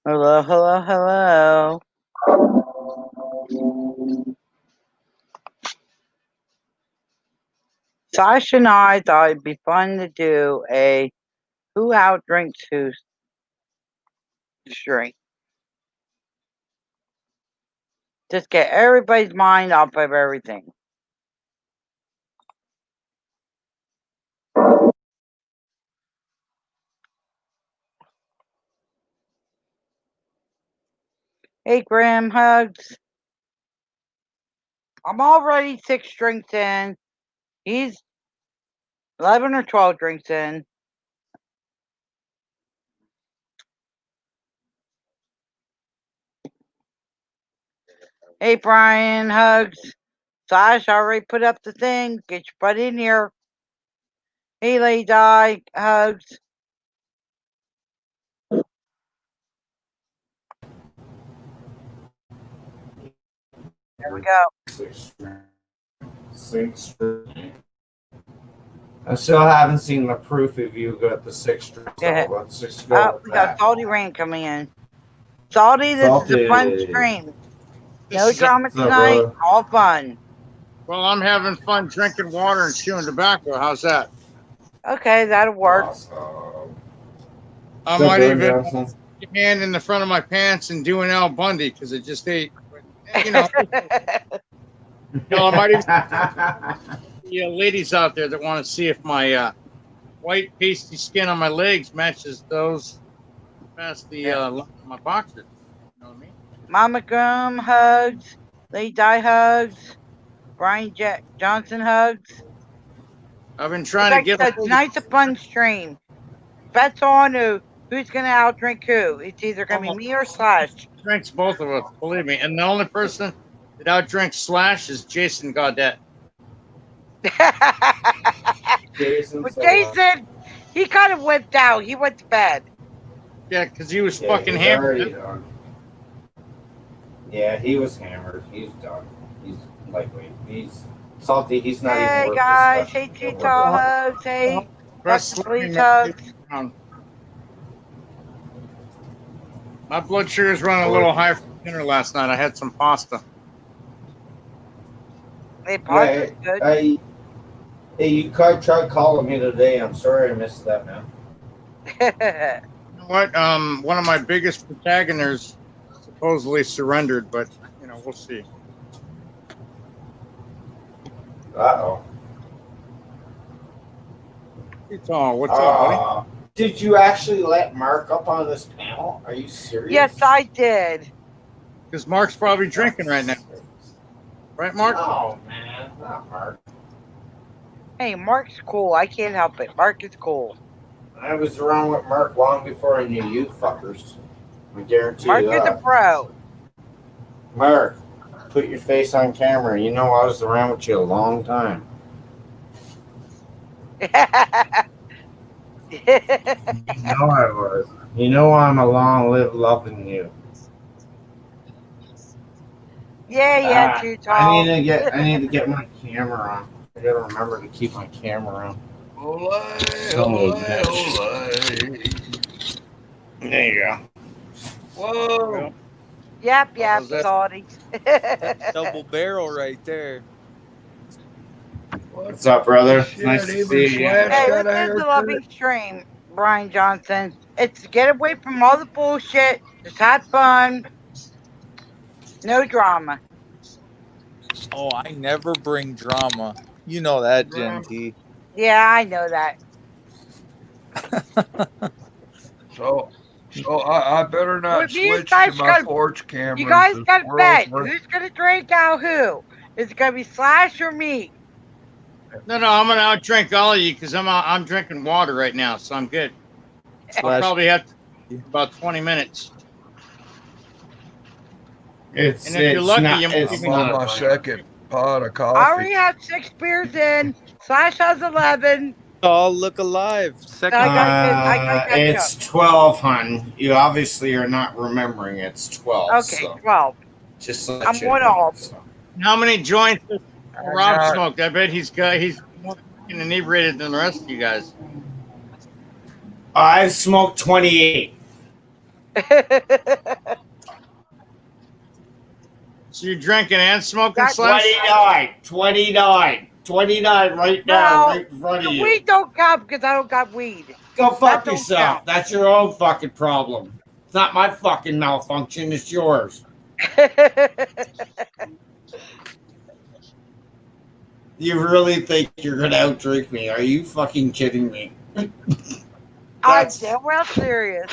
Hello, hello, hello. Sasha and I thought it'd be fun to do a who outdrinks who stream. Just get everybody's mind off of everything. Hey, Graham, hugs. I'm already 6 drinks in. He's 11 or 12 drinks in. Hey, Brian, hugs. Sash, I already put up the thing. Get your butt in here. Hey, Lady Di, hugs. There we go. 6. I still haven't seen the proof if you got the 6 drinks. Yeah. Let's just go. We got Salty Rain coming in. Salty, this is a fun stream. No drama tonight. All fun. Well, I'm having fun drinking water and chewing tobacco. How's that? Okay, that'll work. Awesome. I might even put your hand in the front of my pants and do an Al Bundy because it just ate. You know, I might even ladies out there that want to see if my white pasty skin on my legs matches those past the my boxers. You know what I mean? Mama Gum hugs. Lady Di hugs. Brian Johnson hugs. I've been trying to get tonight's a fun stream. Bets on who's gonna outdrink who. It's either gonna be me or Slash. Drinks both of us, believe me. And the only person that outdrinks Slash is Jason Gaudette. Jason, he kind of went down. He went to bed. Yeah, because he was fucking hammered. Yeah, he was hammered. He's done. He's lightweight. He's salty. He's not even Hey, worth guys. Hey, Tito hugs. Hey, please hugs. My blood sugar's running a little high for dinner last night. I had some pasta. Hey, pasta's good. Hey, you tried calling me today. I'm sorry I missed that, man. You know what? One of my biggest protagonists supposedly surrendered, but you know, we'll see. Uh-oh. What's up, buddy? Did you actually let Mark up on this panel? Are you serious? Yes, I did. Because Mark's probably drinking right now. Right, Mark? Oh, man. Not Mark. Hey, Mark's cool. I can't help it. Mark is cool. I was around with Mark long before I knew you fuckers. I guarantee Mark you is a pro. Mark, put your face on camera. You know I was around with you a long time. You know I was. You know I'm a long live loving you. Yeah, too tall. I need to get my camera on. I gotta remember to keep my camera on. There you go. Whoa. Yep, sorry. Double barrel right there. What's up, brother? It's nice to see you. Hey, this is a loving stream, Brian Johnson. It's to get away from all the bullshit. Just have fun. No drama. Oh, I never bring drama. You know that, Genty. Yeah, I know that. So I better not switch to my porch camera. You guys got to bet. Who's going to drink out who? Is it going to be Slash or me? No, I'm going to outdrink all of you because I'm drinking water right now, so I'm good. I'll probably have about 20 minutes. And if you're lucky, I'm on my second. pot of I already coffee. had 6 beers in. Slash has 11. All look alive. Second. I gotta catch up. It's 12, hun. You obviously are not remembering. It's 12. Okay, So 12. just let I'm you one know, off. so. How many joints does I Rob got- smoked? I bet he's more fucking inebriated than the rest of you guys. I've smoked 28. So you're drinking and smoking, That's Slash? 29 right now, No, right in front the of you. weed don't count because I don't got weed. Go that fuck don't yourself. count. That's your own fucking problem. It's not my fucking malfunction. It's yours. You really think you're gonna outdrink me? Are you fucking kidding me? I'm That's- damn well serious.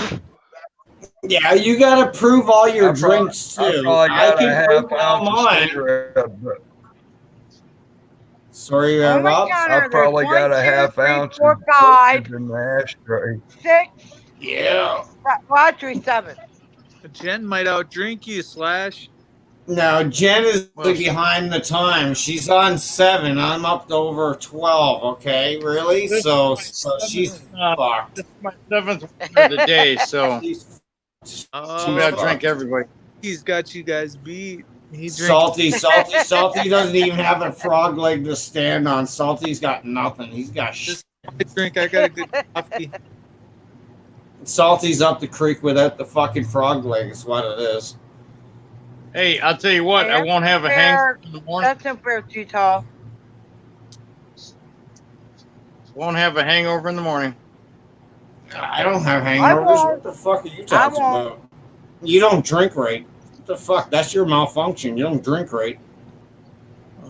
Yeah, you gotta prove all your I prob- drinks I too. probably I got a can half prove all ounce of mine. cigarette butt. Sorry, On my Rob. counter, I there's probably got 1, a 2, half 3, ounce 4, of 5, in the ashtray. 6. Yeah. Well, actually 7. Jen might outdrink you, Slash. No, Jen is Well, behind the time. She's on 7. I'm up to over 12. Okay, really? This So is my she's seventh, fucked. This is my 7th one of the day, so She's I'm gonna drink everybody. He's got you guys beat. He drinks. Salty doesn't even have a frog leg to stand on. Salty's got nothing. He's got shit. I drink. I got a good coffee. Salty's up the creek without the fucking frog leg. Is what it is. Hey, I'll tell you what, I won't have a hangover in the morning. That's unfair, too tall. Won't have a hangover in the morning. I don't have I hangovers. won't. What the fuck are you talking won't. about? You don't drink right. What the fuck? That's your malfunction. You don't drink right.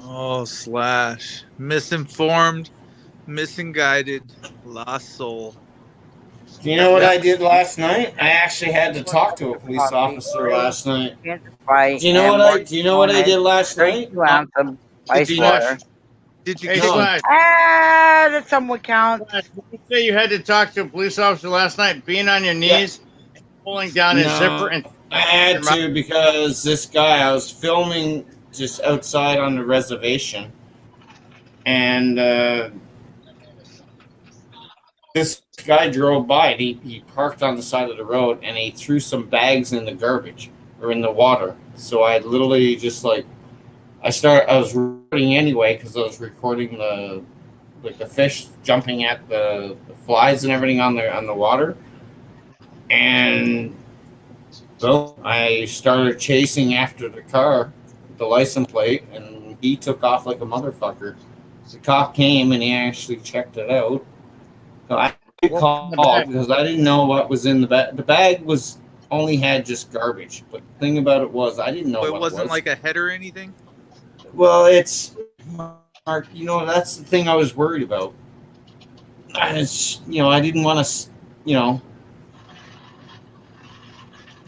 Oh, Slash. Misinformed, misguided, lost soul. Do you know what I did last night? I actually had to talk to a police officer last night. Right. Do you know what I did last night? You ounce of ice you water. Did you Hey, go? Slash, Ah, that somewhat counts. Slash, did you say you had to talk to a police officer last night, being on your knees, and pulling down his No. zipper, and I had to because this guy, I was filming just outside on the reservation, and this guy drove by and he parked on the side of the road and he threw some bags in the garbage or in the water. So I literally just like, I was recording anyway because I was recording the fish jumping at the flies and everything on the water. And so I started chasing after the car, the license plate, and he took off like a motherfucker. The cop came and he actually checked it out. So I called because I didn't know what was in the bag. The bag only had just garbage. But the thing about it was I didn't know It what wasn't it was. like a head or anything? Well, it's Mark. You know, that's the thing I was worried about. I didn't want to.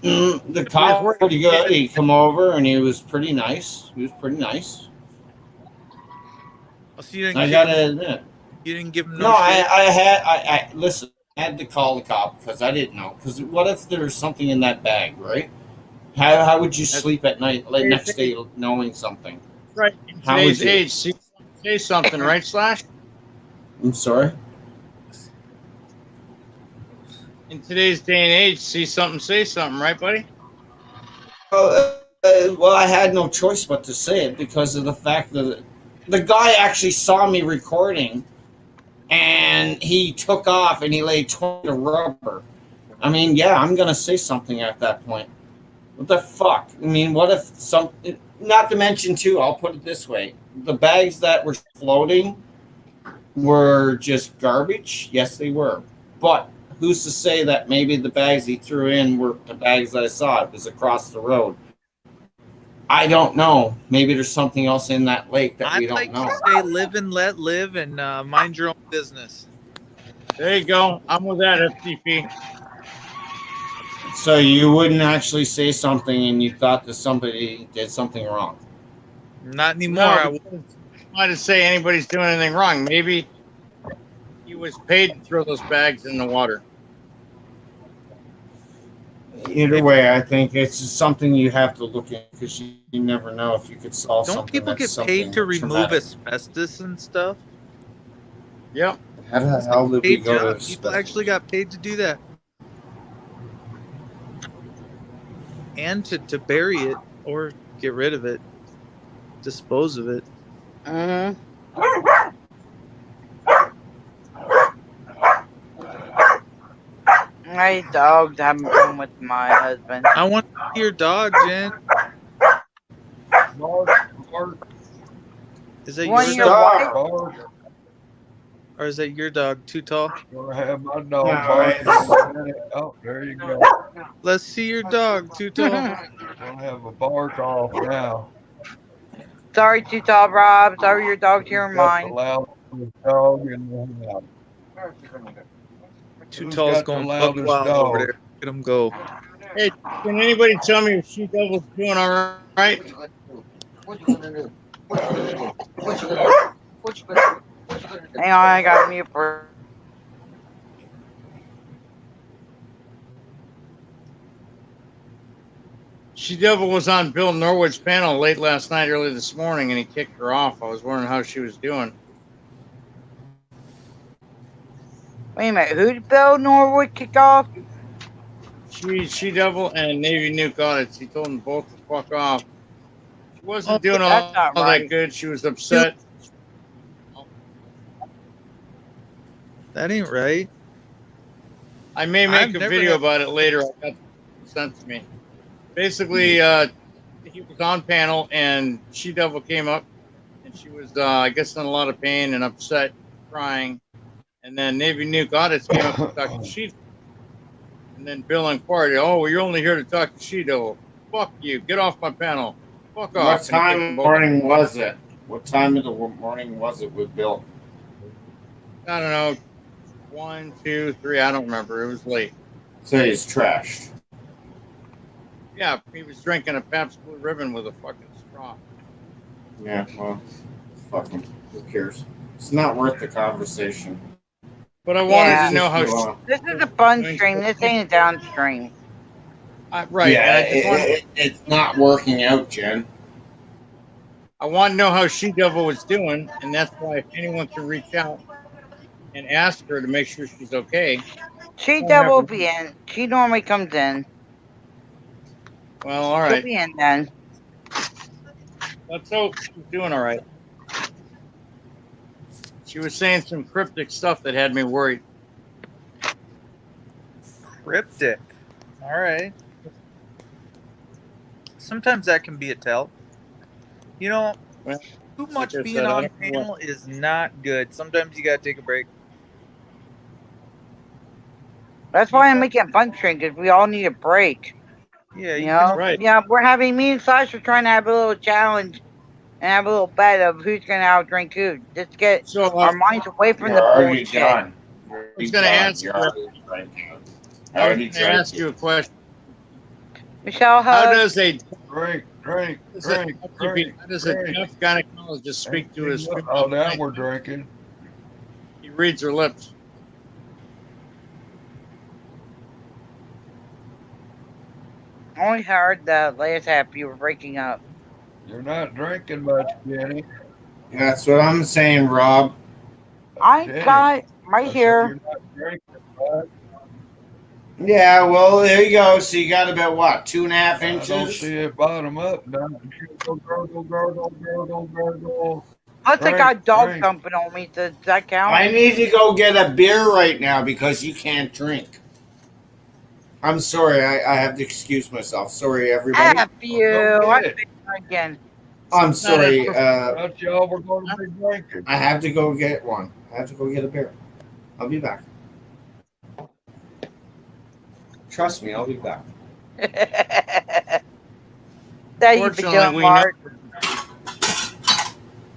The cop was pretty good. He come over and he was pretty nice. Oh, so you didn't I give gotta him, admit. you didn't give him No, no I shit? listen. I had to call the cop because I didn't know. Because what if there's something in that bag, right? How would you sleep at night, like next day, knowing something? right in How today's would you? age, say something, right, Slash? I'm sorry. In today's day and age, see something, say something, right, buddy? Well, I had no choice but to say it because of the fact that the guy actually saw me recording, and he took off and he laid 20 to rubber. I mean, yeah, I'm gonna say something at that point. What the fuck? I mean, what if some? Not to mention, too, I'll put it this way: the bags that were floating were just garbage. Yes, they were, but who's to say that maybe the bags he threw in were the bags that I saw? It was across the road. I don't know. Maybe there's something else in that lake that we I'd don't like know. to say live and let live and mind your own business. There you go. I'm with that, FTP. So you wouldn't actually say something and you thought that somebody did something wrong. Not anymore. No, not to say anybody's doing anything wrong. Maybe he was paid to throw those bags in the water. Either way, I think it's just something you have to look at because you never know if you could solve Don't something. people that's get paid something to remove traumatic. asbestos and stuff? Yep. How the hell did we Paid go job. to People asbestos? actually got paid to do that. And to bury it or get rid of it, dispose of it. Mm-hmm. My dog's having fun with my husband. I want to see your dog, Jen. Mark, Is that One your of your dog, wife? Mark, or is that your dog, Too Tall? gonna have my dog No, bark it's- in a minute. Oh, there you go. Let's see your dog, Too Tall. Gonna have a bark off now. Sorry, Too Tall Rob. Sorry your dog's here in Got the mine. loudest dog in the house. Too Who's Tall's got the going buck loudest wild dog? over there. Look at him go. Hey, can anybody tell me if She Devil's doing all right? Hang on, I got mute for. She Devil was on Bill Norwood's panel late last night, early this morning, and he kicked her off. I was wondering how she was doing. Wait a minute, who did Bill Norwood kick off? She Devil and Navy Nuke Audits. He told them both to fuck off. She wasn't Oh, doing that's all not that right. good. She was upset. I That ain't right. may make I've a never video had- about it later. I got it sent to me. Basically, he was on panel, and She Devil came up, and she was, I guess, in a lot of pain and upset, crying. And then Navy Nuke Audits came up to talk to She Devil. And then Bill inquired, "Oh, well, you're only here to talk to She Devil. Fuck you. Get off my panel. Fuck off." What And he time kicked in them the both. morning was it? What time of the morning was it with Bill? I don't know. 1, 2, 3. I don't remember. It was late. Say he's trashed. Yeah, he was drinking a Pabst Blue Ribbon with a fucking straw. Yeah, well, fucking, who cares? It's not worth the conversation. But I wanted Yeah. to know how. Just, well, This is a fun stream. This ain't a downstream. Right. Yeah, and I just wanted, it's not working out, Jen. I want to know how She Devil was doing, and that's why if anyone can reach out and ask her to make sure she's okay. She Oh, Devil will never. be in. She normally comes in. Well, all She'll right. be in then. Let's hope she's doing all right. She was saying some cryptic stuff that had me worried. Cryptic. All right. Sometimes that can be a tell. You know, Well, too much like I being said, I on don't know panel is not good. Sometimes you gotta take a break. That's why I'm making a fun stream, because we all need a break. Yeah, You you know? can. Right. Yeah, we're having, me and Slash are trying to have a little challenge and have a little bet of who's going to outdrink who. Just to get So our minds away from You're the already bullshit. done. I was going to ask you. You're already done. I I was already going to drank ask you a question. Michelle, How hug. does a Drink, drink, does a- drink, drink. how does a drink. deaf gynecologist speak to his? Oh, now we're drinking. He reads her lips. I only heard the last half you were breaking up. You're not drinking much, Jenny. That's what I'm saying, Rob. I Jenny, got it right I said here. You're not drinking much. Yeah, well, there you go. So you got about what, 2.5 I don't inches? see it bottom up. Now, gargle, gargle, gargle, gargle. Plus, I Drink, got dog drink. jumping on me. Does that count? I need to go get a beer right now because you can't drink. I'm sorry. I have to excuse myself. Sorry, everybody. F you. Go I get it. think again. I'm sorry. I thought y'all were going to be drinking. I have to go get one. I have to go get a beer. I'll be back. Trust me, I'll be back. That you've been Fortunately, doing, we Mark.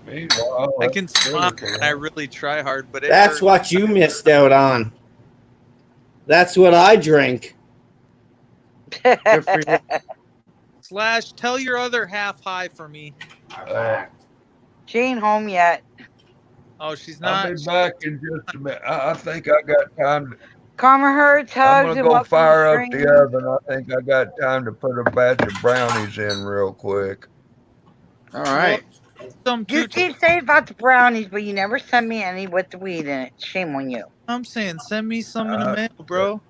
Meanwhile, I can smile and I really try hard, but it That's hurts. what you missed out on. That's what I drink. Good for you. Slash, tell your other half hi for me. She ain't home yet. Oh, she's I'll not. be back in just a minute. I think I got time Karma Hertz, I'm hugs, gonna and go welcome to fire up stream. the oven. I think I got time to put a batch of brownies in real quick. All right. Some You cute. keep saying about the brownies, but you never send me any with the weed in it. Shame on you. I'm saying, send me some in the Uh, mail, bro.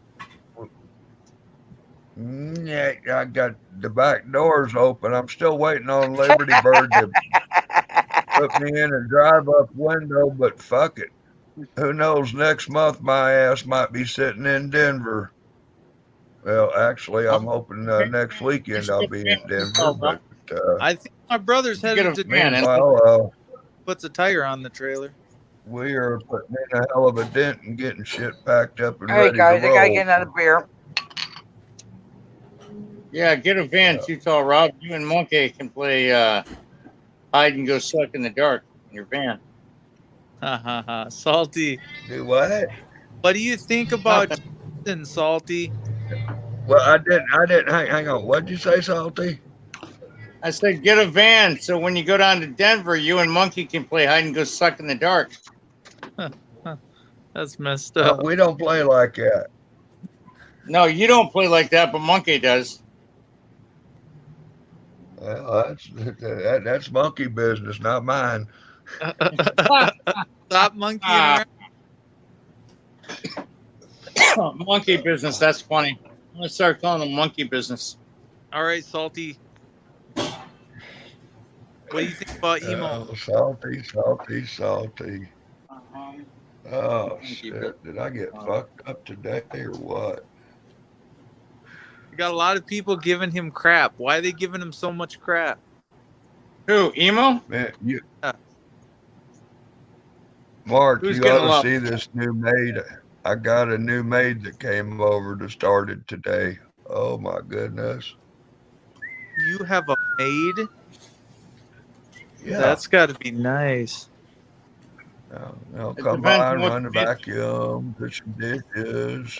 Yeah, I got the back doors open. I'm still waiting on Liberty Bird to put me in a drive-up window, but fuck it. Who knows? Next month my ass might be sitting in Denver. Well, actually, I'm hoping next weekend I'll be in Denver. But I think my brother's You get headed a to van, and meanwhile, puts a tire on the trailer. we are putting in a hell of a dent and getting shit packed up and All right, ready guys, to I gotta roll. get another beer. yeah, get a van too tall, Rob. You and Monkey can play hide and go suck in the dark in your van. Ha ha ha. Salty. Do what? What do you think about Nothing. Jason, Salty? Well, I didn't. Hang on. What'd you say, Salty? I said get a van so when you go down to Denver, you and Monkey can play hide and go suck in the dark. That's messed up. We don't play like that. No, you don't play like that, but Monkey does. Well, that's monkey business, not mine. Stop monkeying around. Monkey business. That's funny. I'm gonna start calling them monkey business. All right, Salty. What do you think about emo? Salty. Oh, shit. Did I get fucked up today or what? You got a lot of people giving him crap. Why are they giving him so much crap? Who? Emo? Man, Yeah. Mark, Who's you getting ought love? to see this new maid. I got a new maid that came over to start it today. Oh, my goodness. You have a maid? Yeah. That's got to be nice. Now It come depends by on and what run the you- vacuum, put some dishes.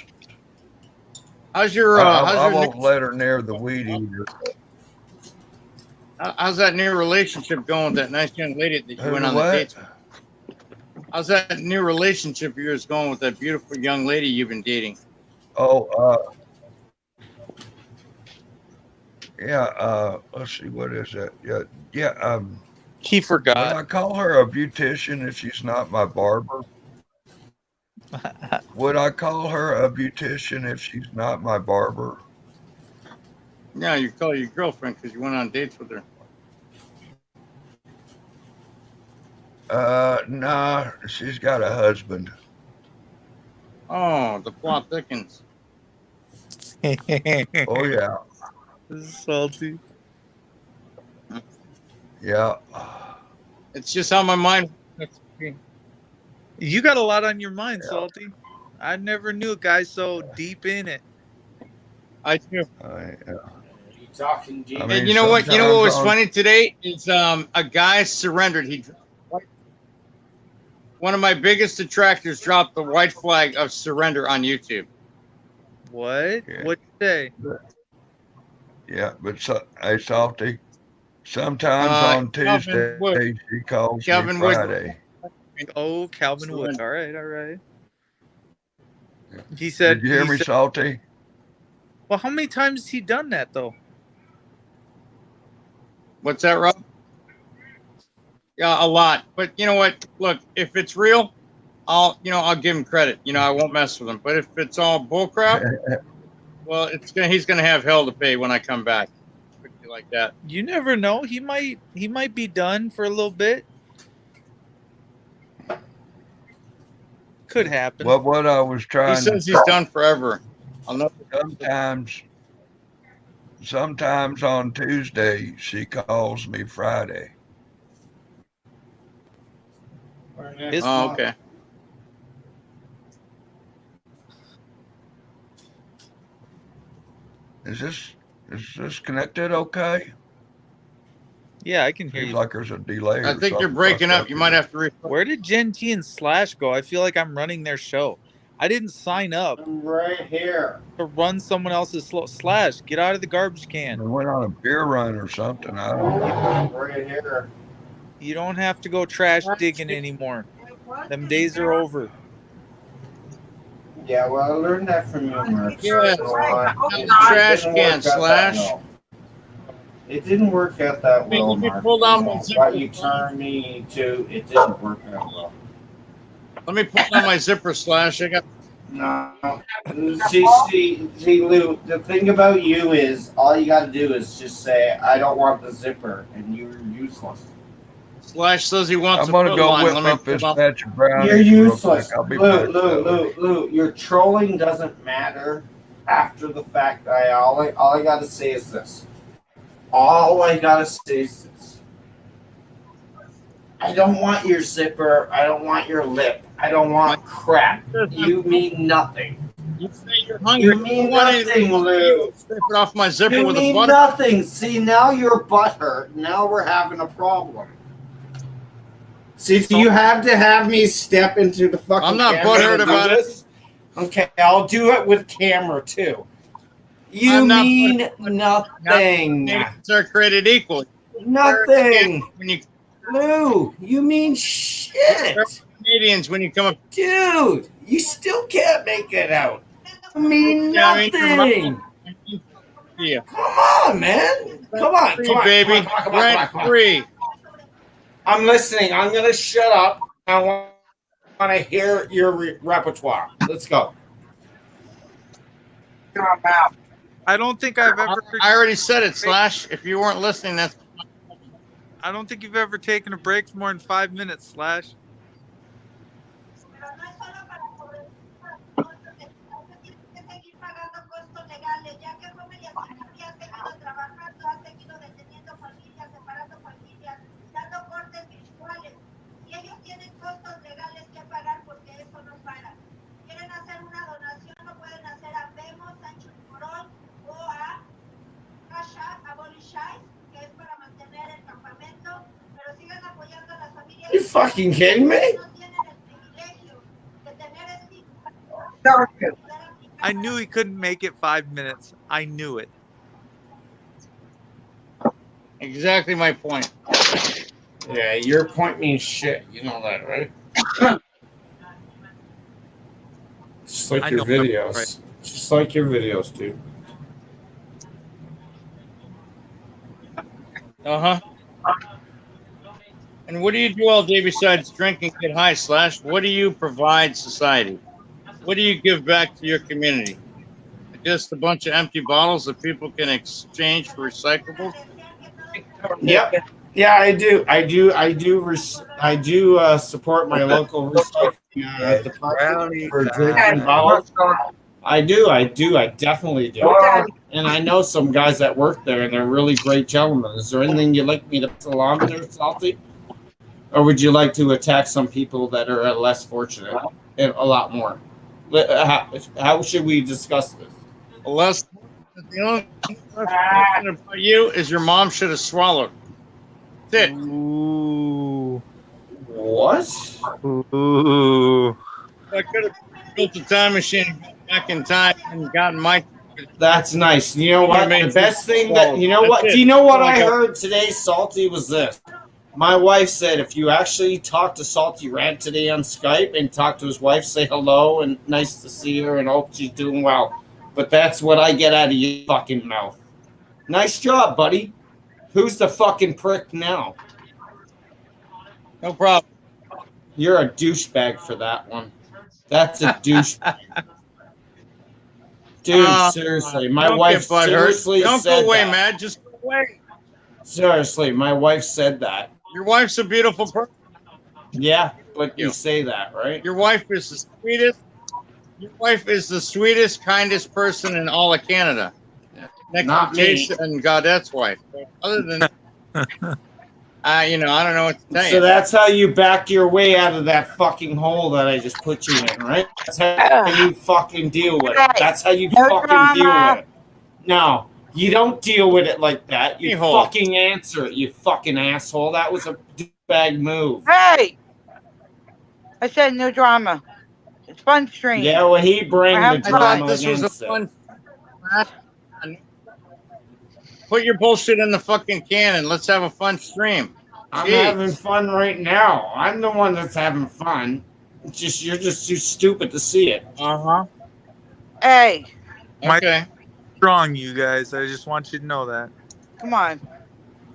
How's your I won't let her near the weed eater. how's that new relationship going with that nice young lady that you went on the What? dates with? How's that new relationship of yours going with that beautiful young lady you've been dating? Oh, yeah, let's see, what is that? Yeah, He would forgot. I call her a beautician if she's not my barber? Would I call her a beautician if she's not my barber? Yeah, you call your girlfriend because you went on dates with her. Nah, she's got a husband. Oh, the plot thickens. Oh, yeah. Salty. Yeah. It's just how my mind. You got a lot on your mind, Salty. I never knew a guy so deep in it. I do. You talking, G? I mean, And you know what? You know what was sometimes funny today is a guy surrendered. One of my biggest detractors dropped the white flag of surrender on YouTube. What? Yeah. What'd you say? Yeah, but hey, Salty, sometimes on Calvin Tuesday Wood. she calls Calvin me Wood. Friday. Oh, Calvin Woods. Surrender. All right. He said. Did you hear he me, said- Salty? Well, how many times has he done that though? What's that, Rob? Yeah, a lot. But you know what? Look, if it's real, I'll give him credit. I won't mess with him. But if it's all bullcrap, well, he's gonna have hell to pay when I come back. Like that. You never know. He might be done for a little bit. Could happen. What I was He trying says to he's done forever. sometimes on Tuesday she calls me Friday. Oh, okay. Is this connected okay? Yeah, I can hear Seems you. like there's a delay. I think you're breaking up. You might have to. Where did Gen T and Slash go? I feel like I'm running their show. I didn't sign up I'm right here. to run someone else's Slash. Get out of the garbage can. We went on a beer run or something. I don't know. Right here. You don't have to go trash digging anymore. Them days are over. Yeah, well, I learned that from you, Mark. Yeah. It Trash didn't can work out that slash. well. It didn't work out that well, Let me Mark. pull down my What zipper. you turned me to, it didn't work out well. Let me pull down my zipper, Slash. I got. No. See, Lou, the thing about you is all you got to do is just say, I don't want the zipper, and you're useless. Slash says he wants I'm a gonna foot go line. whip Let me up this pull down. batch of brownies. You're real useless. quick. I'll be Lou, back. Fellas. Lou, your trolling doesn't matter after the fact. All I got to say is this. All I got to say is this. I don't want your zipper. I don't want your lip. I don't want crap. You mean nothing. You say you're hungry. You mean I want nothing, anything. Lou. Strip it off my zipper You with a mean butter. nothing. See, now you're butthurt. Now we're having a problem. See, do you have to have me step into the fucking I'm not camera butthurt to do about it. this? Okay, I'll do it with camera too. You I'm not mean butthurt. nothing. Canadians are created equal. Nothing. When you Lou, you mean shit. Canadians, when you come up, Dude, you still can't make it out. You mean Yeah, I mean, nothing. yeah. Come on, man. Come on, Three, come on, baby. come on. Rent free. I'm listening. I'm going to shut up. I want to hear your repertoire. Let's go. I don't think I've ever. I already said it, Slash. If you weren't listening, that's. I don't think you've ever taken a break for more than 5 minutes, Slash. You fucking kidding me? I knew he couldn't make it 5 minutes. I knew it. Exactly my point. Yeah, your point means shit. You know that, right? Just like I your know my point, videos. right. Just like your videos, dude. Uh-huh. And what do you do all day besides drink and get high, Slash? What do you provide society? What do you give back to your community? Just a bunch of empty bottles that people can exchange for recyclables? Yep. Yeah, I do. I do support my local recycling department for drinking bottles. I do. I definitely do. And I know some guys that work there, and they're really great gentlemen. Is there anything you'd like me to put along there, Salty? Or would you like to attack some people that are less fortunate? A lot more. How should we discuss this? The only thing about you is your mom should have swallowed. That's it. Ooh. What? Ooh. I could have built a time machine and gone back in time and gotten my. That's nice. You know what? The best thing that you know what? That's it. Do you know what That's I all I got. heard today, Salty? Was this? My wife said if you actually talk to Salty Rant today on Skype and talk to his wife, say hello and nice to see her and hope she's doing well. But that's what I get out of your fucking mouth. Nice job, buddy. Who's the fucking prick now? No problem. You're a douchebag for that one. That's a douche. Dude, seriously. My Don't wife get butthurt. seriously Don't said go away, that. Matt. Just go away. Seriously, my wife said that. Your wife's a beautiful person. Yeah, but you You. say that, right? Your wife is the sweetest. Your wife is the sweetest, kindest person in all of Canada. Next Not to me. Jason and Gaudette's wife. Other than, I don't know what to tell So you. that's how you back your way out of that fucking hole that I just put you in, right? That's how you fucking deal with it. That's how you No fucking drama. deal with it. No, you don't deal with it like that. You A-hole. fucking answer it, you fucking asshole. That was a bag move. Hey! I said no drama. It's fun stream. Yeah, well, he bring I the have- I drama thought this was a against it. fun. Put your bullshit in the fucking can and let's have a fun stream. I'm Jeez. having fun right now. I'm the one that's having fun. It's just you're just too stupid to see it. Uh huh. Hey, My- Okay. Strong, you guys. I just want you to know that. come on.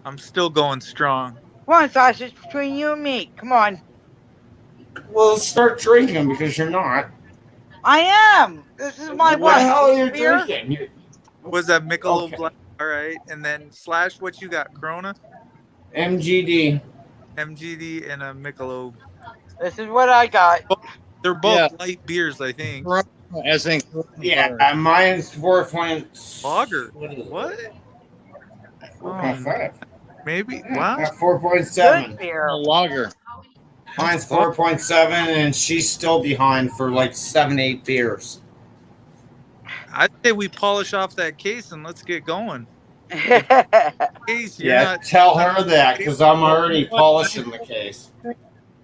I'm still going strong. Come on, Sausage, between you and me. Come on. Well, start drinking because you're not. I am. This is my What the hell are you beer? drinking? Was that Michelob Okay. Black? All right. And then Slash, what you got? Corona, MGD. MGD, and a Michelob. This is what I got. They're both light beers, I think. As in Yeah, mine's 4 points. Lager. What? Is it? What? 4.5. Maybe. Yeah, Wow. got 4.7. Good beer. a lager. Mine's 4.7, and she's still behind for like 7, 8 beers. I'd say we polish off that case and let's get going. Case, you're Yeah, not. tell her that because I'm already polishing the case.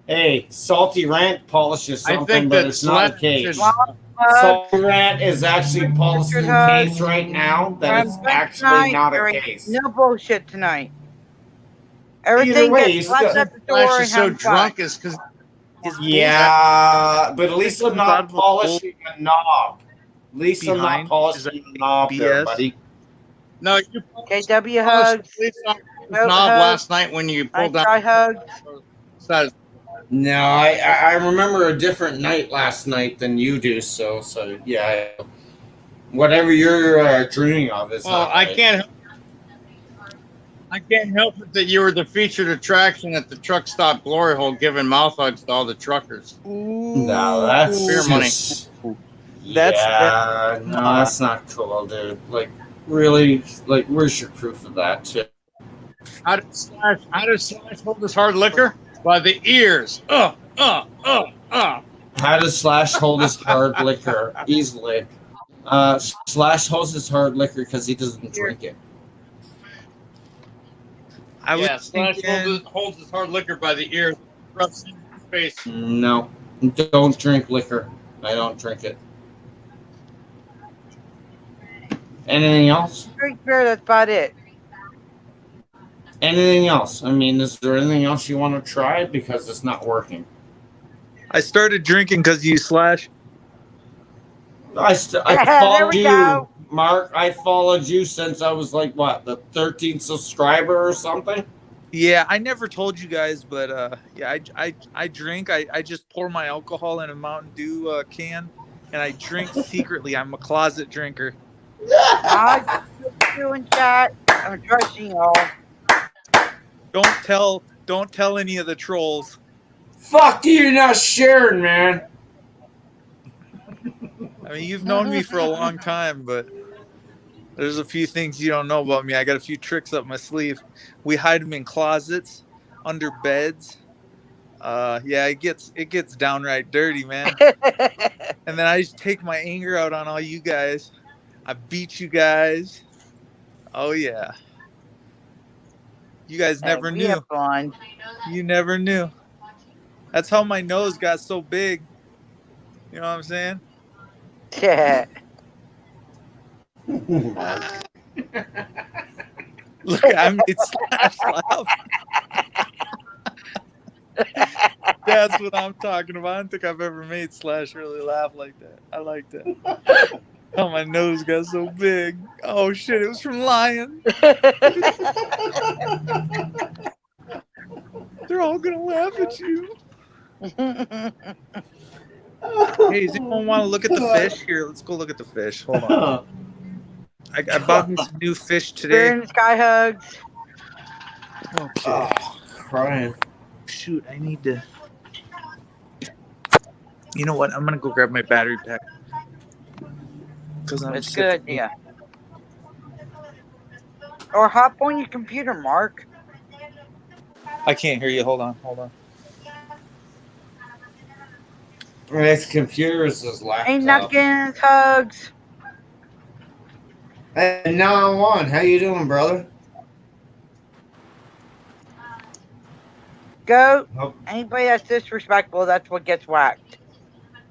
Hey, Salty Rant polishes I something, think but that it's not a Slash case. should- Salty Rant is actually polishing the case right now. That is actually not a case. No bullshit tonight. Everything way, gets you left still- at the door Flash and is so hangs back. drunk is because Yeah, but at least I'm Out not of a polishing the knob. At least I'm Behind? not polishing Is that the knob there, BS? buddy. no, you KW polished hugs. the knob Nope, last night when you Nice pulled down. try hugs. Size. No, I remember a different night last night than you do. So yeah, whatever you're dreaming of is. Well, not I right. can't help it that you were the featured attraction at the truck stop glory hole, giving mouth hugs to all the truckers. No, that's Beer money. just- That's- yeah, no, that's not cool, dude. Like, really, like, where's your proof of that, too? How does Slash hold his hard liquor? By the ears. How does Slash hold his hard liquor easily? Slash holds his hard liquor because he doesn't drink it. I Yeah, was Slash thinking, holds his hard liquor by the ears. Rubs it in his face. No, don't drink liquor. I don't drink it. Anything else? Drink beer, that's about it. Anything else? I mean, is there anything else you want to try? Because it's not working. I started drinking because you Slash. I There followed we you, go. Mark. I followed you since I was like, what, the 13th subscriber or something? Yeah, I never told you guys, but yeah, I drink. I just pour my alcohol in a Mountain Dew can, and I drink secretly. I'm a closet drinker. I'm doing chat. I'm trusting y'all. Don't tell any of the trolls. Fuck you, you're not sharing, man. I mean, you've known me for a long time, but there's a few things you don't know about me. I got a few tricks up my sleeve. We hide them in closets, under beds. Yeah, it gets downright dirty, man. And then I just take my anger out on all you guys. I beat you guys. Oh yeah. You guys never We knew. have fun. You never knew. That's how my nose got so big. You know what I'm saying? Yeah. Look, I made Slash laugh. That's what I'm talking about. I don't think I've ever made Slash really laugh like that. I like that. Oh, my nose got so big. Oh shit, it was from Lion. They're all gonna laugh at you. Hey, does anyone want to look at the fish? Here, let's go look at the fish. Hold on. I bought me some new fish Beer today. and sky hugs. Okay. Oh, crying. Shoot, I need to. You know what? I'm gonna go grab my battery pack. Cause I'm It's sick. good, yeah. Or hop on your computer, Mark. I can't hear you. Hold on. His computer is his Ain't laptop. napkins, hugs. Hey, now I'm on. How you doing, brother? Go. Oh. Anybody that's disrespectful, that's what gets whacked.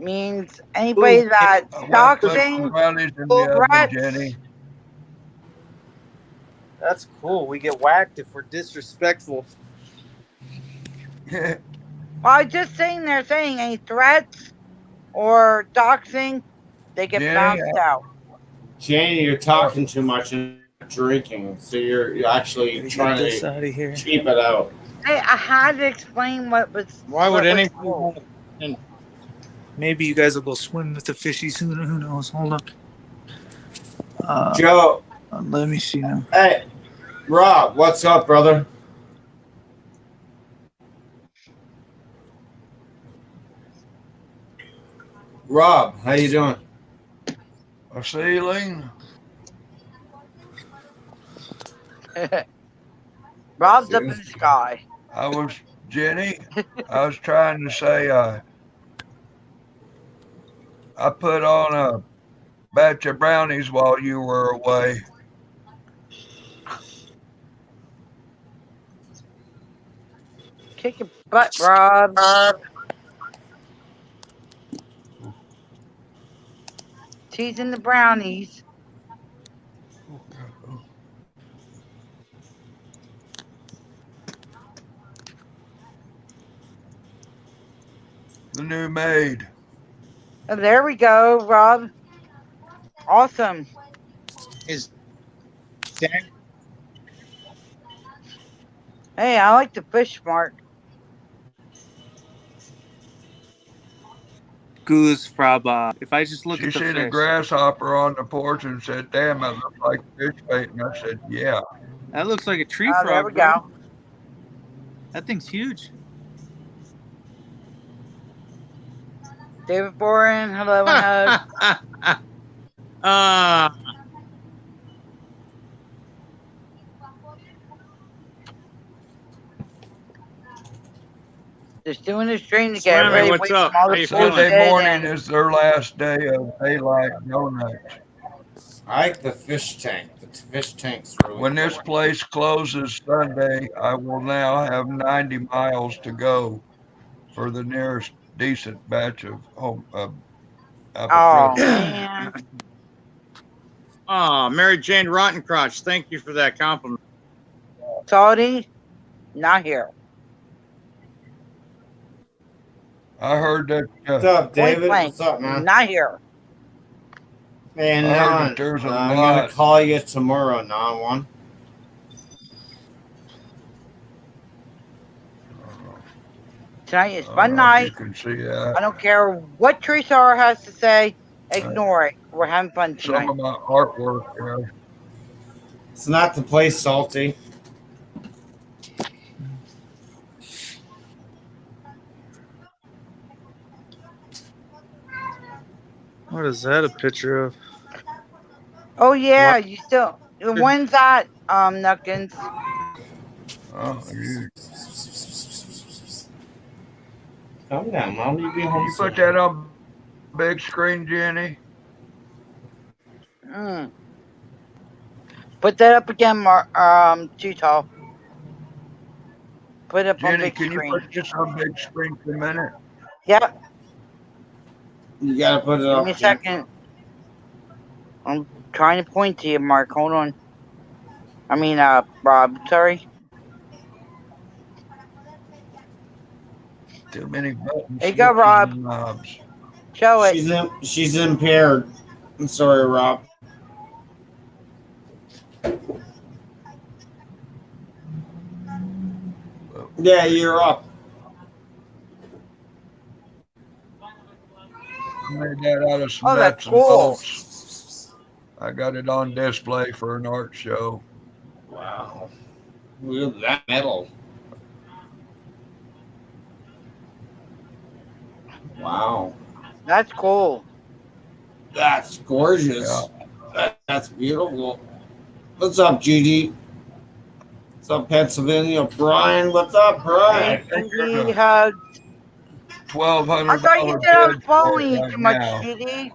Means anybody Ooh, that's Put some doxing, brownies in bull the oven, rats. Jenny. That's cool. We get whacked if we're disrespectful. Well, I was just saying they're saying any threats or doxing, They get Jenny, bounced out. Janie, you're talking too much and drinking, so you're actually Get trying this to out of here. keep it out. Hey, I had to explain what was. Why what would was anybody cool. want to? Maybe you guys will go swim with the fishies soon. Who knows? Hold on. Joe, Let me see now. hey, Rob, what's up, brother? Rob, how you doing? A ceiling. Rob's up in the sky. Jenny, I was trying to say, I put on a batch of brownies while you were away. Kick your butt, Rob. Teasing the brownies. The new maid. Oh, there we go, Rob. Awesome. Is that Hey, I like the fish mark. Goose Fraba. If I just look She at the seen a fish, grasshopper on the porch and said, "Damn, it looks like fish bait." And I said, "Yeah." that looks like a tree Oh, there we frog, bro. go. That thing's huge. David Boren, hello and hug. Just doing a stream to get Slammy, everybody what's away up? from all How the you feeling? Sunday bullshit morning and- is their last day of daylight donuts. I like the fish tank. The fish tank's really When this cool. place closes Sunday, I will now have 90 miles to go for the nearest decent batch of apple Oh, fritters. man. Oh, Mary Jane Rottencrotch, thank you for that compliment. Salty, not here. I heard that. What's up, Point David? blank, What's up, man? not here. Man, I heard non, that there's a I'm gonna lot. call you tomorrow, non one. Tonight is I don't fun know if night. you can see that. I don't care what Teresa R has to say. Ignore it. We're having fun Some tonight. of my artwork there. It's not the place, Salty. What is that a picture of? Oh yeah, you still. When's that, Nuckins? Oh, you Calm down, Mom. You be home you put soon. that on big screen, Jenny? Put that up again, too tall. Put it up on Jenny, big can you screen. put this on big screen for a minute? Yep. You gotta put it Give up. me a Jim. second. I'm trying to point to you, Mark. Hold on. I mean, Rob. Sorry. Too many buttons. There you go, switches, Rob. and knobs. Show it. She's impaired. I'm sorry, Rob. Yeah, you're up. I made that out of some Oh, that's nuts and cool. bolts. I got it on display for an art show. Wow. Look at that metal. Wow. That's cool. That's gorgeous. That's beautiful. What's up, GD? What's up, Pennsylvania? Brian, what's up, Brian? GD hugs. $1,200. I thought you said I was bid for following it you right too much, now. GD.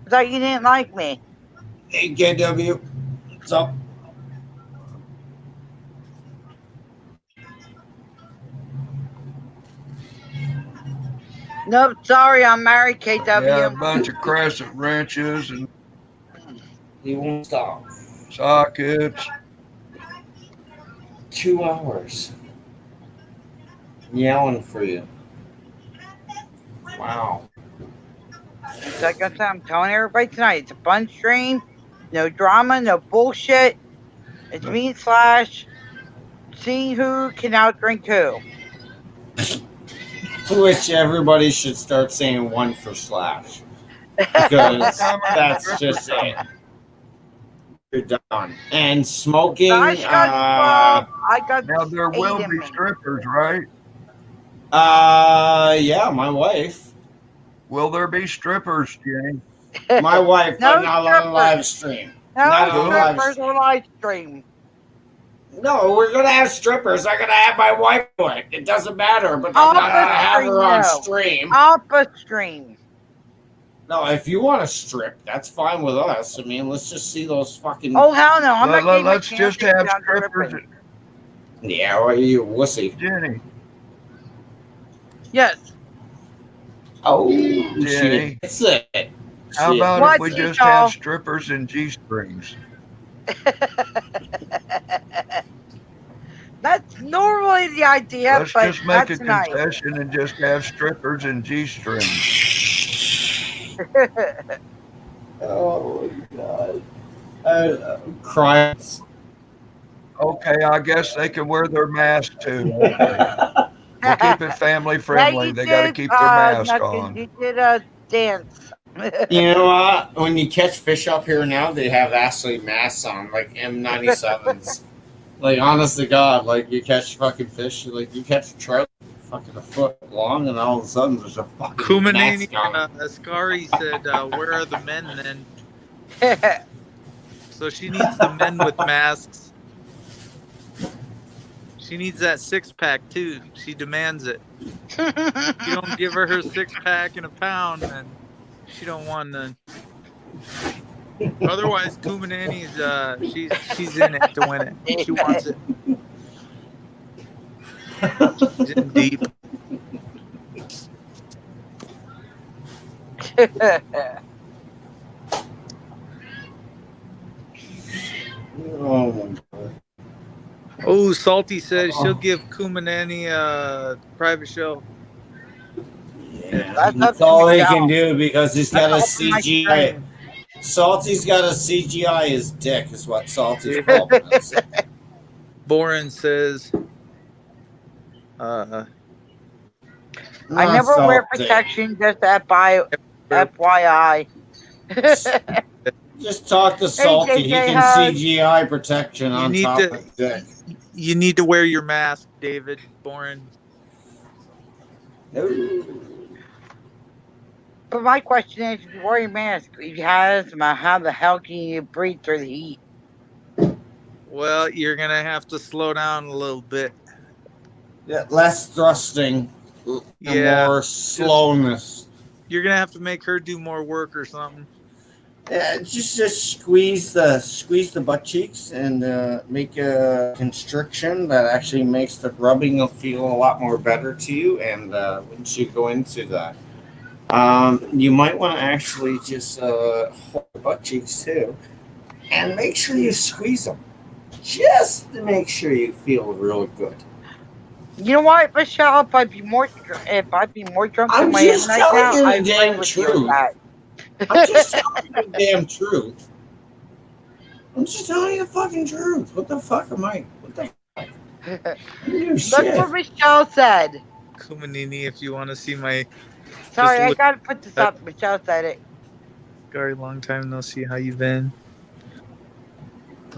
I thought you didn't like me. Hey, KW. What's up? Nope, sorry, I'm married, KW. Yeah, a bunch of crescent wrenches and He won't stop. sockets. 2 hours. Yelling for you. Wow. Like I said, I'm telling everybody tonight, it's a fun stream. No drama, no bullshit. It's me Slash seeing who can outdrink who. Which everybody should start saying one for Slash. Because that's just it. You're done. And smoking, Slash got 12. I got Now there 8 will in be me. strippers, right? yeah, my wife. Will there be strippers, Jenny? My wife, No but not on strippers. live stream. No Not on live strippers stream. or live stream. No, we're gonna have strippers. I'm gonna have my wife do it. It doesn't matter, but I'm not gonna have her on stream. Off a stream. No, if you want to strip, that's fine with us. I mean, let's just see those fucking. Oh hell no! I'm not getting my Let's just have camping down strippers. stripping. Yeah, well, you wussy. Jenny, Yes. Oh, Jenny. That's it. How about What, if we just y'all? have strippers and G-strings? That's normally the idea, Let's but just make a that's nice. concession and just have strippers and G-strings. Oh my god. Crying. Okay, I guess they can wear their mask too. We'll keep it family friendly. you They got to did, keep their mask Knuckles, on. You did a dance. You know what? When you catch fish up here now, they have actually masks on, like M97s. Like, honest to God, like you catch fucking fish, like you catch a trout fucking a foot long, and all of a sudden there's a fucking Kumanani mask on. Ascari said, "Where are the men then?" So she needs the men with masks. She needs that 6-pack too. She demands it. If you don't give her 6-pack and a pound, then she don't want none. Otherwise, Kumanani's she's in it to win it. She wants it. She's in deep. Oh my god. Oh, Salty says she'll give Kumanani a private show. Yeah, That's up that's to all he Miguel. can do because he's got a That's up to my CGI. stream. Salty's got a CGI his dick, is what Salty's problem is. Boren says, I Not never wear Salty. protection, just FYI. Just talk to Salty. He JJ can Hug. CGI protection You on need top to- of his dick. you need to wear your mask, David. Boren. No. But my question is, if you wear your mask, if you have asthma, how the hell can you breathe through the heat? Well, you're going to have to slow down a little bit. Yeah, less thrusting and Yeah. more slowness. You're going to have to make her do more work or something. Yeah, just squeeze the butt cheeks and make a constriction that actually makes the rubbing feel a lot more better to you. And once you go into that, you might want to actually just hold the butt cheeks too, and make sure you squeeze them, just to make sure you feel real good. You know what, Michelle? If I'd be more drunk I'm than I am just right telling now, you the I'd damn agree with you truth. with that. I'm just telling you the damn truth. I'm just telling you the fucking truth. What the fuck am I? What the fuck? You That's shit. what Michelle said. Kumanini, if you want to see my Sorry, I look- gotta put this up. Michelle said it. very long time no see, how you been?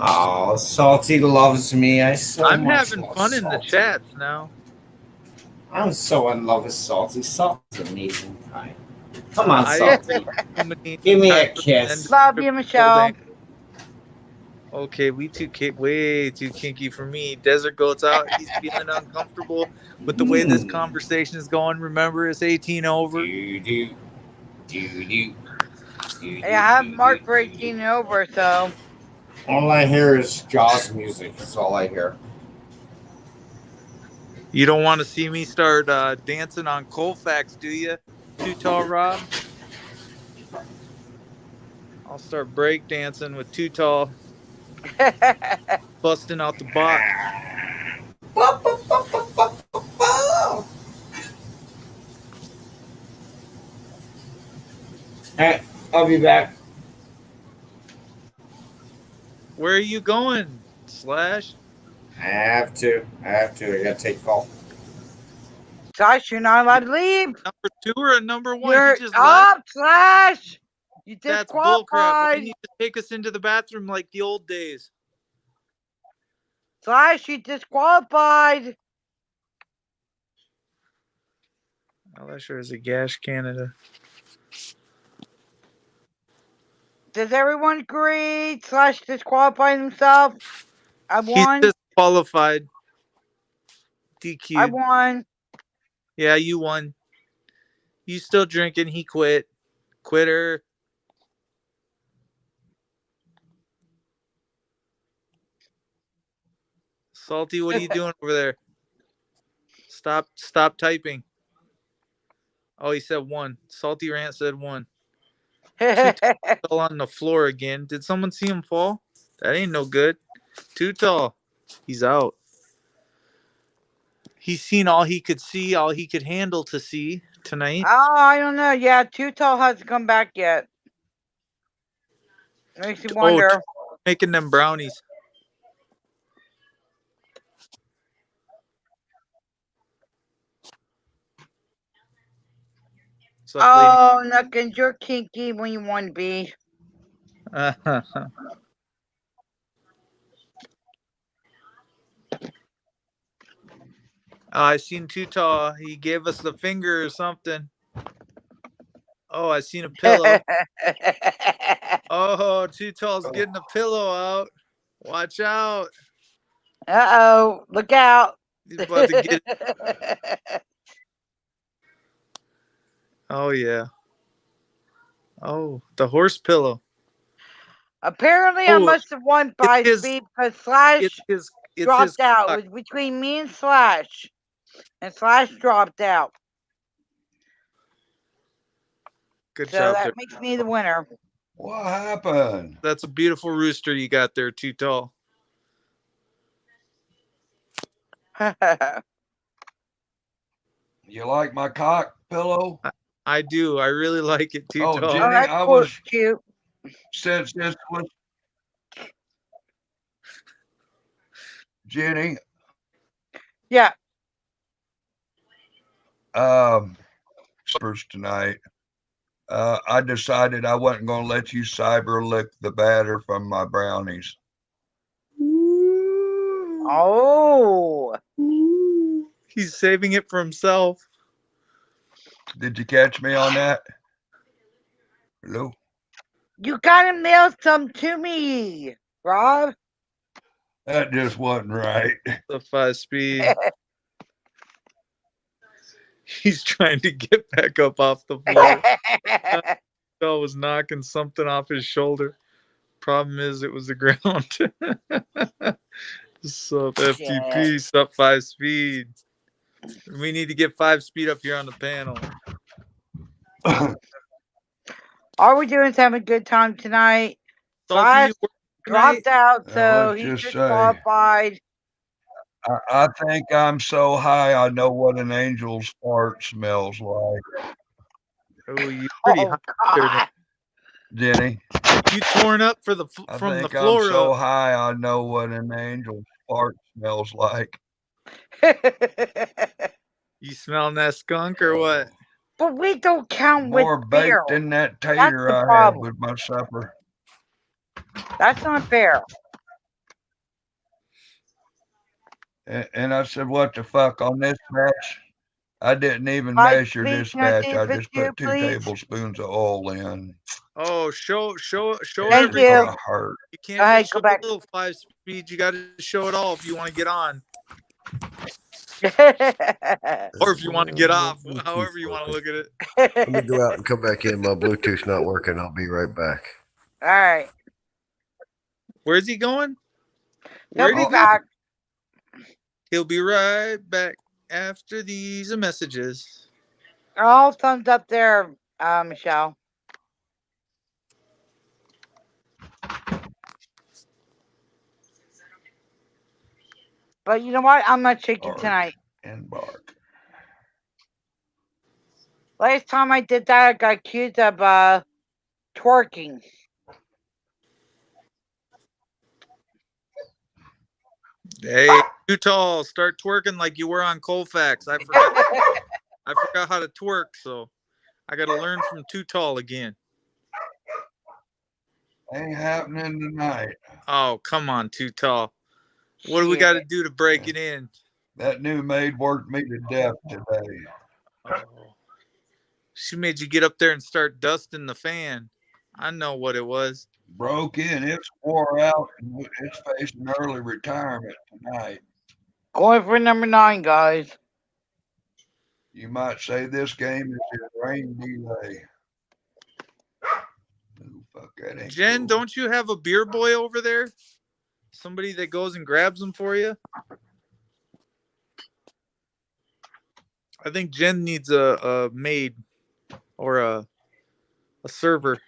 Oh, Salty loves me. I'm having love fun in the Salty. chats now. I'm so in love with Salty. Salty's amazing guy. Come on, I- Salty. Kumanini, Give me a time for kiss. the Love you, Michelle. Okay, we way too kinky for me. Desert Goat's out. He's feeling uncomfortable with the way this conversation is going. Remember, it's 18 over. Do-do. Do-do. Hey, I have Mark for 18 and over, so All I hear is Jaws music. That's all I hear. You don't want to see me start dancing on Colfax, do you? Too Tall Rob? I'll start break dancing with Too Tall, busting out the box. All right, I'll be back. Where are you going, Slash? I have to. I gotta take call. Slash, you're not allowed to leave. Number 2 or number 1? You're He just left. up, Slash. You That's bullcrap. Why disqualified. you need to take us into the bathroom like the old days? Slash, you disqualified. Oh, that sure is a Gash Canada. Does everyone agree? Slash disqualified himself. I He's won. disqualified. I DQ. won. Yeah, you won. You still drinking. He quit. Quitter. Salty, what are you doing over there? Stop typing. Oh, he said 1. Salty Rant said 1. Fell on the floor again. Did someone see him fall? That ain't no good. Too tall. He's out. He's seen all he could see, all he could handle to see tonight. Oh, I don't know. Yeah, Too Tall hasn't come back yet. Makes you wonder. Making them brownies. What's up, Oh, Nuckins, you're kinky when you want to be. lady? I seen Too Tall. He gave us the finger or something. Oh, I seen a pillow. Oh, Too Tall's getting a pillow out. Watch out. Uh-oh, look out. He's about to get it. Oh, yeah. Oh, the horse pillow. Apparently, I must have won by his- speed because Slash It's dropped out. It was between me and Slash. And Slash dropped out. Good So job that there. makes me the winner. What happened? That's a beautiful rooster you got there, Too Tall. You like my cock pillow? I do. I really like it, Too Oh, Tall. Jenny, that's I cool, was cute. since this was Jenny. Yeah. Suppers tonight. I decided I wasn't going to let you cyber lick the batter from my brownies. Oh. He's saving it for himself. Did you catch me on that? Hello? You gotta mail some to me, Rob. That just wasn't right. The 5-speed. He's trying to get back up off the floor. Phil was knocking something off his shoulder. Problem is, it was the ground. Sup, FTP, sup 5-speed. We need to get 5-speed up here on the panel. All we're doing is having a good time tonight. Slash dropped out, so he's disqualified. I think I'm so high I know what an angel's fart smells like. Oh, you pretty high, Jenny. You torn up for the from the floor. I'm so high I know what an angel's fart smells like. You smelling that skunk or what? But we don't count more with baked beer. than that tater I had with my supper. That's not fair. And I said, what the fuck on this batch? I didn't even measure this batch. I just put 2 tablespoons of oil in. Oh, show Thank you. You can't just show a little 5-speed. You got to show it all if you want to get on. Or if you want to get off, however you want to look at it. Let me go out and come back in. My Bluetooth's not working. I'll be right back. All right. Where's he going? He'll be back. He'll be right back after these messages. All thumbs up there, Michelle. But you know what? I'm not shaking tonight. Embark. Last time I did that, I got accused of twerking. Hey, too tall. Start twerking like you were on Colfax. I forgot how to twerk, so I got to learn from Too Tall again. Ain't happening tonight. Oh, come on, Too Tall. What do we got to do to break it in? That new maid worked me to death today. Oh. She made you get up there and start dusting the fan. I know what it was. Broke in. It's wore out. And it's facing early retirement tonight. Going for number 9, guys. You might say this game is in rain delay. Oh, fuck, that ain't Jen, cool. don't you have a beer boy over there? Somebody that goes and grabs them for you? I think Jen needs a maid or a server.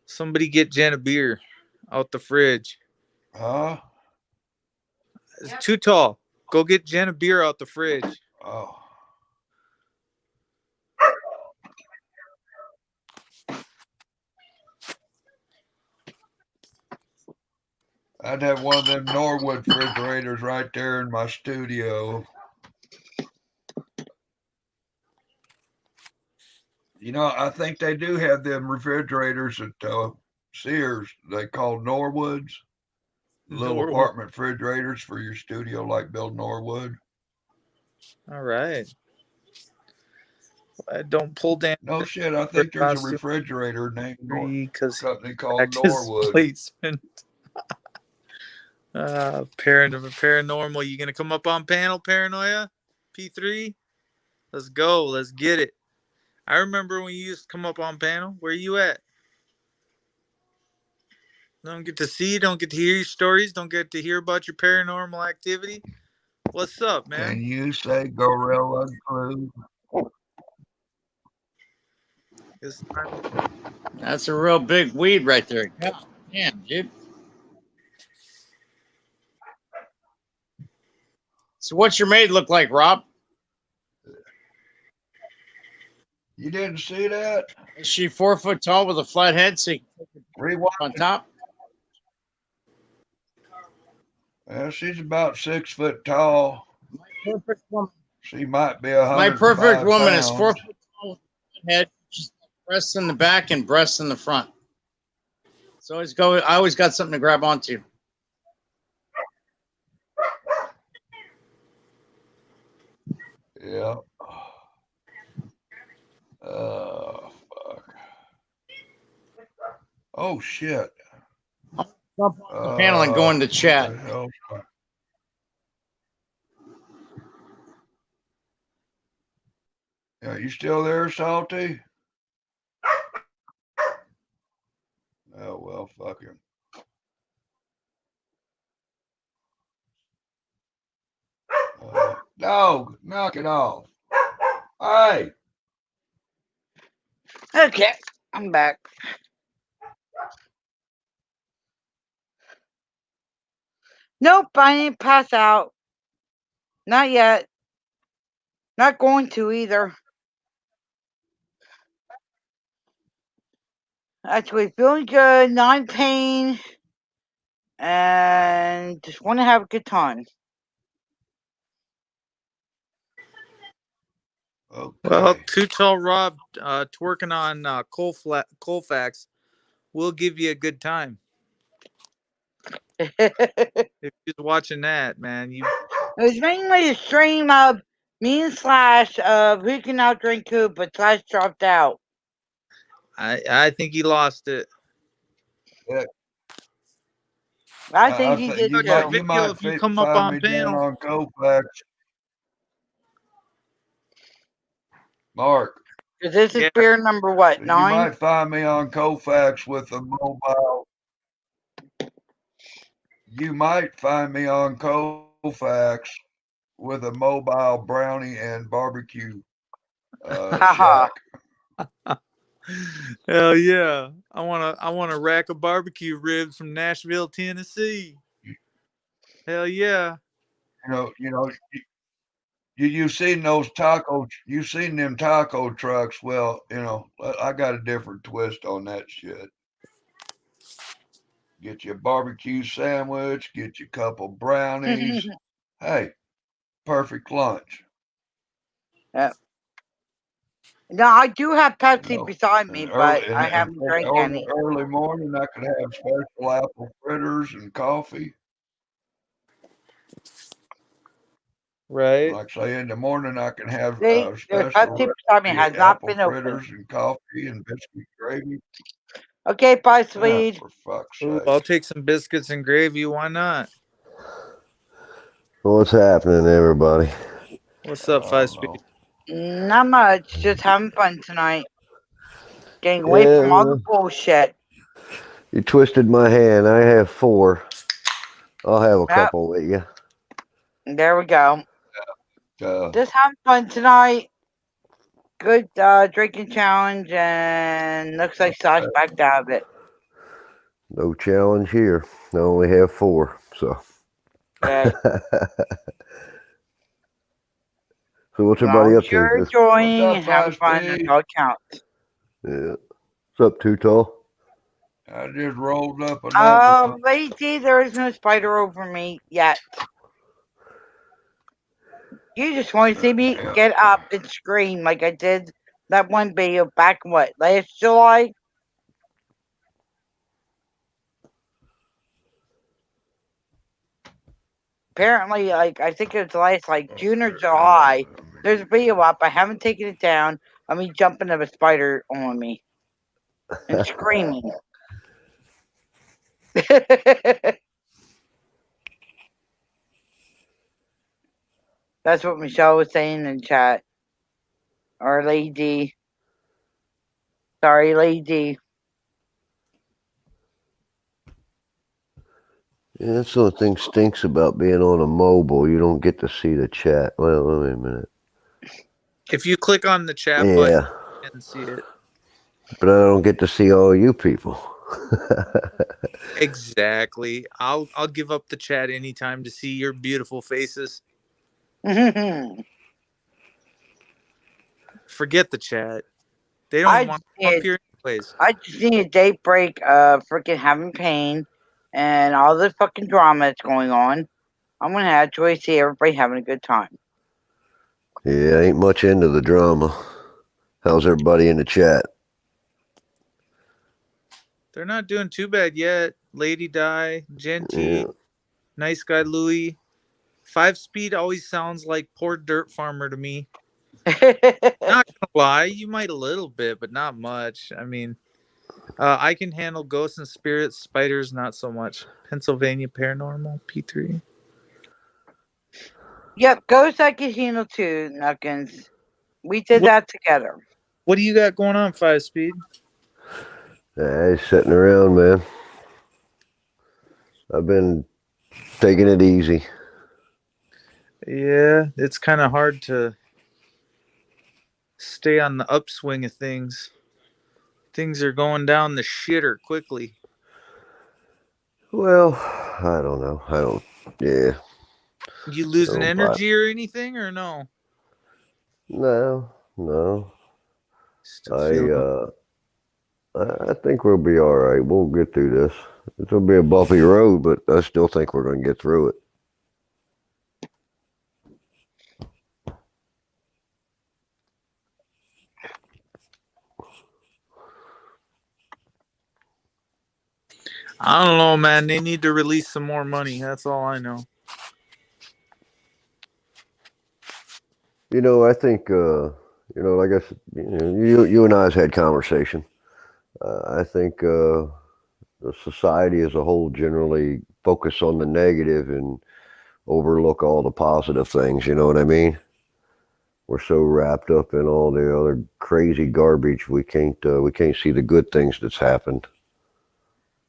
Somebody get Jen a beer out the fridge. Huh? It's Too Tall. Go get Jen a beer out the fridge. Oh. I'd have one of them Norwood refrigerators right there in my studio. You know, I think they do have them refrigerators at Sears. They call Norwoods. Little Norwood. apartment refrigerators for your studio, like Bill Norwood. All right. I don't pull down. No shit. I think there's a refrigerator named because company called Norwood. Placement. Paranormal. You gonna come up on panel, Paranoia? P3? Let's go. Let's get it. I remember when you used to come up on panel. Where you at? Don't get to see, don't get to hear your stories, don't get to hear about your paranormal activity. What's up, man? Can you say Gorilla Glue? That's a real big weed right there. God damn, dude. So what's your maid look like, Rob? You didn't see that? Is she 4 foot tall with a flat head so you can take it Rewind. on top? Well, she's about 6 foot tall. My perfect woman. She might be 100. My perfect woman pounds. is 4 foot tall with a flat head, just breasts in the back and breasts in the front. So I always got something to grab onto. Yeah. Oh, fuck. Oh, shit. Jump off the panel and go into chat. Yeah, you still there, Salty? Oh, well, fuck him. No, knock it off. Hey. Okay, I'm back. Nope, I didn't pass out. Not yet. Not going to either. Actually, feeling good, not in pain, and just want to have a good time. Okay. Well, Too Tall Rob twerking on Colfax will give you a good time. If you're watching that, man, It was mainly a stream of me and Slash of who can outdrink who, but Slash dropped out. I think he lost it. Yeah. I think he did you too. You might if you come up find on me panel. down on Colfax. Mark. Because this is beer number what, 9? You might find me on Colfax with a mobile. You might find me on Colfax with a mobile brownie and barbecue shack. Hell yeah! I want a rack of barbecue ribs from Nashville, Tennessee. Hell yeah! You know. You seen those tacos? You seen them taco trucks? Well, I got a different twist on that shit. Get you a barbecue sandwich, get you a couple brownies. Hey, perfect lunch. Yeah. No, I do have Pepsi You know, beside me, and but early I and haven't drank any. early morning, I could have special apple fritters and coffee. Right. Like say in the morning, I can have See, the special Pepsi beside me recipe has not apple been opened. fritters and coffee and biscuit gravy. Okay, bye, Yeah, sweet. for fuck's Ooh, sake. I'll take some biscuits and gravy. Why not? What's happening, everybody? What's I up, Five don't Speed? know. Not much. Just having fun tonight. Getting away Yeah, from all the well, bullshit. you twisted my hand. I have 4. I'll have a Yep, couple with you. there we go. Uh, Just having fun tonight. Good drinking challenge, and looks like Sash backed out of it. No challenge here. I only have 4. So. Good. So what's As long everybody as up to? you're Just, enjoying what's up, and having fun, that's 5 Speed? all that counts. yeah. What's up, Too Tall? I just rolled up another one. Lady, there is no spider over me yet. You just want to see me Yeah. get up and scream like I did that one video back, last July? Apparently, I think it was last June or July. There's a video up. I haven't taken it down. I mean, jumping of a spider on me and screaming. That's what Michelle was saying in chat. Or Lady. Sorry, Lady. Yeah, that's the only thing stinks about being on a mobile. You don't get to see the chat. Well, wait a minute. If you click on the chat button, Yeah, you can see it. but I don't get to see all you people. Exactly. I'll give up the chat anytime to see your beautiful faces. Forget the chat. They don't I want to come up here anyways. just need a date break of freaking having pain and all the fucking drama that's going on. I'm gonna actually see everybody having a good time. Yeah, ain't much into the drama. How's everybody in the chat? They're not doing too bad yet. Lady Di, Genty, Yeah. Nice Guy Louie. 5 Speed always sounds like poor dirt farmer to me. Not gonna lie, you might a little bit, but not much. I mean, I can handle ghosts and spirits, spiders not so much. Pennsylvania Paranormal P3. Yep, Ghost I can handle too, Nuckins. We did that together. What do you got going on, 5 Speed? Hey, sitting around, man. I've been taking it easy. Yeah, it's kind of hard to stay on the upswing of things. Things are going down the shitter quickly. Well, I don't know. Yeah. You losing Don't buy. energy or anything, or no? No. Still feeling. I think we'll be all right. We'll get through this. It's gonna be a bumpy road, but I still think we're gonna get through it. I don't know, man. They need to release some more money. That's all I know. I think like I said, you and I has had conversation. I think the society as a whole generally focus on the negative and overlook all the positive things. You know what I mean? We're so wrapped up in all the other crazy garbage we can't see the good things that's happened.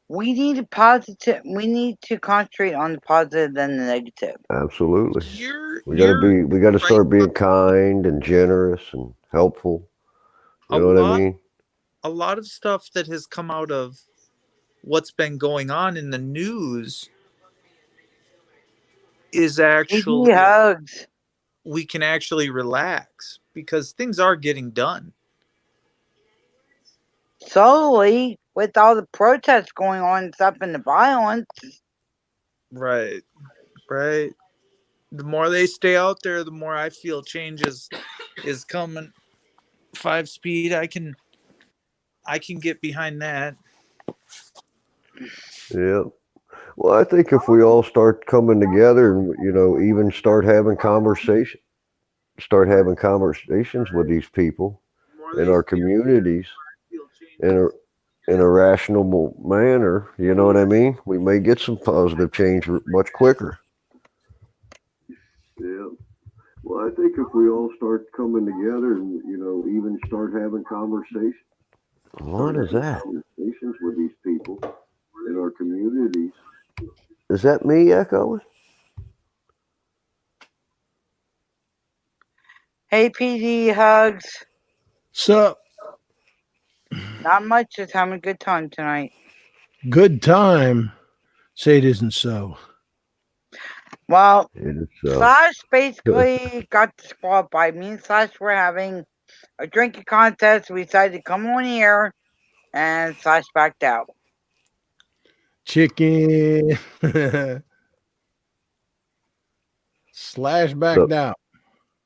We need to concentrate on the positive than the negative. Absolutely. We You're gotta right. start being kind and generous and helpful. You know what I mean? A lot of stuff that has come out of what's been going on in the news is actually hugs. we can actually relax because things are getting done. Slowly, with all the protests going on and stuff and the violence. Right. Right. The more they stay out there, the more I feel change is coming. 5-speed, I can get behind that. Yeah. Well, I think if we all start coming together and, you know, even start having conversations with these people in our communities in a rational manner, you know what I mean? We may get some positive change much quicker. Yeah. Well, I think if we all start coming together and, you know, even start having conversations. What is that? Conversations with these people in our communities. Is that me echoing? Hey, PD, hugs. Sup? Not much, just having a good time tonight. Good time. Say it isn't so. Well, It is Slash basically got disqualified. Me and Slash were having a drinking contest. We decided to come on here, and Slash backed out. Chicken. Slash backed out.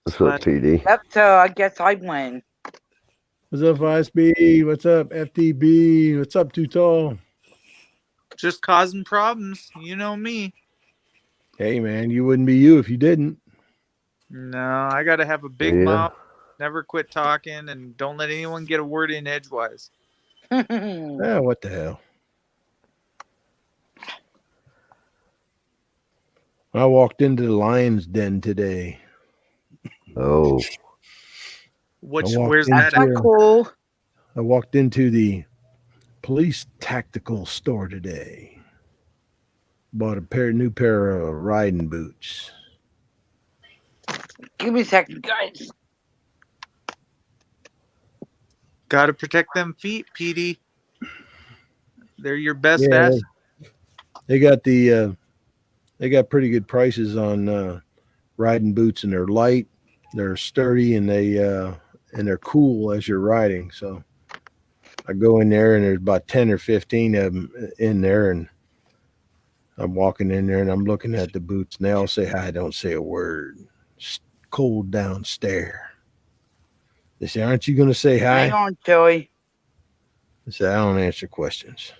What's up, PD? Yep, so I guess I win. What's up, 5-speed? What's up, FTB? What's up, Too Tall? Just causing problems. You know me. Hey, man, you wouldn't be you if you didn't. No, I got to have a big mouth, never quit talking, and don't let anyone get a word in edgewise. What the hell? I walked into the lion's den today. Oh. Where's That's that not cool. I walked into the police tactical store today. Bought a new pair of riding boots. Give me a second, guys. Got to protect them feet, PD. They're your best asset. They got pretty good prices on riding boots, and they're light, they're sturdy, and they're cool as you're riding. So I go in there, and there's about 10 or 15 of them in there, and I'm walking in there, and I'm looking at the boots, and they all say hi. I don't say a word. Cold down stare. They say, "Aren't you going to say hi?" Hang on, Joey. I said, "I don't answer questions."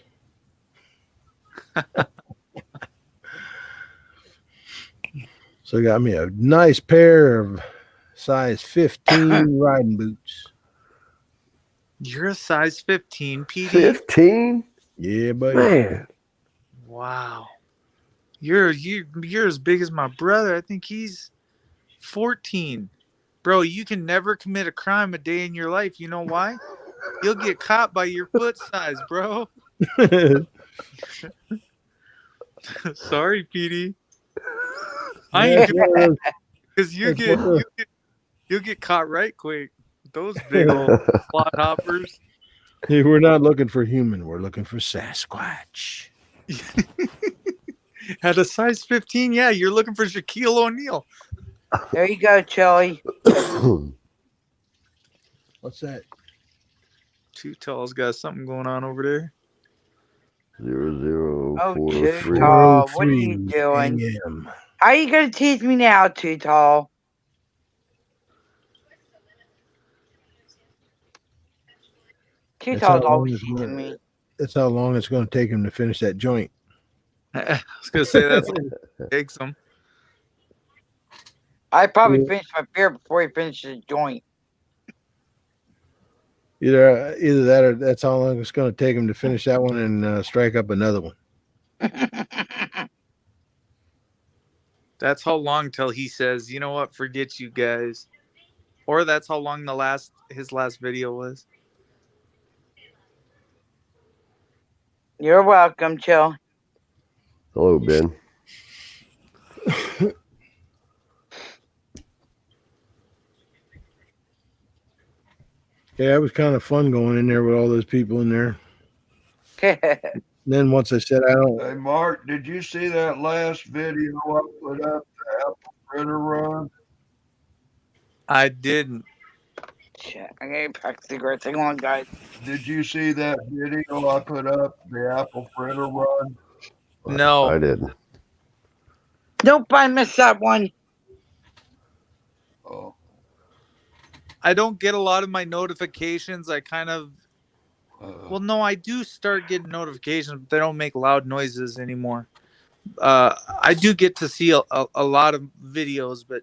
So I got me a nice pair of size 15 riding boots. You're a size 15, PD. 15? Yeah, buddy. Man. Wow. You're as big as my brother. I think he's 14. Bro, you can never commit a crime a day in your life. You know why? You'll get caught by your foot size, bro. Sorry, PD. I ain't doing because you'll get caught right quick. Those big old plot hoppers. Hey, we're not looking for human. We're looking for Sasquatch. At a size 15, yeah, you're looking for Shaquille O'Neal. There you go, Joey. What's that? Too Tall's got something going on over there. 0043. Too Tall, what are you doing? AM. How are you going to tease me now, Too Tall? Too Tall's always teasing me. That's how long it's going to take him to finish that joint. I was going to say that's takes him. I probably finished my beer before he finishes the joint. Either that or that's how long it's going to take him to finish that one and strike up another one. That's how long till he says, "You know what? Forget you guys." Or that's how long his last video was. You're welcome, Chill. Hello, Ben. Yeah, it was kind of fun going in there with all those people in there. Then once I said I don't. Hey, Mark, did you see that last video I put up, the apple fritter run? I didn't. Shit, I gotta pack cigarettes. Hang on, guys. Did you see that video I put up? The apple fritter run? No. I didn't. Nope, I missed that one. Oh, I don't get a lot of my notifications. I kind of, well, no, I do start getting notifications, but they don't make loud noises anymore. I do get to see a lot of videos, but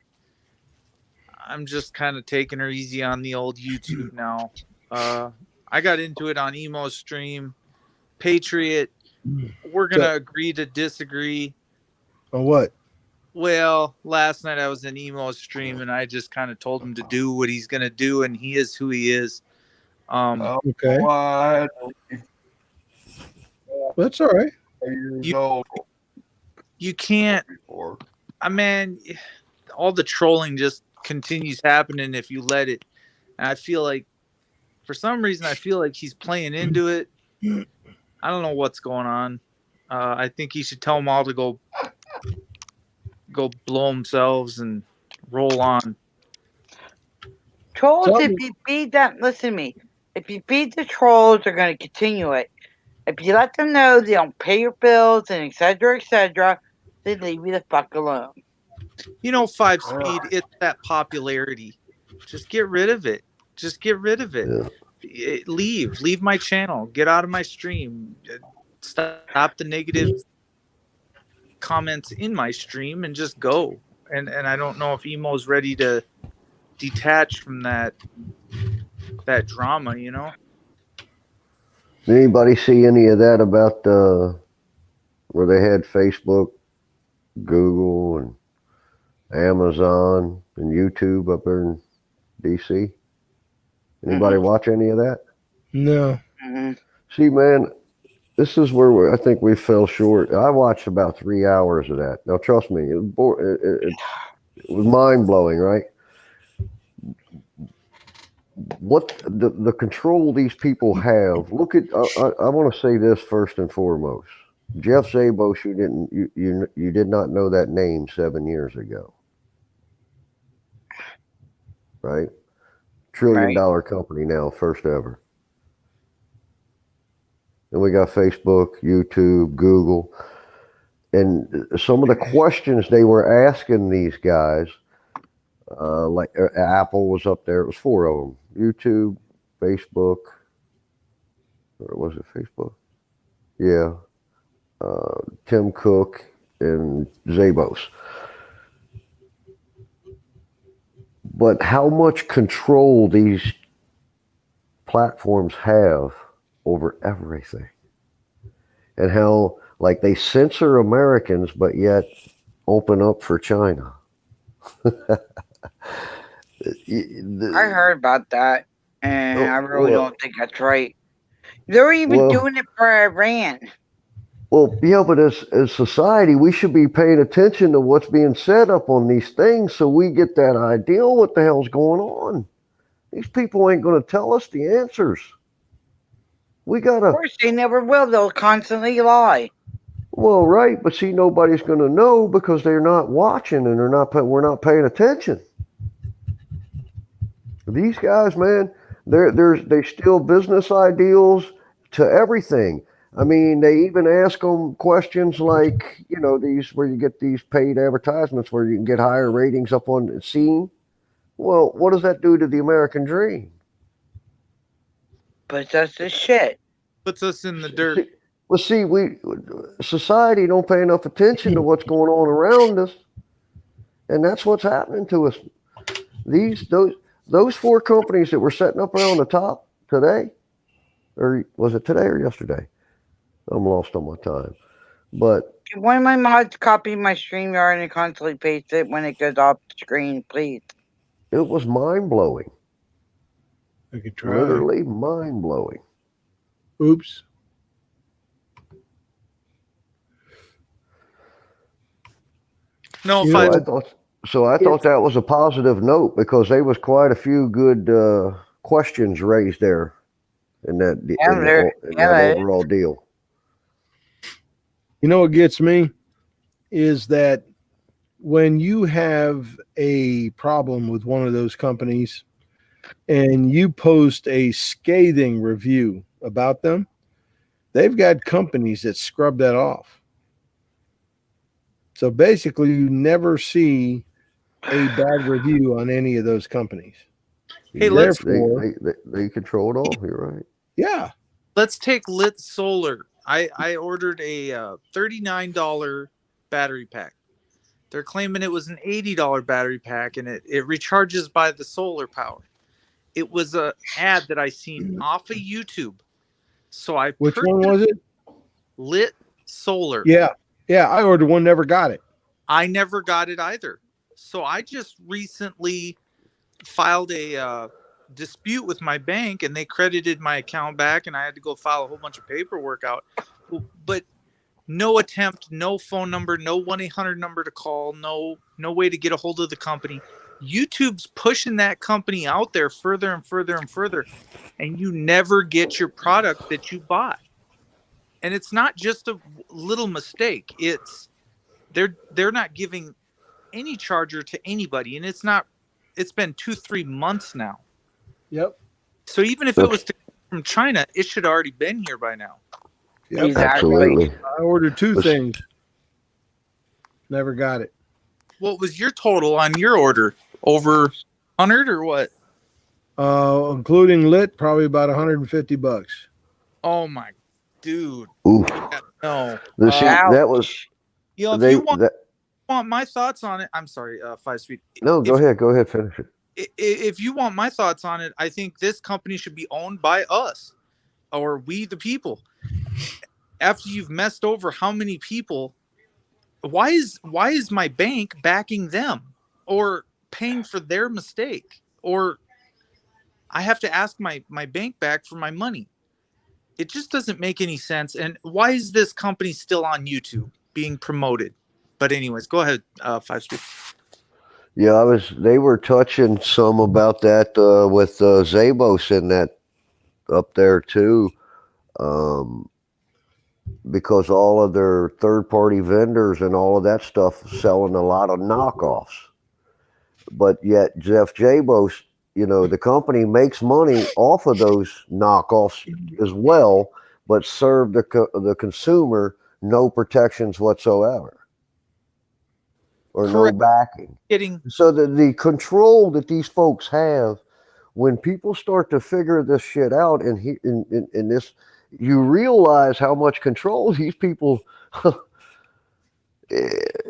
I'm just kind of taking her easy on the old YouTube now. I got into it on Emo Stream, Patriot. We're gonna agree to disagree. On what? Well, last night I was in Emo Stream, and I just kind of told him to do what he's gonna do, and he is who he is. Okay. well, I had to leave That's all right. 4 years You- old You can't. before. I mean, all the trolling just continues happening if you let it. And I feel like, for some reason, I feel like he's playing into it. I don't know what's going on. I think he should tell them all to go blow themselves and roll on. Trolls, Tell if me- you feed them, listen to me. If you feed the trolls, they're going to continue it. If you let them know they don't pay your bills and et cetera, they leave you the fuck alone. You know, 5-speed, it's that popularity. Just get rid of it. Just get rid of it. Leave my channel. Get out of my stream. Stop the negative comments in my stream and just go. And I don't know if Emo's ready to detach from that drama, you know? Did anybody see any of that about where they had Facebook, Google, and Amazon and YouTube up there in DC? Anybody watch any of that? No. Mm-hmm. See, man, this is where I think we fell short. I watched about 3 hours of that. Now, trust me, it was mind blowing, right? What the control these people have. Look at. I want to say this first and foremost. Jeff Bezos, you did not know that name 7 years ago, right? $1 trillion company now, first ever. And we got Facebook, YouTube, Google, and some of the questions they were asking these guys, like Apple was up there. It was 4 of them: YouTube, Facebook, or was it Facebook? Yeah. Tim Cook and Bezos. But how much control these platforms have over everything, and how like they censor Americans but yet open up for China. I heard about that, and I really well- don't think that's right. They're even Well- doing it for Iran. Well, yeah, but as society, we should be paying attention to what's being said up on these things so we get that idea of what the hell's going on. These people ain't going to tell us the answers. We got Of to, course, they never will. They'll constantly lie. well, right, but see, nobody's going to know because they're not watching and we're not paying attention. These guys, man, they steal business ideals to everything. I mean, they even ask them questions like, you know, these where you get these paid advertisements where you can get higher ratings up on the scene. Well, what does that do to the American dream? But that's the shit. Puts us in the dirt. Well, see, society don't pay enough attention to what's going on around us, and that's what's happening to us. Those 4 companies that were setting up around the top today, or was it today or yesterday? I'm lost on my time. But Can one of my mods copy my StreamYard and constantly paste it when it goes off the screen, please? it was mind-blowing. I could try. Literally mind-blowing. Oops. No, You So know, five. I thought that was a positive note because there was quite a few good questions raised there in that, that overall deal. You know what gets me is that when you have a problem with one of those companies and you post a scathing review about them, they've got companies that scrub that off. So basically, you never see a bad review on any of those companies. Hey, Yes, Therefore, they control it all. You're right. yeah. Let's take Lit Solar. I ordered a $39 battery pack. They're claiming it was an $80 battery pack, and it recharges by the solar power. It was a ad that I seen off of YouTube. So I Which one purchased was it? Lit Solar. Yeah. Yeah. I ordered one, never got it. I never got it either. So I just recently filed a dispute with my bank, and they credited my account back, and I had to go file a whole bunch of paperwork out. But no attempt, no phone number, no 1-800 number to call, no way to get a hold of the company. YouTube's pushing that company out there further and further and further, and you never get your product that you bought. And it's not just a little mistake. It's they're not giving any charger to anybody, and it's been 2-3 months now. Yep. So even if it was from China, it should have already been here by now. Yep. Exactly. Absolutely. I ordered two things. Never got it. What was your total on your order? Over 100 or what? Including lit, probably about $150. Oh my dude. Ooh. No. See, that was You know, if they. you want my thoughts on it, I'm sorry, 5 Speed. No, go ahead, finish it. If you want my thoughts on it, I think this company should be owned by us, or we the people. After you've messed over how many people, why is my bank backing them or paying for their mistake? Or I have to ask my bank back for my money. It just doesn't make any sense. And why is this company still on YouTube being promoted? But anyways, go ahead, 5 Speed. Yeah, they were touching some about that with Zabos in that up there too, because all of their third-party vendors and all of that stuff selling a lot of knockoffs. But yet Jeff Jabos, the company makes money off of those knockoffs as well, but serve the consumer no protections whatsoever. Or Correct. no backing. So the control that these folks have, when people start to figure this shit out, and in this, you realize how much control these people. It's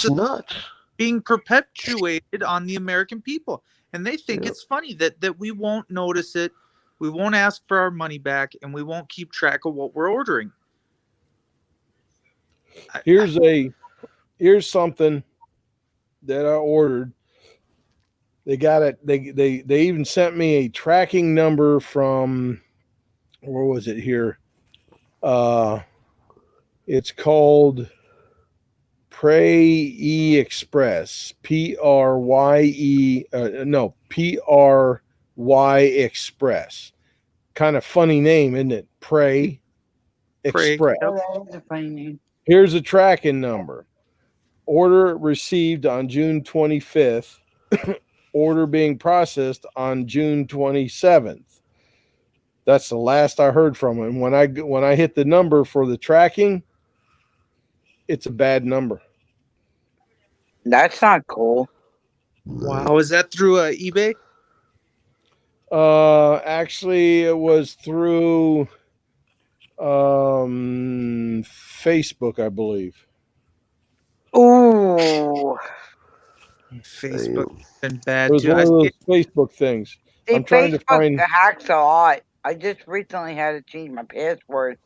nuts. Being perpetuated on the American people, and they think it's funny that we won't notice it, we won't ask for our money back, and we won't keep track of what we're ordering. Here's something that I ordered. They got it. They even sent me a tracking number from, where was it here? It's called Prye Express. Prye Express. Kind of funny name, isn't it? Prye Express. Oh, that is a funny name. Here's a tracking number. Order received on June 25th. Order being processed on June 27th. That's the last I heard from him. When I hit the number for the tracking, it's a bad number. That's not cool. Wow, is that through eBay? Actually, it was through Facebook, I believe. Ooh. Facebook been bad It was too. one of those Facebook things. See, I'm trying to find. Facebook hacks a lot. I just recently had to change my password.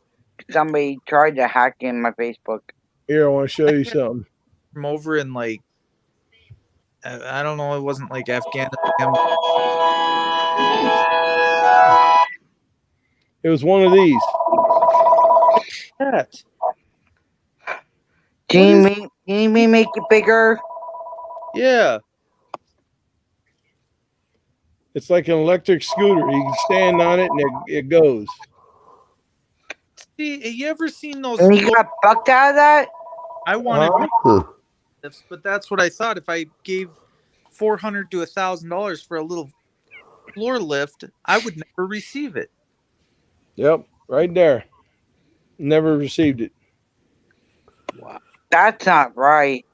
Somebody tried to hack in my Facebook. Here, I want to show you something. From over in I don't know, it wasn't like Afghanistan. It was one of these. That. Can you make it bigger? Yeah. It's like an electric scooter. You can stand on it and it goes. See, you ever seen those? And you got bucked out of that? I wanted. lifts, but that's what I thought. If I gave $400 to $1,000 for a little floor lift, I would never receive it. Yep, right there. Never received it. That's not right.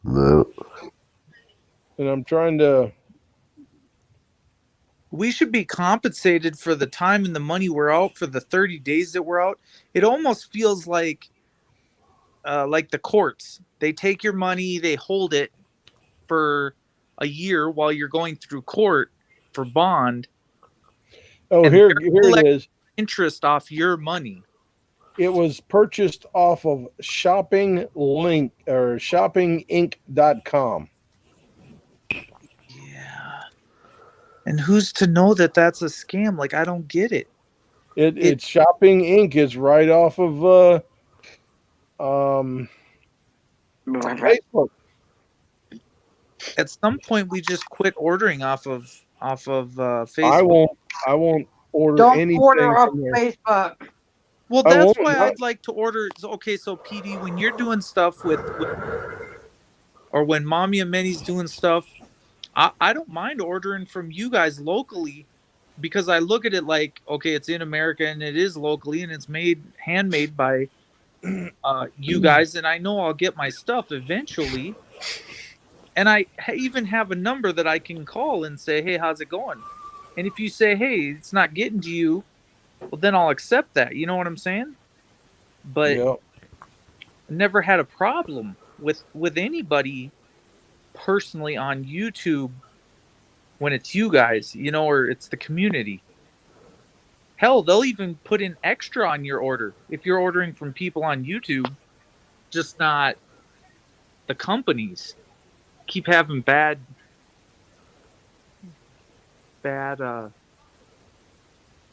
No. And I'm trying to. We should be compensated for the time and the money we're out for the 30 days that we're out. It almost feels like the courts. They take your money, they hold it for a year while you're going through court for bond. Oh, And here they're it collecting is. interest off your money. It was purchased off of Shopping Link or shoppinginc.com. Yeah. And who's to know that that's a scam? Like, I don't get it. It's Shopping Inc. is right off of Facebook. At some point, we just quit ordering off of Facebook. I won't order Don't anything order off from there. Facebook. Well, I that's won't. why I'd like to order. Okay, so PD, when you're doing stuff with or when Mommy and Minnie's doing stuff, I don't mind ordering from you guys locally because I look at it like, okay, it's in America and it is locally and it's handmade by you guys, and I know I'll get my stuff eventually. And I even have a number that I can call and say, hey, how's it going? And if you say, hey, it's not getting to you, well, then I'll accept that. You know what I'm saying? But Yep. I never had a problem with anybody personally on YouTube when it's you guys, or it's the community. Hell, they'll even put in extra on your order if you're ordering from people on YouTube, just not the companies. Keep having bad Yeah, stuff.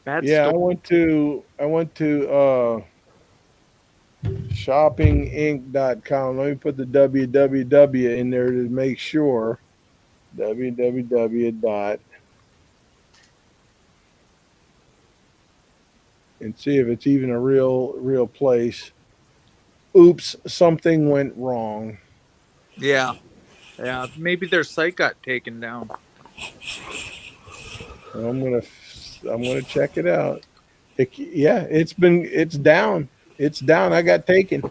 I went to shoppinginc.com. Let me put the www in there to make sure. www. And see if it's even a real place. Oops, something went wrong. Yeah, maybe their site got taken down. I'm gonna check it out. It's down. It's down. I got taken.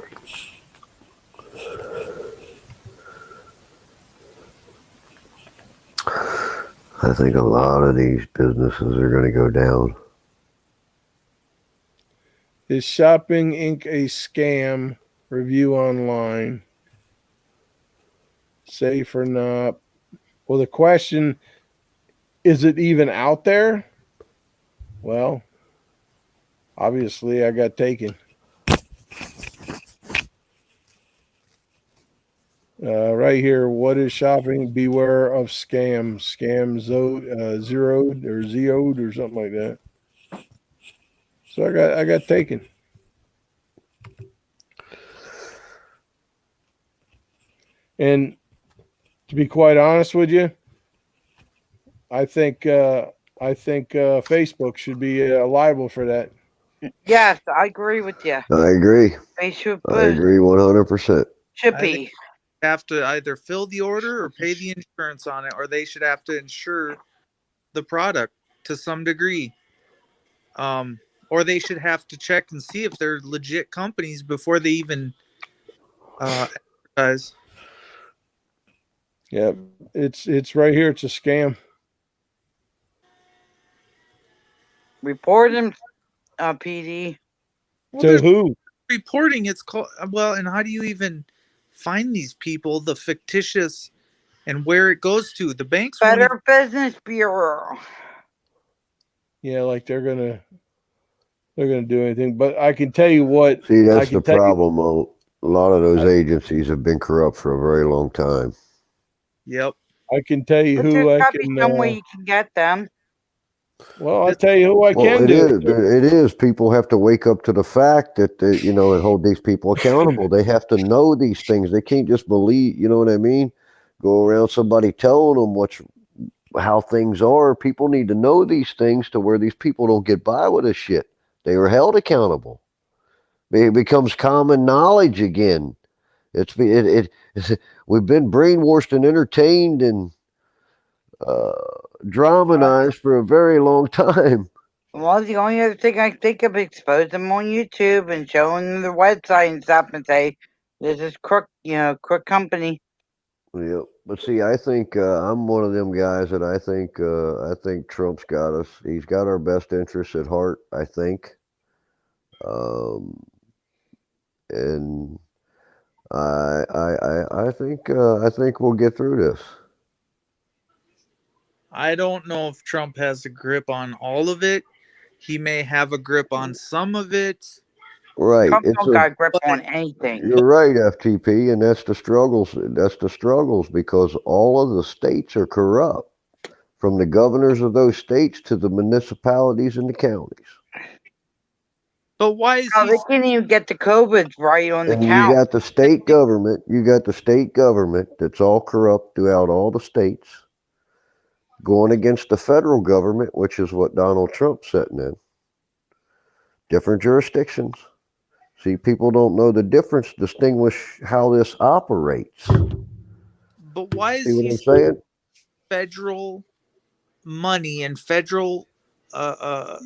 I think a lot of these businesses are going to go down. Is Shopping Inc. a scam? Review online. Safe or not? Well, the question, is it even out there? Well, obviously I got taken. Right here, what is shopping? Beware of scam. Scam zeroed or zeroed or something like that. So I got taken. And to be quite honest with you, I think Facebook should be liable for that. Yes, I agree with you. I agree. They should I agree 100%. should I be. think have to either fill the order or pay the insurance on it, or they should have to insure the product to some degree. Or they should have to check and see if they're legit companies before they even advertise. Yeah, it's right here. It's a scam. Report him, PD. Well, To there's who? reporting. It's called and how do you even find these people, the fictitious, and where it goes to? The banks. Better Business Bureau. Yeah, like they're gonna do anything. But I can tell you what. See, I that's can the tell you- problem. A lot of those agencies have been corrupt for a very long time. Yep. I can tell you But who there's I gotta be can. some way you can get them. Well, I'll tell you who I Well, can it do. is. It is. People have to wake up to the fact that and hold these people accountable. They have to know these things. They can't just believe. You know what I mean? Go around somebody telling them how things are. People need to know these things to where these people don't get by with this shit. They are held accountable. It becomes common knowledge again. We've been brainwashed and entertained and dramatized for a very long time. Well, the only other thing I can think of is expose them on YouTube and showing them their website and stuff and say, this is crook, crook company. Yeah, but see, I think I'm one of them guys that I think Trump's got us. He's got our best interests at heart. I think, and I think we'll get through this. I don't know if Trump has a grip on all of it. He may have a grip on some of it. Right. Trump don't got a grip on anything. You're right, FTP, and that's the struggles. That's the struggles because all of the states are corrupt, from the governors of those states to the municipalities and the counties. But why is they can't even get the COVID right on the count. You got the state government. You got the state government that's all corrupt throughout all the states, going against the federal government, which is what Donald Trump's sitting in. Different jurisdictions. See, people don't know the difference, distinguish how this operates. But why is See what he I'm saying? Federal money and federal law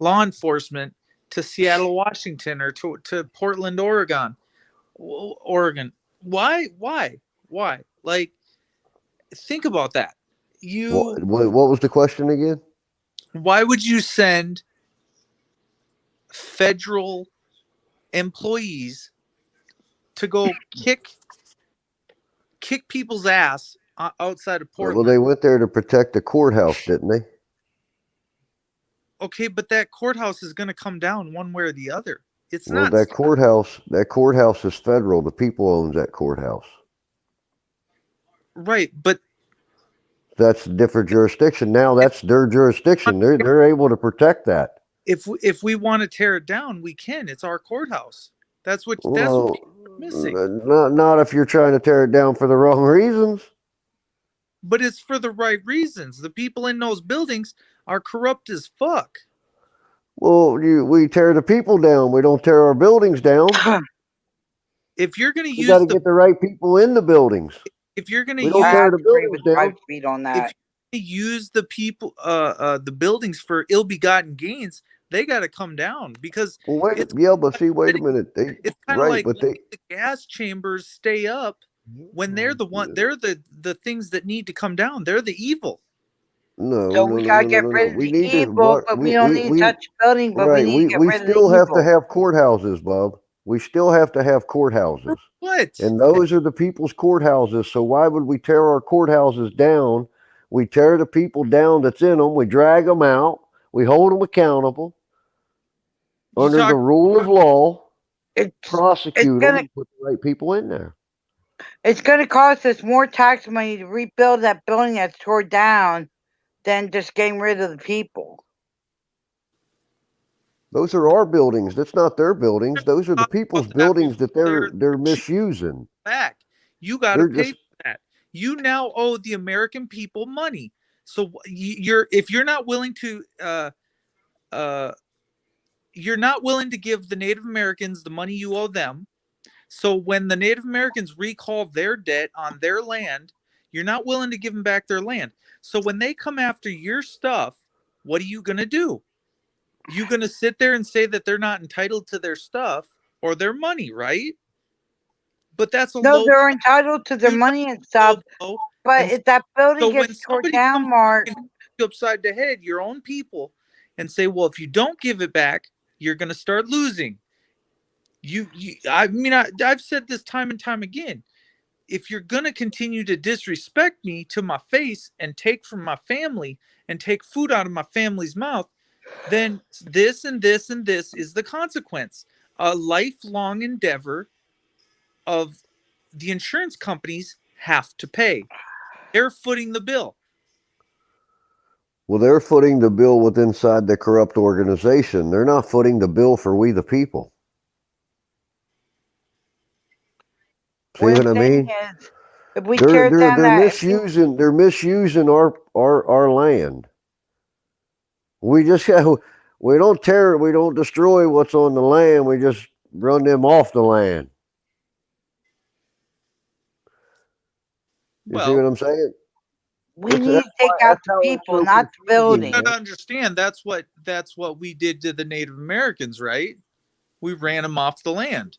enforcement to Seattle, Washington, or to Portland, Oregon? Why? Like, think about that. What was the question again? Why would you send federal employees to go kick people's ass outside of Portland? Well, they went there to protect the courthouse, didn't they? Okay, but that courthouse is going to come down one way or the other. It's well, not. That courthouse is federal. The people owns that courthouse. Right, but that's a different jurisdiction. Now that's their jurisdiction. They're able to protect that. If we want to tear it down, we can. It's our courthouse. That's what missing. Not if you're trying to tear it down for the wrong reasons. But it's for the right reasons. The people in those buildings are corrupt as fuck. Well, we tear the people down. We don't tear our buildings down. If you're going to use, you got to get the right people in the buildings. If you're going to tear the buildings down. On that. If you use the people, the buildings for ill-begotten gains, they got to come down because. Well, wait a minute. It's kind of like the gas chambers stay up when they're the things that need to come down. They're the evil. No, so we gotta get rid of the evil, but we don't need to touch the building. But we need to get rid of the evil. We still have to have courthouses, Bob. We still have to have courthouses. What? And those are the people's courthouses. So why would we tear our courthouses down? We tear the people down that's in them. We drag them out. We hold them accountable under the rule of law. Prosecute them and put the right people in there. It's going to cost us more tax money to rebuild that building that's torn down than just getting rid of the people. Those are our buildings. That's not their buildings. Those are the people's buildings that they're misusing. Back. You got to pay for that. You now owe the American people money. So if you're not willing to give the Native Americans the money you owe them. So when the Native Americans recall their debt on their land, you're not willing to give them back their land. So when they come after your stuff, what are you going to do? You're going to sit there and say that they're not entitled to their stuff or their money, right? But that's they're entitled to their money and stuff. But if that building gets torn down, Mark, upside the head, your own people, and say, well, if you don't give it back, you're going to start losing. I've said this time and time again. If you're going to continue to disrespect me to my face and take from my family and take food out of my family's mouth, then this and this and this is the consequence. A lifelong endeavor of the insurance companies have to pay. They're footing the bill. Well, they're footing the bill with inside the corrupt organization. They're not footing the bill for we the people. See what I mean? If we tear down they're misusing our land. We don't tear it, we don't destroy what's on the land, we just run them off the land. You see what I'm saying? We It's- need to that's take why- out that's the how it's people, so not the confusing, building. You gotta man. understand that's what we did to the Native Americans, right? We ran them off the land.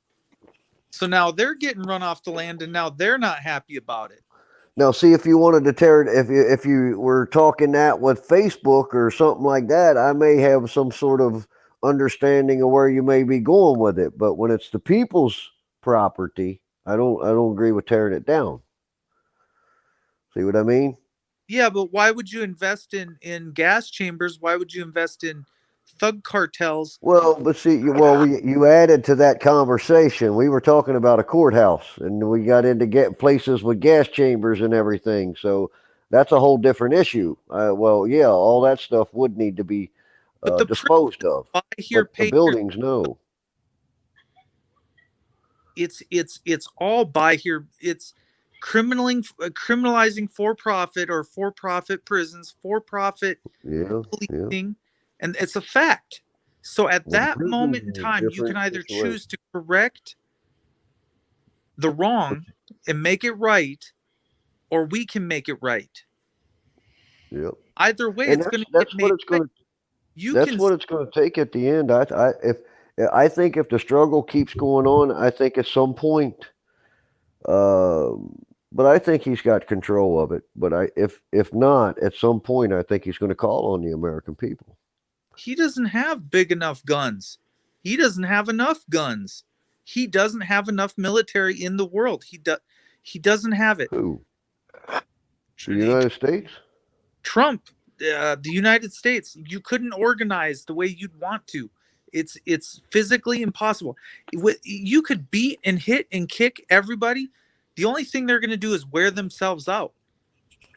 So now they're getting run off the land, and now they're not happy about it. Now, see, if you wanted to tear it, if you were talking that with Facebook or something like that, I may have some sort of understanding of where you may be going with it. But when it's the people's property, I don't agree with tearing it down. See what I mean? Yeah, but why would you invest in gas chambers? Why would you invest in thug cartels? Well, but see, you added to that conversation. We were talking about a courthouse, and we got into get places with gas chambers and everything. So that's a whole different issue. Well, yeah, all that stuff would need to be But the disposed of. buy here, But pay the here. buildings, no. It's all buy here. It's criminalizing for-profit or for-profit prisons, for-profit Yeah, yeah. policing, and it's a fact. So at Well, that prisons moment in is a time, you different can either situation. choose to correct the wrong and make it right, or we can make it right. Yep. Either way, And it's going to that's get made what it's going right. to. You That's can what it's going to take at the end. I think if the struggle keeps going on, I think at some point, but I think he's got control of it. But if not, at some point, I think he's going to call on the American people. he doesn't have big enough guns. He doesn't have enough guns. He doesn't have enough military in the world. He doesn't have it. Who? The United States? Trump, the United States, you couldn't organize the way you'd want to. It's physically impossible. You could beat and hit and kick everybody. The only thing they're going to do is wear themselves out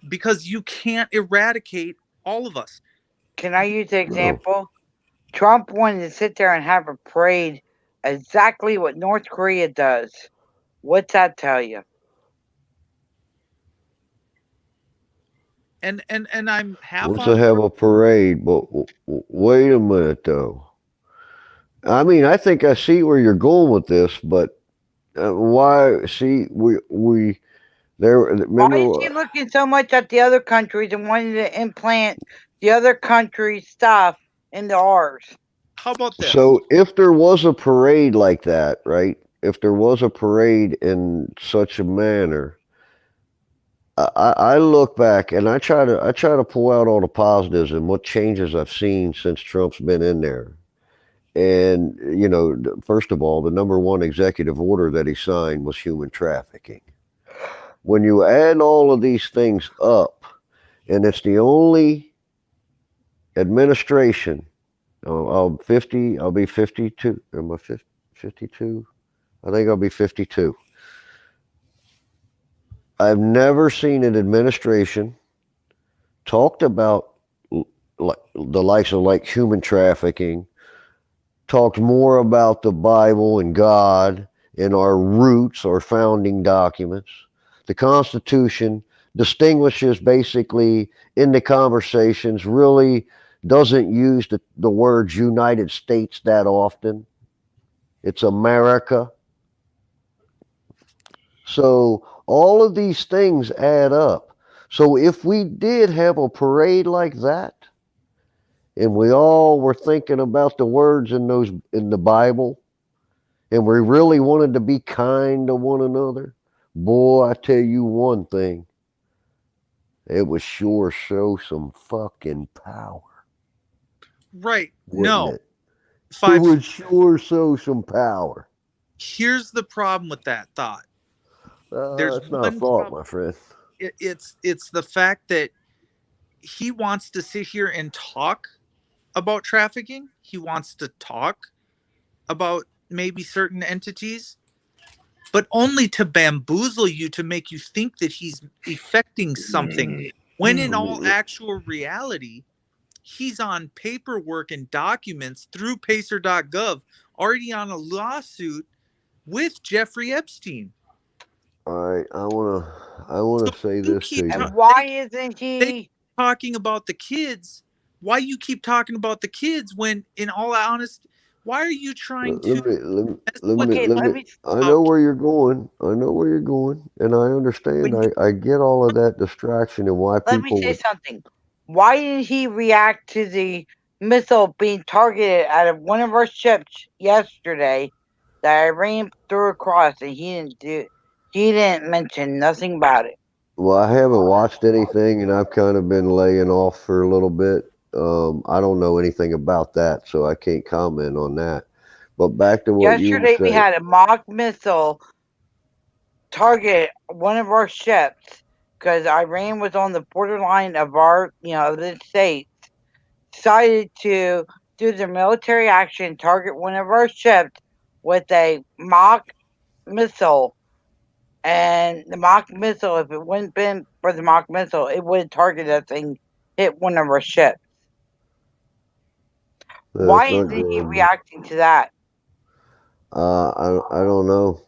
because you can't eradicate all of us. Can I use the example? Trump wanted to sit there and have a parade, exactly what North Korea does. What's that tell you? And I'm half Wants on to have board. a parade, but wait a minute though. I mean, I think I see where you're going with this, but why? See, we there. Why Remember, is he looking so much at the other countries and wanting to implant the other countries' stuff into ours? How about this? so if there was a parade like that, right? If there was a parade in such a manner, I look back and I try to pull out all the positives and what changes I've seen since Trump's been in there. And you know, first of all, the number one executive order that he signed was human trafficking. When you add all of these things up, and it's the only administration. I'll be 52. Am I 52? I think I'll be 52. I've never seen an administration talked about like the likes of like human trafficking, talked more about the Bible and God and our roots, our founding documents. The Constitution distinguishes basically in the conversations, really doesn't use the words United States that often. It's America. So all of these things add up. So if we did have a parade like that, and we all were thinking about the words in the Bible, and we really wanted to be kind to one another, boy, I tell you one thing, it would sure show some fucking power. Right. Wouldn't No. it? It Five. would sure show some power. Here's the problem with that thought. There's That's not a one thought, problem. my friend. It's the fact that he wants to sit here and talk about trafficking. He wants to talk about maybe certain entities, but only to bamboozle you, to make you think that he's effecting something, when in all actual reality, he's on paperwork and documents through pacer.gov already on a lawsuit with Jeffrey Epstein. All right, I wanna say you this to keep you. And why isn't he? Talking about the kids, why you keep talking about the kids when in all honesty, Why are you trying Let to me, let me, mess let with me, Okay, let let me. me. I know out where you're going. I know where you're going, and I understand. when you I get all of that distraction and why Let me people say would. something. Why didn't he react to the missile being targeted out of one of our ships yesterday that Iran threw across, and he didn't do? He didn't mention nothing about it. Well, I haven't watched anything, and I've kind of been laying off for a little bit. I don't know anything about that, so I can't comment on that. But back to what you were Yesterday we saying. had a mock missile target one of our ships because Iran was on the borderline of our, the states. Decided to do their military action, target one of our ships with a mock missile. And the mock missile, if it wouldn't been for the mock missile, it would have targeted us and hit one of our ships. That's Why not isn't he good. reacting to that? I don't know.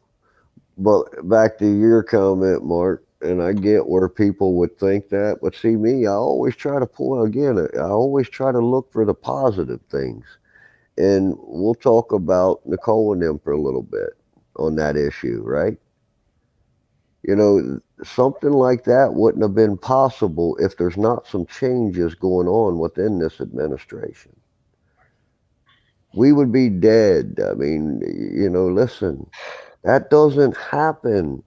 But back to your comment, Mark, and I get where people would think that. But see, me, I always try to pull again. I always try to look for the positive things, and we'll talk about Nicole and them for a little bit on that issue, right? You know, something like that wouldn't have been possible if there's not some changes going on within this administration. We would be dead. I mean, listen, that doesn't happen.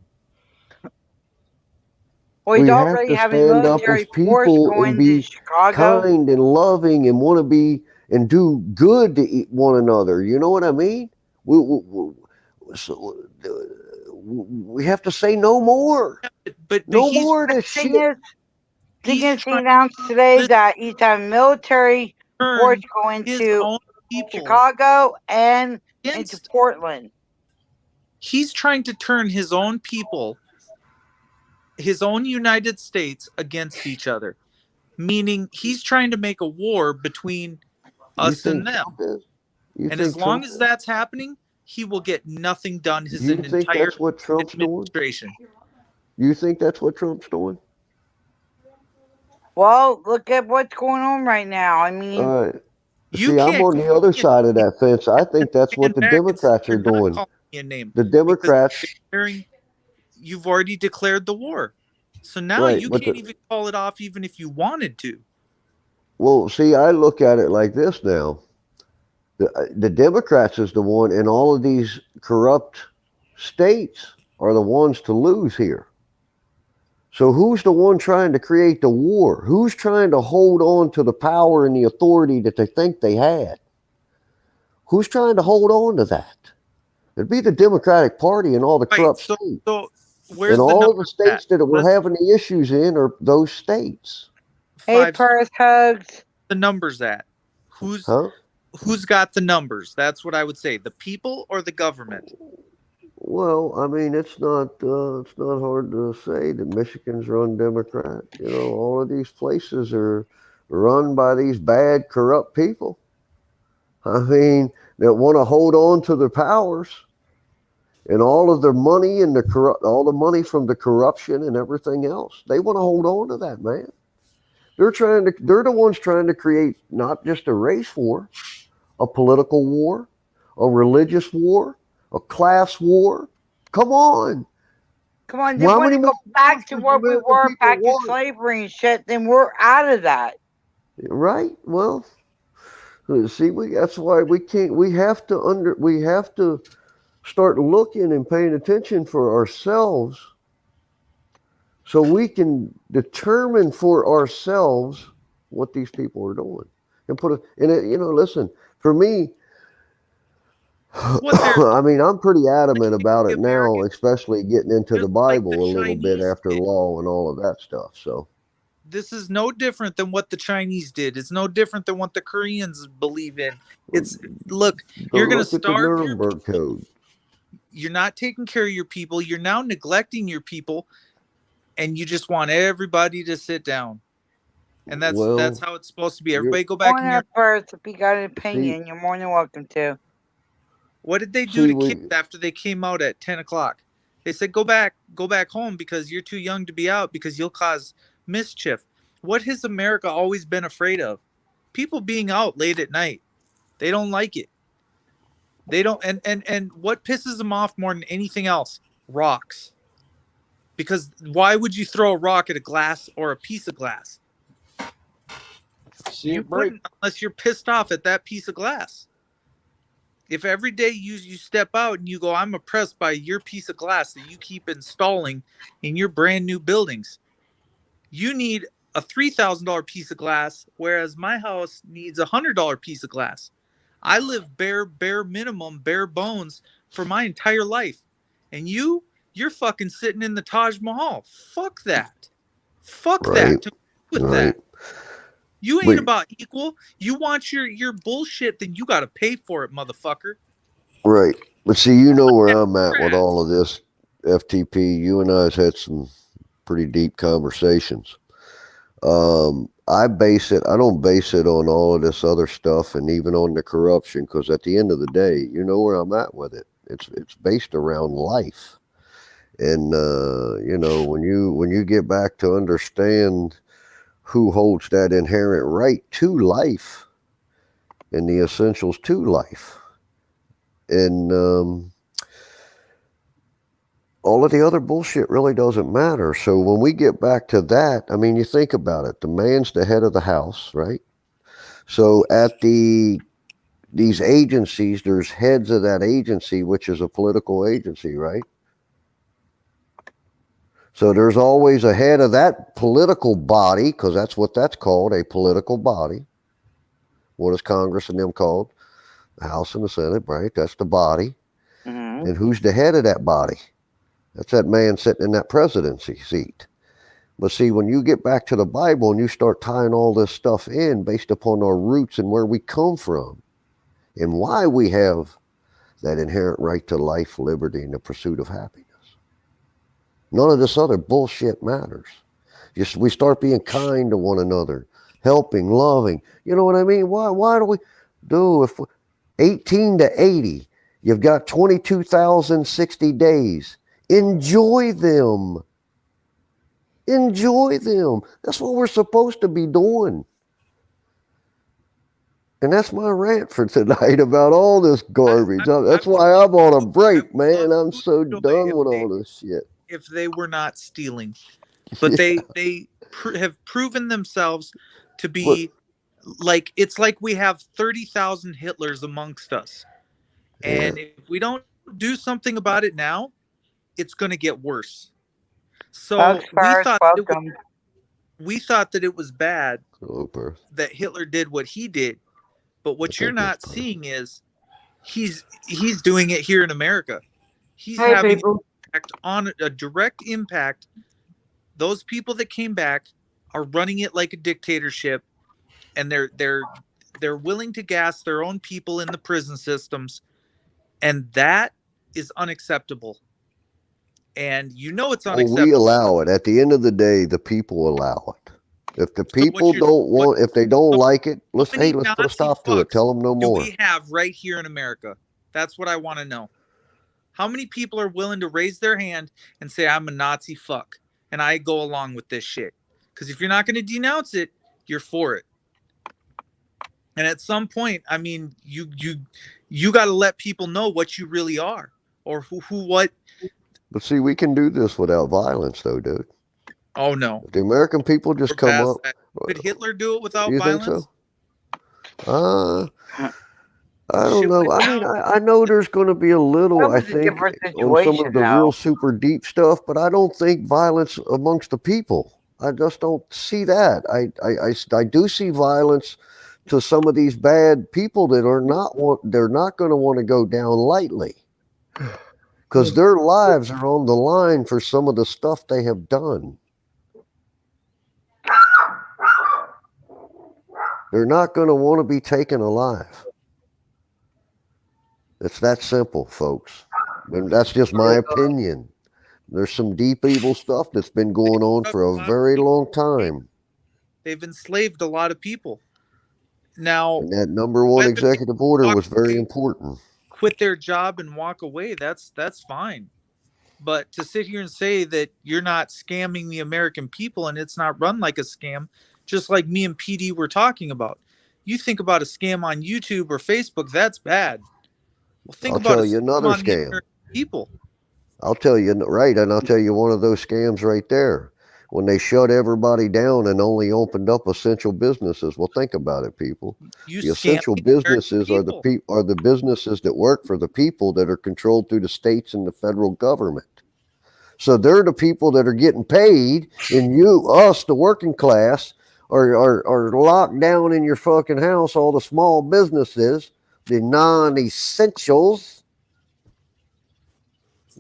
Well, he's We have already to having stand up as military force people and going to be Chicago. kind and loving and want to be and do good to one another. You know what I mean? So, we have to say no more. but No he's more of this Thing shit. is, he's he trying announced today to that he's having military force turn going his to own people Chicago and into against Portland. he's trying to turn his own people, his own United States against each other, meaning he's trying to make a war between You us and think them. Trump is? You And as think long Trump as is? that's happening, he will get nothing done his You think entire that's what Trump's doing? administration. You think that's what Trump's doing? Well, look at what's going on right now. I mean, All right. You See, I'm can't on call the other me side of that fence. I think a that's what stand the back and say Democrats are you're not doing. calling me a name The because Democrats, you've already declared the war. So now right? you But can't even call it off even if you wanted to. well, see, I look at it like this now. The Democrats is the one, and all of these corrupt states are the ones to lose here. So who's the one trying to create the war? Who's trying to hold on to the power and the authority that they think they had? Who's trying to hold on to that? It'd be the Democratic Party and all the Right. corrupt states. So And where's the all of the numbers at? states that we're having the issues in are those states. hey, Five. Paris hugs. The numbers at who's Huh? got the numbers? That's what I would say. The people or the government? Well, I mean, it's not hard to say that Michigan's run Democrat. All of these places are run by these bad, corrupt people. I mean, that want to hold on to their powers and all of their money and all the money from the corruption and everything else. They want to hold on to that, man. They're the ones trying to create not just a race war, a political war, a religious war, a class war. Come on. Come on, they How want many to more go back wars to does where the we American were people back in want? slavery and shit. Then we're out of that. Right? Well, see, that's why we have to start looking and paying attention for ourselves so we can determine for ourselves what these people are doing and put it in it. Listen, for me, What they're I mean, I'm pretty adamant about the it now, American, especially getting into the just like the Bible a little bit Chinese after did. law and all of that stuff. So This is no different than what the Chinese did. It's no different than what the Koreans believe in. It's look, go you're going to look at the starve your Nuremberg Code. you're not taking care of your people. You're now neglecting your people, and you just want everybody to sit down. And that's Well, how it's supposed to be. you're Everybody go back in On your. that first, if you got an see opinion, you're more than welcome to. What did they do see to kids we after they came out at 10 o'clock? They said go back home because you're too young to be out because you'll cause mischief. What has America always been afraid of? People being out late at night. They don't like it. They don't, and what pisses them off more than anything else? Rocks. Because why would you throw a rock at a glass or a piece of glass? See You it break. wouldn't unless you're pissed off at that piece of glass. If every day you step out and you go, I'm oppressed by your piece of glass that you keep installing in your brand new buildings, you need a $3,000 piece of glass, whereas my house needs a $100 piece of glass. I live bare minimum, bare bones for my entire life. And you're fucking sitting in the Taj Mahal. Fuck that. Fuck Right. that. With Right. that. You ain't Wait. about equal. You want your bullshit, then you got to pay for it, motherfucker. Right. But see, you know where I'm at with all of this, FTP. You and I have had some pretty deep conversations. I don't base it on all of this other stuff and even on the corruption, because at the end of the day, you know where I'm at with it. It's based around life. And you know, when you get back to understand who holds that inherent right to life and the essentials to life, and all of the other bullshit really doesn't matter. So when we get back to that, I mean, you think about it. The man's the head of the house, right? So at these agencies, there's heads of that agency, which is a political agency, right? So there's always a head of that political body, because that's what that's called, a political body. What is Congress and them called? The House and the Senate, right? That's the body. Mm-hmm. And who's the head of that body? That's that man sitting in that presidency seat. But see, when you get back to the Bible and you start tying all this stuff in based upon our roots and where we come from and why we have that inherent right to life, liberty, and the pursuit of happiness, none of this other bullshit matters. We start being kind to one another, helping, loving. You know what I mean? Why do we do, if 18 to 80, you've got 22,060 days. Enjoy them. Enjoy them. That's what we're supposed to be doing. And that's my rant for tonight about all this garbage. That's why I'm on a break, man. I'm so done with all this shit. If they were not stealing, but they have proven themselves to be like, it's like we have 30,000 Hitlers amongst us. And if we don't do something about it now, it's going to get worse. So we thought that it was bad that Hitler did what he did. But what you're not seeing is he's doing it here in America. He's having on a direct impact. Those people that came back are running it like a dictatorship, and they're willing to gas their own people in the prison systems, and that is unacceptable. And you know it's unacceptable. Well, we allow it. At the end of the day, the people allow it. If the people if they don't like it, let's put a stop to it. Tell them no more. We have right here in America. That's what I want to know. How many people are willing to raise their hand and say, I'm a Nazi fuck, and I go along with this shit? Because if you're not going to denounce it, you're for it. And at some point, I mean, you got to let people know what you really are, or what. But see, we can do this without violence, though, dude. Oh no! If the American people just come up. Could Hitler do it without violence? Think so? I don't know. I mean, I know there's going to be a little, I think, on some of the real super deep stuff, but I don't think violence amongst the people. I just don't see that. I do see violence to some of these bad people that they're not going to want to go down lightly, because their lives are on the line for some of the stuff they have done. They're not going to want to be taken alive. It's that simple, folks. And that's just my opinion. There's some deep evil stuff that's been going on for a very long time. They've enslaved a lot of people. Now, and that number one executive order was very important. Quit their job and walk away. That's fine. But to sit here and say that you're not scamming the American people and it's not run like a scam, just like me and PD were talking about. You think about a scam on YouTube or Facebook, that's bad. Well, think I'll about tell it. you another On the scam. American people. I'll tell you, right, and I'll tell you one of those scams right there. When they shut everybody down and only opened up essential businesses. Well, think about it, people. You The scam essential the American businesses are people. are the businesses that work for the people that are controlled through the states and the federal government. So they're the people that are getting paid, and us, the working class, are locked down in your fucking house. All the small businesses, the non-essentials.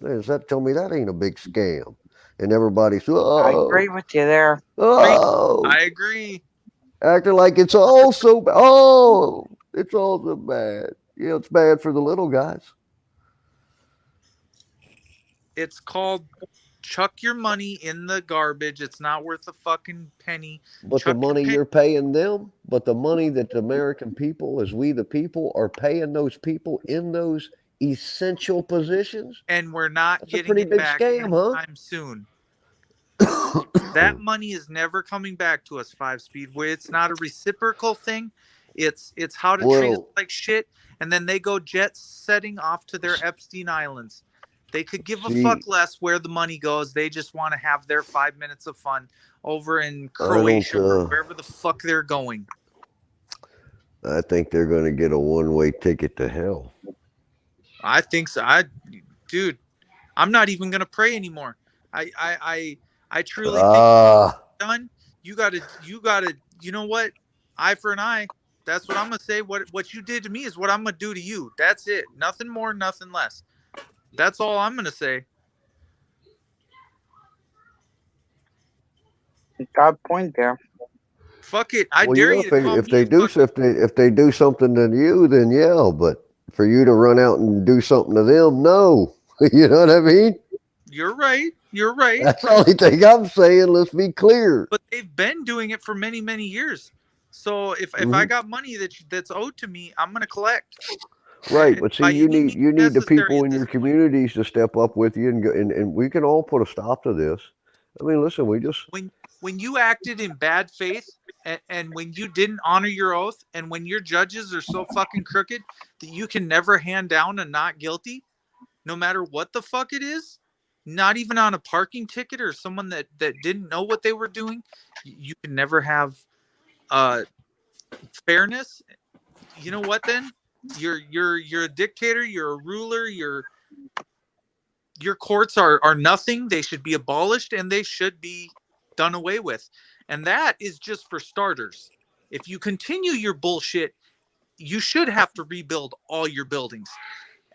Does that tell me that ain't a big scam? And everybody's I agree with you there. I agree. acting like it's all so bad. Oh, it's all so bad. Yeah, it's bad for the little guys. It's called chuck your money in the garbage. It's not worth a fucking penny. But the Chuck your money penny. you're paying them, but the money that the American people, as we the people, are paying those people in those essential positions. And we're not That's a getting pretty it big back scam, huh? anytime soon. That money is never coming back to us, 5-Speed. Where it's not a reciprocal thing. It's how to treat us Well, like shit, and then they go jet setting off to their Epstein Islands. They could give a see, fuck less where the money goes. They just want to have their 5 minutes of fun over in I don't. Croatia or wherever the fuck they're going. I think they're going to get a one-way ticket to hell. I think so. Dude, I'm not even gonna pray anymore. I truly think done. You gotta. You know what? Eye for an eye. That's what I'm gonna say. What you did to me is what I'm gonna do to you. That's it. Nothing more, nothing less. That's all I'm gonna say. Got a point there. Fuck it. I Well, dare yeah, you to call if me they a do fucking- if they do something to you, then yeah. But for you to run out and do something to them, no. You know what I mean? You're right. You're right. That's the only thing I'm saying. Let's be clear. But they've been doing it for many, many years. So if I Mhm. got money that's owed to me, I'm gonna collect. Right, but see, By you any need means the necessary people at in this your point. communities to step up with you, and go, and we can all put a stop to this. I mean, listen, we just When you acted in bad faith and when you didn't honor your oath and when your judges are so fucking crooked that you can never hand down a not guilty, no matter what the fuck it is, not even on a parking ticket or someone that didn't know what they were doing, you can never have fairness. You know what then? You're a dictator, you're a ruler, your courts are nothing. They should be abolished and they should be done away with. And that is just for starters. If you continue your bullshit, you should have to rebuild all your buildings.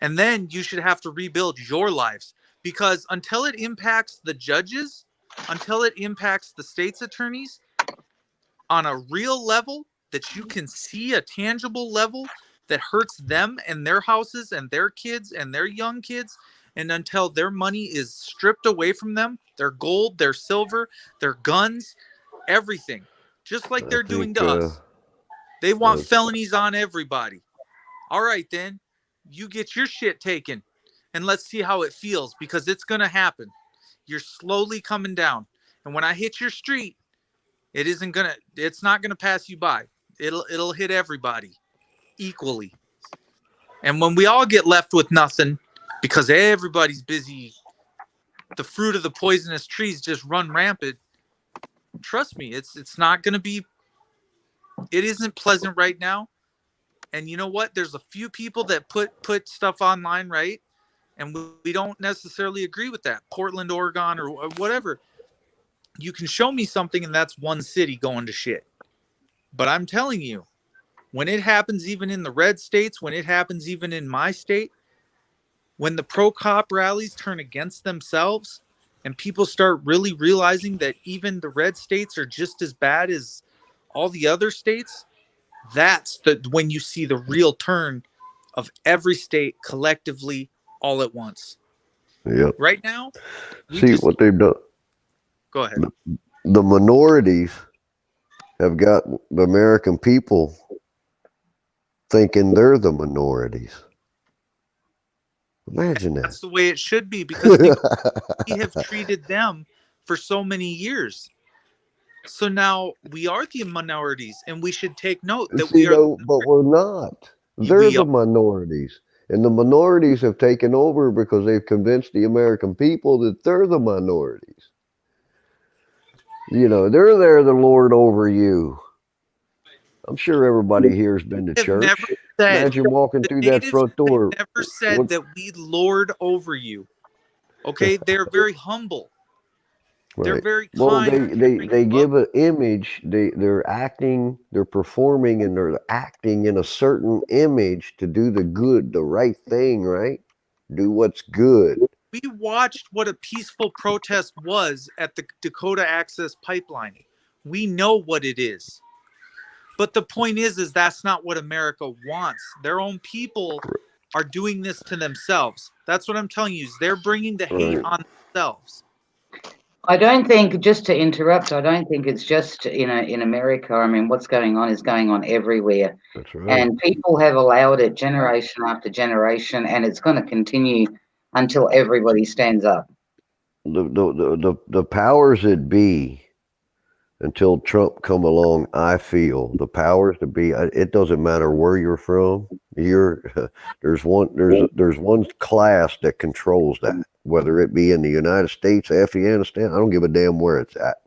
And then you should have to rebuild your lives. Because until it impacts the judges, until it impacts the state's attorneys on a real level that you can see, a tangible level that hurts them and their houses and their kids and their young kids, and until their money is stripped away from them, their gold, their silver, their guns, everything, just like they're doing to us. They want felonies on everybody. All right, then you get your shit taken and let's see how it feels, because it's going to happen. You're slowly coming down. And when I hit your street, it's not going to pass you by. It'll hit everybody equally. And when we all get left with nothing because everybody's busy, the fruit of the poisonous trees just run rampant. Trust me, it's not going to be, it isn't pleasant right now. And you know what? There's a few people that put stuff online, right? And we don't necessarily agree with that. Portland, Oregon, or whatever. You can show me something and that's one city going to shit. But I'm telling you, when it happens even in the red states, when it happens even in my state, when the pro-cop rallies turn against themselves and people start really realizing that even the red states are just as bad as all the other states, that's when you see the real turn of every state collectively all at once. Yep. Right now, what they've done. Go ahead. The minorities have got the American people thinking they're the minorities. Imagine that. That's the way it should be, because we have treated them for so many years. So now we are the minorities, and we should take note that but we're not. They're the minorities. And the minorities have taken over because they've convinced the American people that they're the minorities. You know, they're there to lord over you. I'm sure everybody here has been to They've church. never said, Imagine walking the through that natives front door. have never said What- that we lord over you. Okay, they're very humble. They're Right. very Well, kind. they give an image. They're acting, they're performing, and they're acting in a certain image to do the good, the right thing, right? Do what's good. We watched what a peaceful protest was at the Dakota Access Pipeline. We know what it is. But the point is that's not what America wants. Their own people are doing this to themselves. That's what I'm telling you. Is they're bringing the hate Right. on themselves. I don't think, just to interrupt, I don't think it's just in America. I mean, what's going on is going on everywhere. That's right. And people have allowed it generation after generation, and it's going to continue until everybody stands up. The powers that be, until Trump come along, I feel the powers that be. It doesn't matter where you're from. There's one class that controls that, whether it be in the United States, Afghanistan. I don't give a damn where it's at.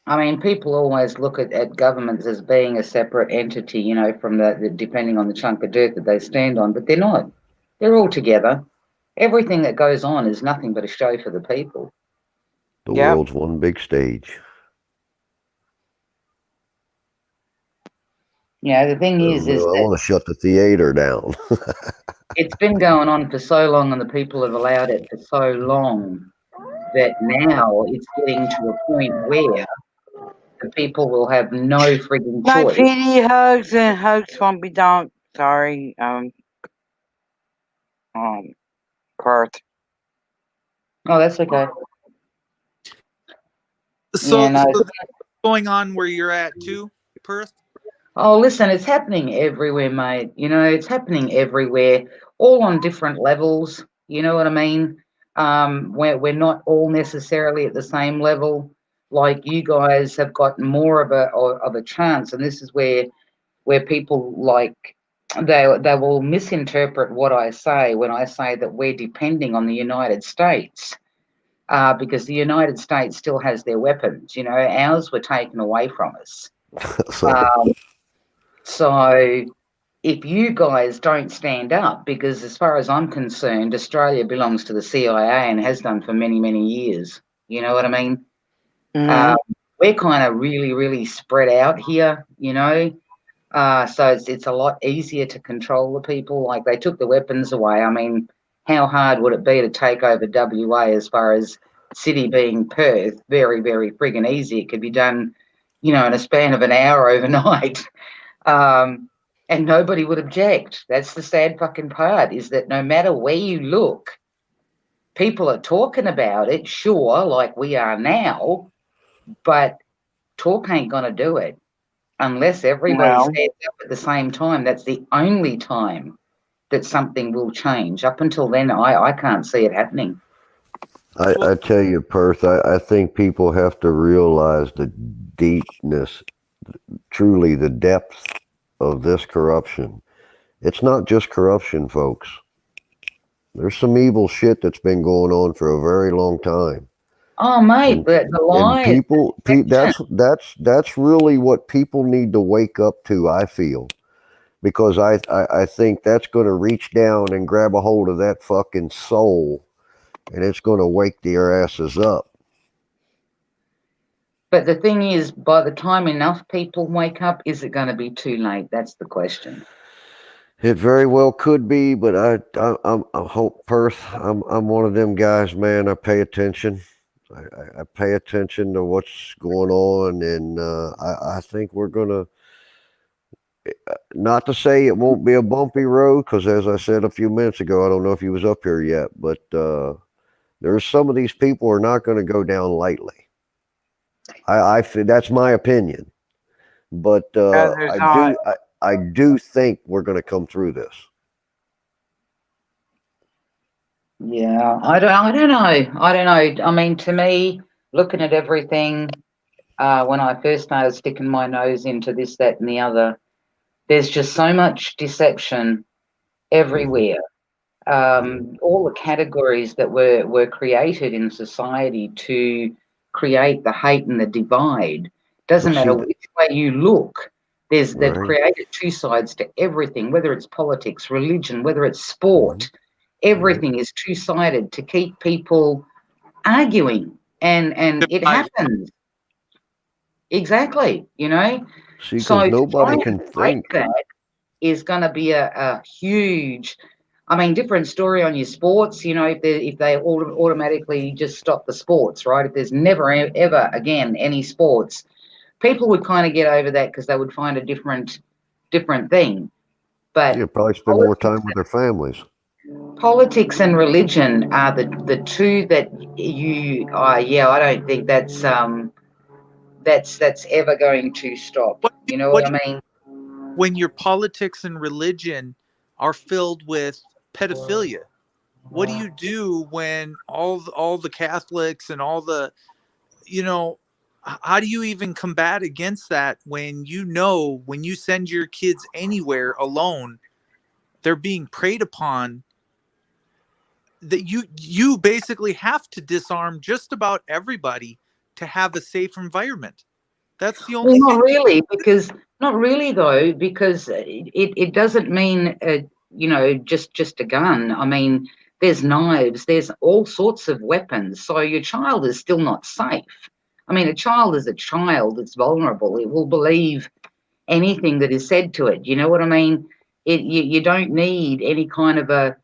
I mean, people always look at governments as being a separate entity, you know, from the depending on the chunk of dirt that they stand on, but they're not. They're all together. Everything that goes on is nothing but a show for the people. The Yep. world's one big stage. Yeah, the thing is I that want to shut the theater down. it's been going on for so long, and the people have allowed it for so long that now it's getting to a point where the people will have no frigging My choice. PD hugs and hugs won't be done. Sorry. Perth. Oh, that's okay. So, Yeah, no. so that's going on where you're at too, Perth? Oh, listen, it's happening everywhere, mate. You know, it's happening everywhere, all on different levels. You know what I mean? We're not all necessarily at the same level. Like you guys have got more of a chance, and this is where people like they will misinterpret what I say when I say that we're depending on the United States. Because the United States still has their weapons. You know, ours were taken away from us. So if you guys don't stand up, because as far as I'm concerned, Australia belongs to the CIA and has done for many, many years. You know what I mean? Mhm. We're kind of really, really spread out here, you know. So it's a lot easier to control the people. Like they took the weapons away. I mean, how hard would it be to take over WA as far as city being Perth? Very, very friggin' easy. It could be done, you know, in a span of an hour overnight. And nobody would object. That's the sad fucking part, is that no matter where you look, people are talking about it, sure, like we are now, but talk ain't gonna do it. Unless everybody No. stands up at the same time, that's the only time that something will change. Up until then, I can't see it happening. I tell you, Perth, I think people have to realize the deepness, truly the depth of this corruption. It's not just corruption, folks. There's some evil shit that's been going on for a very long time. Oh, mate, the And lies. that's really what people need to wake up to, I feel. Because I think that's going to reach down and grab a hold of that fucking soul, and it's going to wake their asses up. But the thing is, by the time enough people wake up, is it going to be too late? That's the question. It very well could be, but I hope, Perth. I'm one of them guys, man. I pay attention. I pay attention to what's going on, and I think we're gonna. Not to say it won't be a bumpy road, because as I said a few minutes ago, I don't know if you was up here yet, but there's some of these people are not going to go down lightly. I feel that's my opinion, but I do think we're going to come through this. Yeah, I don't know. I mean, to me, looking at everything, when I first started sticking my nose into this, that, and the other, There's just so much deception everywhere. All the categories that were created in society to create the hate and the divide. Doesn't matter which way you look. They've created two sides to everything, whether it's politics, religion, whether it's sport. Everything is two-sided to keep people arguing, and it happens. Exactly, you know. See, so nobody can think. That is going to be a huge. I mean, different story on your sports. You know, if they automatically just stop the sports, right? If there's never ever again any sports, people would kind of get over that because they would find a different thing. But you probably spend more time with their families. Politics and religion are the two that you. I don't think that's ever going to stop. You know what I mean? When your politics and religion are filled with pedophilia, what do you do when all the Catholics and all the, you know, how do you even combat against that when when you send your kids anywhere alone, they're being preyed upon? That you basically have to disarm just about everybody to have a safe environment. That's the only thing. Not really though, because it doesn't mean just a gun. I mean, there's knives, there's all sorts of weapons. So your child is still not safe. I mean, a child is a child. It's vulnerable. It will believe anything that is said to it. You know what I mean? You don't need any kind of a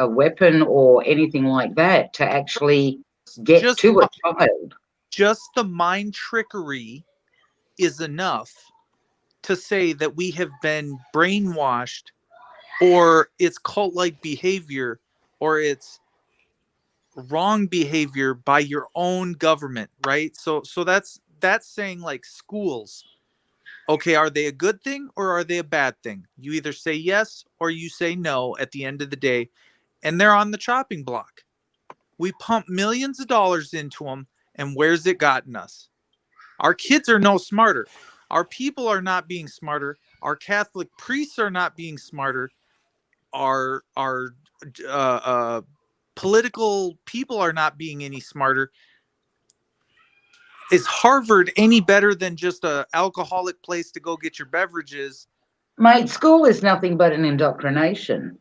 weapon or anything like that to actually get to a child. Just the mind trickery is enough to say that we have been brainwashed, or it's cult-like behavior, or it's wrong behavior by your own government, right? So that's saying, like, schools. Okay, are they a good thing or are they a bad thing? You either say yes or you say no at the end of the day, and they're on the chopping block. We pump millions of dollars into them, and where's it gotten us? Our kids are no smarter. Our people are not being smarter. Our Catholic priests are not being smarter. Our political people are not being any smarter. Is Harvard any better than just an alcoholic place to go get your beverages? Mate, school is nothing but an indoctrination.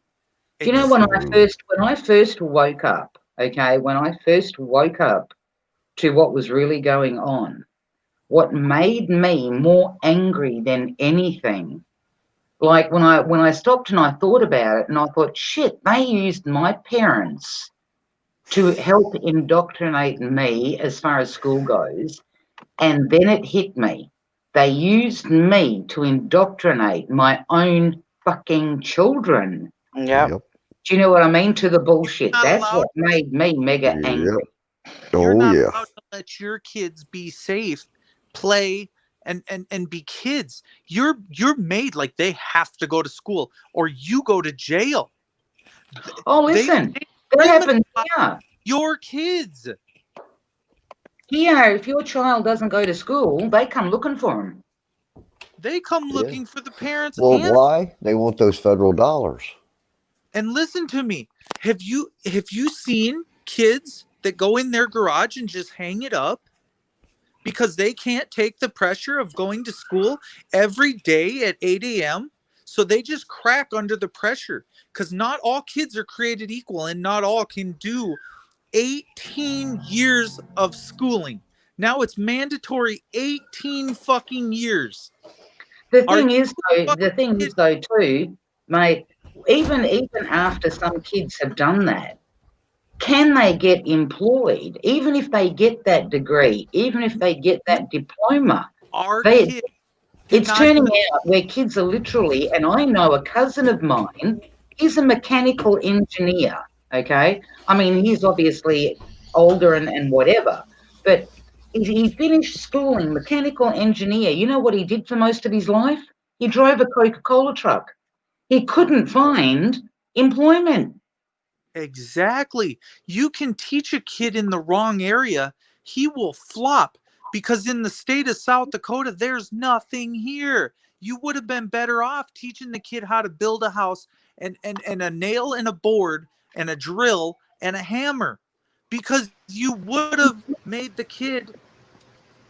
You know, when I first woke up, okay, when I first woke up to what was really going on, what made me more angry than anything, like when I stopped and I thought about it, and I thought, shit, they used my parents to help indoctrinate me as far as school goes, and then it hit me. They used me to indoctrinate my own fucking children. Yep. Do you know what I mean? To the bullshit. That's what made me mega angry. You're not allowed to let your kids be safe, play, and be kids. You're made like they have to go to school or you go to jail. Oh, listen. That happens here. Your kids. Here, if your child doesn't go to school, they come looking for him. They come looking for the parents. Well, why? They want those federal dollars. And listen to me. Have you seen kids that go in their garage and just hang it up because they can't take the pressure of going to school every day at 8 a.m.? So they just crack under the pressure, because not all kids are created equal and not all can do 18 years of schooling. Now it's mandatory 18 fucking years. The thing is though too, mate, even after some kids have done that, can they get employed? Even if they get that degree, even if they get that diploma, it's turning out where kids are literally, and I know a cousin of mine, he's a mechanical engineer, okay? I mean, he's obviously older and whatever, but he finished schooling, mechanical engineer. You know what he did for most of his life? He drove a Coca-Cola truck. He couldn't find employment. Exactly. You can teach a kid in the wrong area, he will flop, because in the state of South Dakota, there's nothing here. You would have been better off teaching the kid how to build a house and a nail and a board and a drill and a hammer, because you would have made the kid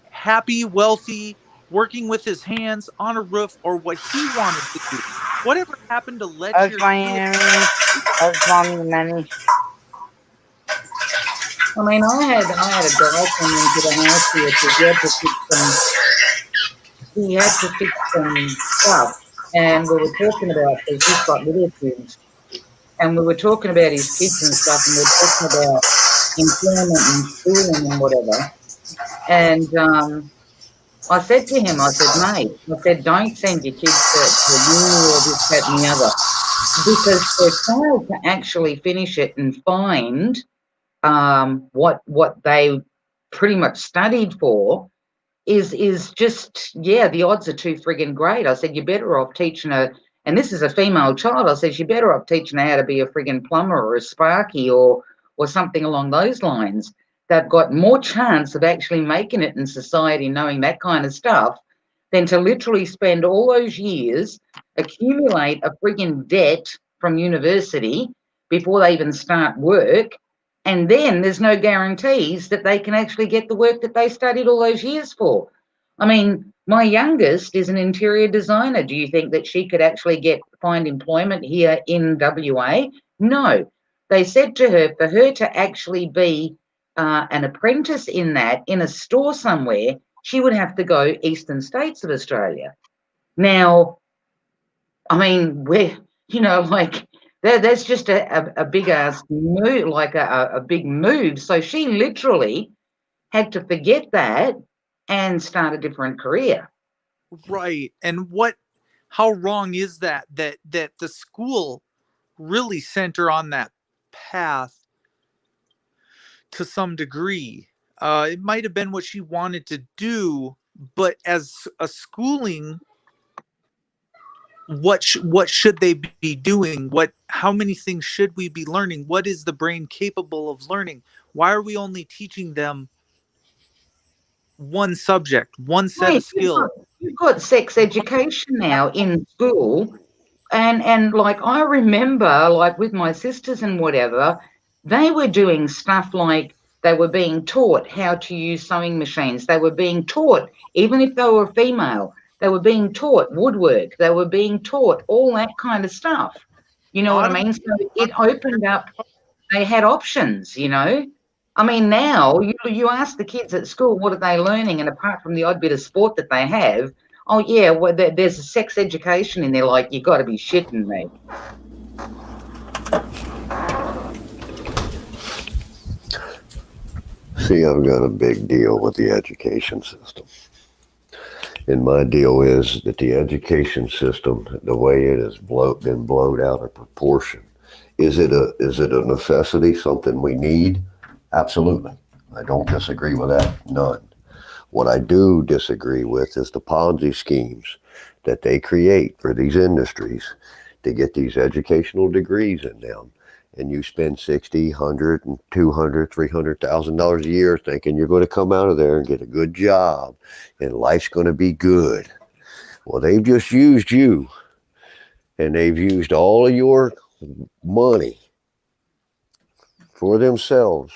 happy, wealthy, working with his hands on a roof, or what he wanted to do. Whatever happened to let That's your my kid? enemy. That's mommy nanny. I mean, I had a guy come into the house here because he had to fix some stuff, and we were talking about, because he's got little kids, and we were talking about his kids and stuff, and we were talking about employment and schooling and whatever. And I said to him, I said, mate, I said, don't send your kids to uni or this, that, and the other, because for a child to actually finish it and find what they pretty much studied for is just, yeah, the odds are too friggin' great. I said, you're better off teaching her, and this is a female child, I said, you're better off teaching her how to be a friggin' plumber or a sparky or something along those lines. They've got more chance of actually making it in society knowing that kind of stuff than to literally spend all those years, accumulate a friggin' debt from university before they even start work, and then there's no guarantees that they can actually get the work that they studied all those years for. I mean, my youngest is an interior designer. Do you think that she could actually find employment here in WA? No. They said to her, for her to actually be an apprentice in a store somewhere, she would have to go eastern states of Australia. Now, I mean, that's just a big ass move, like a big move. So she literally had to forget that and start a different career. Right. And how wrong is that the school really sent her on that path to some degree? It might have been what she wanted to do, but as a schooling, what should they be doing? How many things should we be learning? What is the brain capable of learning? Why are we only teaching them one subject, one set of skills? You've got sex education now in school, and like I remember, like with my sisters and whatever, they were doing stuff like they were being taught how to use sewing machines. They were being taught, even if they were female, they were being taught woodwork. They were being taught all that kind of stuff. You know what I mean? So it opened up. They had options, you know. I mean, now you ask the kids at school, what are they learning? And apart from the odd bit of sport that they have, oh, yeah, well, there's a sex education in there. Like, you got to be shitting me. See, I've got a big deal with the education system. And my deal is that the education system, the way it has been blown out of proportion, is it a necessity, something we need? Absolutely. I don't disagree with that, none. What I do disagree with is the Ponzi schemes that they create for these industries to get these educational degrees in them. And you spend $60,000, $100,000, and $200,000, $300,000 a year thinking you're going to come out of there and get a good job and life's going to be good. Well, they've just used you, and they've used all of your money for themselves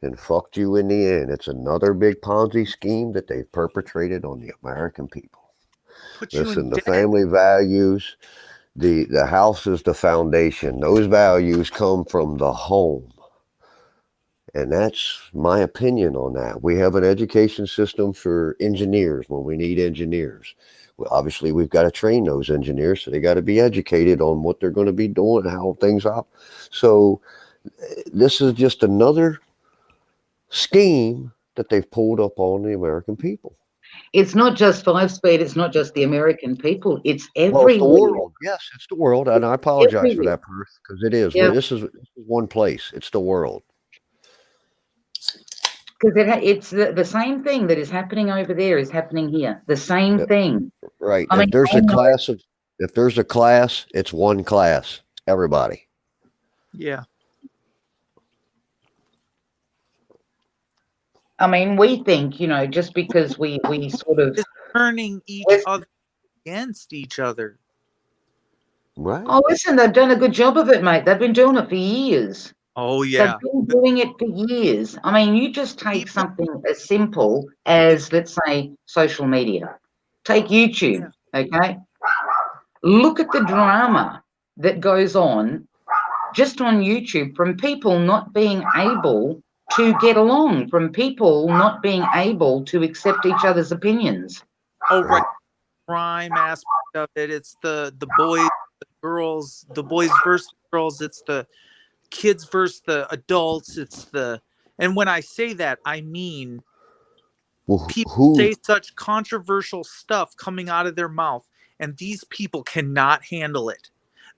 and fucked you in the end. It's another big Ponzi scheme that they've perpetrated on the American people. Listen, the family values, the house is the foundation. Those values come from the home. And that's my opinion on that. We have an education system for engineers when we need engineers. Well, obviously, we've got to train those engineers, so they got to be educated on what they're going to be doing, how things are. So this is just another scheme that they've pulled up on the American people. It's not just 5-speed. It's not just the American people. It's everywhere. Well, it's the world. Yes, it's the world. And I apologize for that, Perth, because it is. Yeah. This is one place. It's the world. Because it's the same thing that is happening over there is happening here. The same thing. Right. If there's a class, it's one class. Everybody. Yeah. I mean, we think, just because we sort of turning each other against each other. Right. Oh, listen, they've done a good job of it, mate. They've been doing it for years. Oh yeah. They've been doing it for years. I mean, you just take People- something as simple as, let's say, social media. Take YouTube, okay? Look at the drama that goes on just on YouTube from people not being able to get along, from people not being able to accept each other's opinions. Oh right. Crime aspect of it. It's the boys, the girls, the boys versus the girls. It's the kids versus the adults. And when I say that, I mean Well, people say such controversial stuff coming out of their mouth, and these people cannot handle it.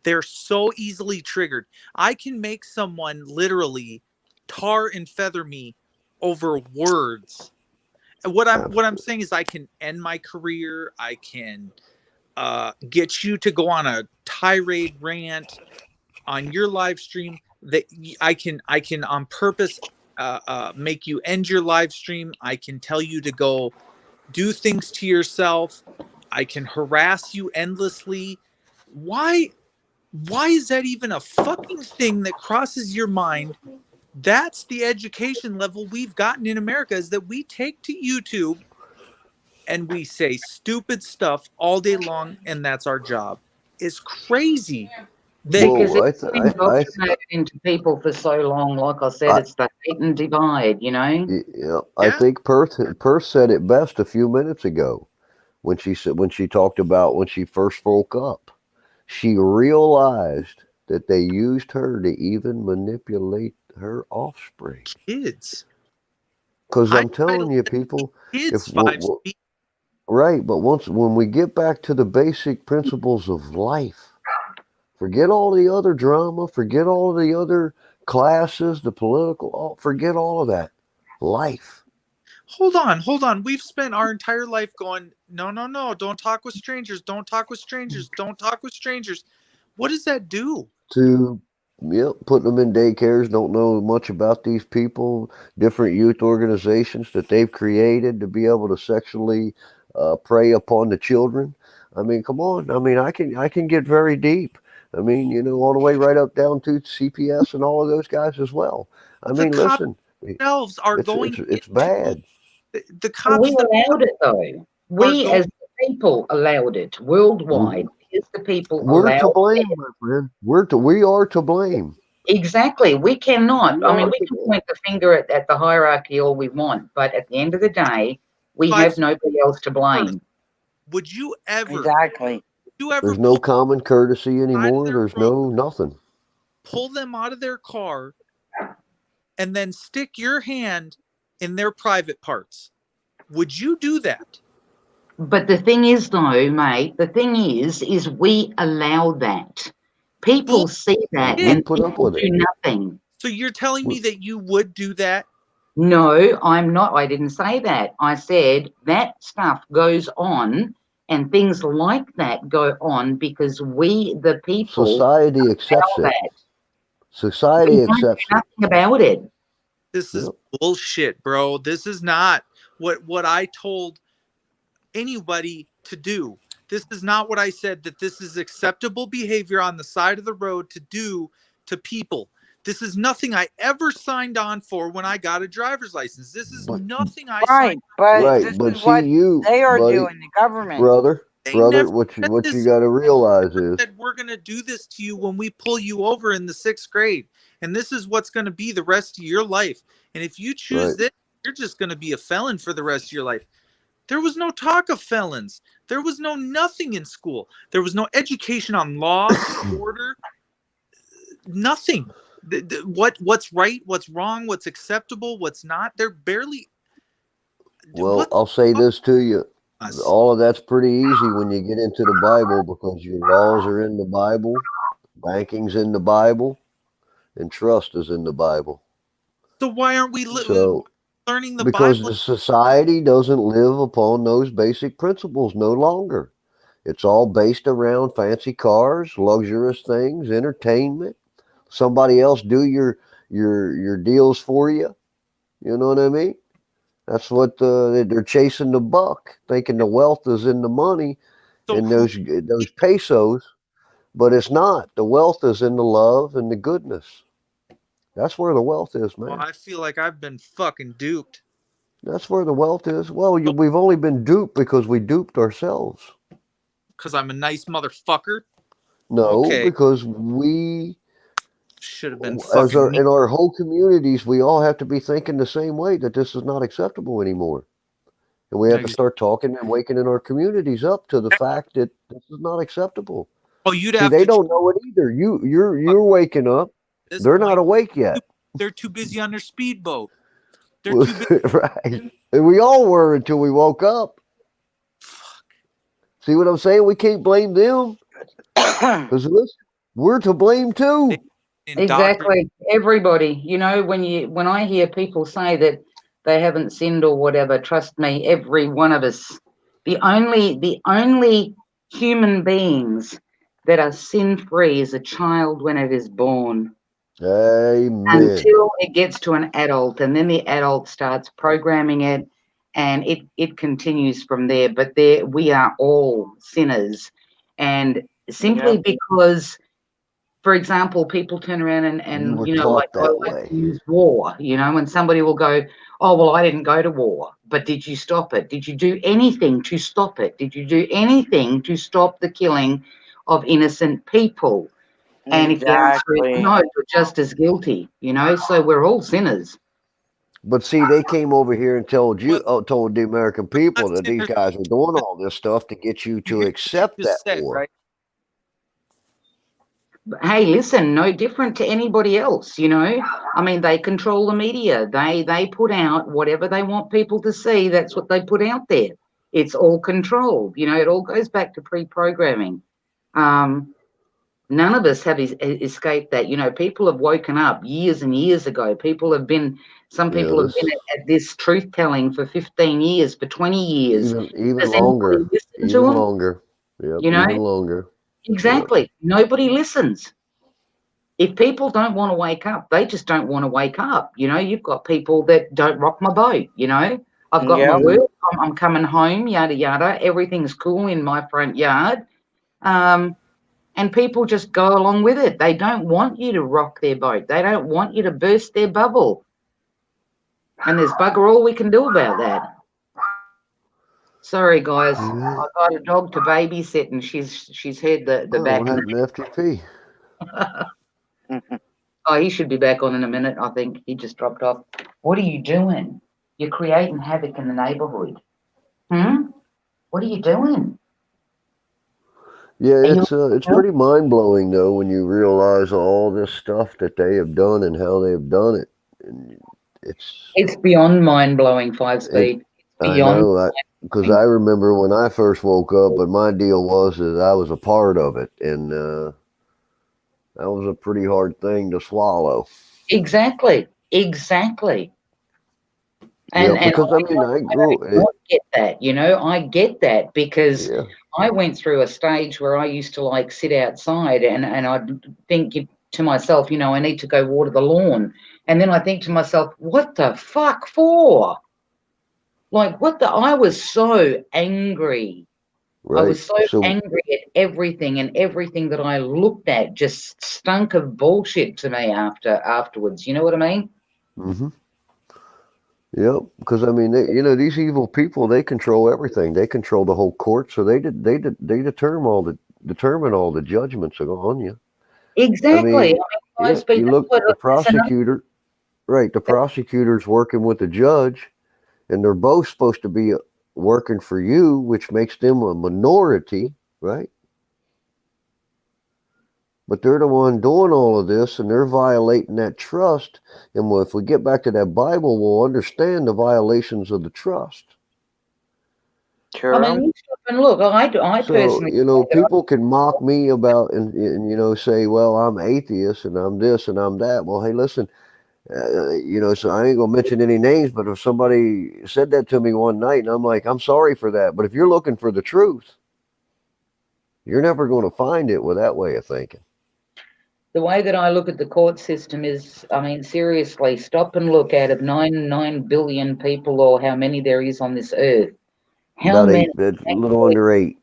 They're so easily triggered. I can make someone literally tar and feather me over words. And what I'm saying is I can end my career. I can get you to go on a tirade rant on your live stream. That I can on purpose make you end your live stream. I can tell you to go do things to yourself. I can harass you endlessly. Why is that even a fucking thing that crosses your mind? That's the education level we've gotten in America, is that we take to YouTube and we say stupid stuff all day long, and that's our job. It's crazy. Because it's been indoctrinated into people for so long. Like I said, it's the hate and divide, you know? Yeah, I think Perth said it best a few minutes ago when she talked about when she first woke up. She realized that they used her to even manipulate her offspring. Kids. Because I'm telling you, people, kids right, but when we get back to the basic principles of life, forget all the other drama, forget all the other classes, the political, forget all of that. Life. Hold on. We've spent our entire life going, no, don't talk with strangers, don't talk with strangers, don't talk with strangers. What does that do? Putting them in daycares, don't know much about these people, different youth organizations that they've created to be able to sexually prey upon the children. I mean, come on. I mean, I can get very deep. I mean, all the way right up down to CPS and all of those guys as well. I mean, listen, it's bad. The cops. We allowed it though. We as the people allowed it worldwide. Because the people we're to blame, my friend. We are to blame. Exactly. We cannot. I mean, we can point the finger at the hierarchy all we want, but at the end of the day, we have nobody else to blame. Would you ever? Exactly. There's no common courtesy anymore. There's no nothing. Pull them out of their car and then stick your hand in their private parts. Would you do that? But the thing is, though, mate, is we allow that. People see that and people do nothing. So you're telling me that you would do that? No, I'm not. I didn't say that. I said that stuff goes on and things like that go on because we, the people, society accepts it. That. Society accepts nothing about it. This is bullshit, bro. This is not what I told anybody to do. This is not what I said, that this is acceptable behavior on the side of the road to do to people. This is nothing I ever signed on for when I got a driver's license. This is nothing I signed but right, this but is see, what they are buddy, doing, the government. Brother, what you got to realize is that we're going to do this to you when we pull you over in the 6th grade. And this is what's going to be the rest of your life. And if you choose this, you're just going to be a felon for the rest of your life. There was no talk of felons. There was no nothing in school. There was no education on law, order, nothing. What's right, what's wrong, what's acceptable, what's not. They're barely. Well, I'll say this to you. All of that's pretty easy when you get into the Bible because your laws are in the Bible, banking's in the Bible, and trust is in the Bible. So why aren't we learning the because Bible? The society doesn't live upon those basic principles no longer. It's all based around fancy cars, luxurious things, entertainment. Somebody else do your deals for you. You know what I mean? That's what they're chasing the buck, thinking the wealth is in the money, So in those pesos, but it's not. The wealth is in the love and the goodness. That's where the wealth is, well, man. I feel like I've been fucking duped. That's where the wealth is. Well, we've only been duped because we duped ourselves. Because I'm a nice motherfucker. No, Okay. because we, Should have been as fucking me. in our whole communities, we all have to be thinking the same way, that this is not acceptable anymore. And we have to start talking and waking in our communities up to the fact that this is not acceptable. Oh, you'd See, have they to. don't know it either. You're waking up. This They're point, not awake yet. They're too busy on their speedboat. They're too busy. Right. And we all were until we woke up. See what I'm saying? We can't blame them. Because listen, we're to blame too. Exactly. Everybody, you know, when I hear people say that they haven't sinned or whatever, trust me, every one of us, the only human beings that are sin free is a child when it is born. Amen. Until it gets to an adult, and then the adult starts programming it, and it continues from there. But we are all sinners, and simply because, for example, people turn around and were you know, taught like, that I like way. to use war, you know, and somebody will go, oh, well, I didn't go to war, but did you stop it? Did you do anything to stop it? Did you do anything to stop the killing of innocent people? And if the answer is no, you're just as guilty, you know, so we're all sinners. But see, they came over here and told the American people that these guys are doing all this stuff to get you to accept that war. Right? Hey, listen, no different to anybody else, you know. I mean, they control the media. They put out whatever they want people to see. That's what they put out there. It's all controlled. You know, it all goes back to pre-programming. None of us have escaped that. You know, people have woken up years and years ago. Some people have been at this truth-telling for 15 years, for 20 years. Even longer. Even longer. Yep, you know, even longer. Exactly. Yep. Nobody listens. If people don't want to wake up, they just don't want to wake up. You know, you've got people that don't rock my boat, you know. I've got my work, I'm coming home, yada, yada. Everything's cool in my front yard. And people just go along with it. They don't want you to rock their boat. They don't want you to burst their bubble. And there's bugger all we can do about that. Sorry, guys. Yeah. I've got a dog to babysit, and she's heard the back. What happened to FTP? Oh, he should be back on in a minute. I think he just dropped off. What are you doing? You're creating havoc in the neighborhood. What are you doing? Yeah, it's pretty mind blowing though when you realize all this stuff that they have done and how they have done it. And it's beyond mind blowing, 5-Speed. I know, because I remember when I first woke up, but my deal was that I was a part of it, and that was a pretty hard thing to swallow. Exactly. And, yeah, because I get that, you know, I get that because I went through a stage where I used to like sit outside and I'd think to myself, you know, I need to go water the lawn. And then I think to myself, what the fuck for? Like, I was so angry. Right. I was so angry at everything, and everything that I looked at just stunk of bullshit to me afterwards. You know what I mean? Mm-hmm. Yep, because I mean, these evil people, they control everything. They control the whole court, so they determine all the judgments on you. Exactly. You look at the prosecutor, right? The prosecutor's working with the judge, and they're both supposed to be working for you, which makes them a minority, right? But they're the one doing all of this, and they're violating that trust. And if we get back to that Bible, we'll understand the violations of the trust. Sure. I mean, and look, I personally, people can mock me about and say, well, I'm atheist and I'm this and I'm that. Well, hey, listen, so I ain't gonna mention any names, but if somebody said that to me one night, and I'm like, I'm sorry for that, but if you're looking for the truth, you're never going to find it with that way of thinking. The way that I look at the court system is, I mean, seriously, stop and look out of 9 billion people, or how many there is on this earth. How About many? 8, a little under 8.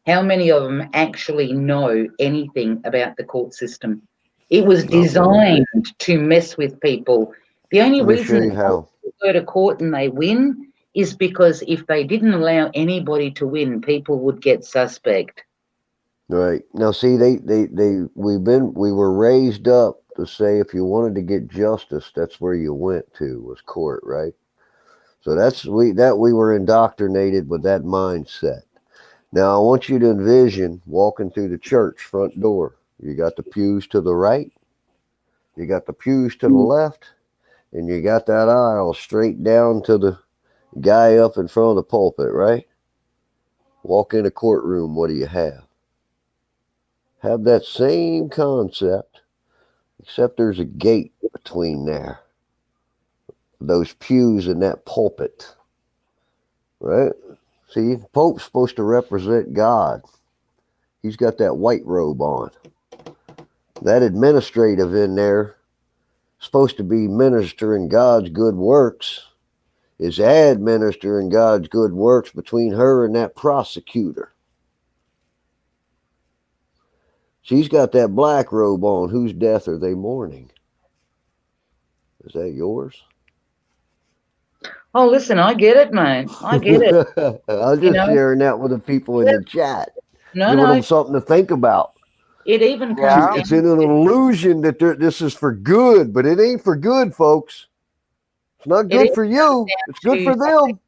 How many of them actually know anything about the court system? It was Not many. designed to mess with people. The only Let me show reason you how. people go to court and they win is because if they didn't allow anybody to win, people would get suspect. Right. Now see, we were raised up to say if you wanted to get justice, that's where you went to, was court, right? So we were indoctrinated with that mindset. Now I want you to envision walking through the church front door. You got the pews to the right, you got the pews to the left, and you got that aisle straight down to the guy up in front of the pulpit, right? Walk in a courtroom, what do you have? Have that same concept, except there's a gate between there. Those pews and that pulpit, right? See, the Pope's supposed to represent God. He's got that white robe on. That administrative in there, supposed to be ministering God's good works, is administering God's good works between her and that prosecutor. She's got that black robe on. Whose death are they mourning? Is that yours? Oh, listen, I get it, man. I get it. I was just sharing that with the people in the chat. No, Giving no. them something to think about. It even Yeah. comes It's in an illusion that this is for good, but it ain't for good, folks. It's not good for you. It's good for them.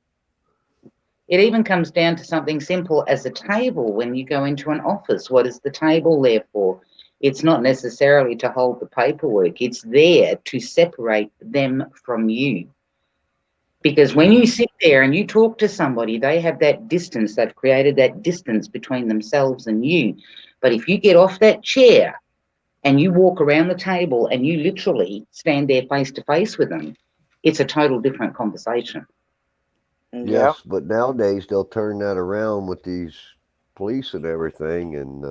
It even comes down to something simple as a table when you go into an office. What is the table there for? It's not necessarily to hold the paperwork. It's there to separate them from you. Because when you sit there and you talk to somebody, they have that distance. They've created that distance between themselves and you. But if you get off that chair and you walk around the table and you literally stand there face to face with them, it's a total different conversation. Yes, but nowadays they'll turn that around with these police and everything, and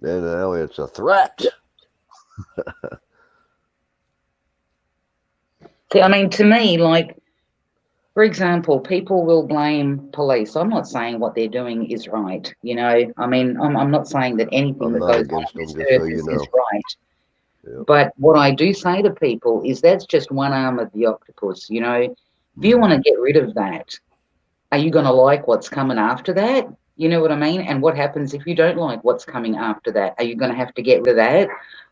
then now it's a threat. See, I mean, to me, like, for example, people will blame police. I'm not saying what they're doing is right, you know. I mean, I'm not saying that anything that goes on this earth is right. Yep. But what I do say to people is that's just one arm of the octopus, you know. If you want to get rid of that, are you going to like what's coming after that? You know what I mean? And what happens if you don't like what's coming after that? Are you going to have to get rid of that?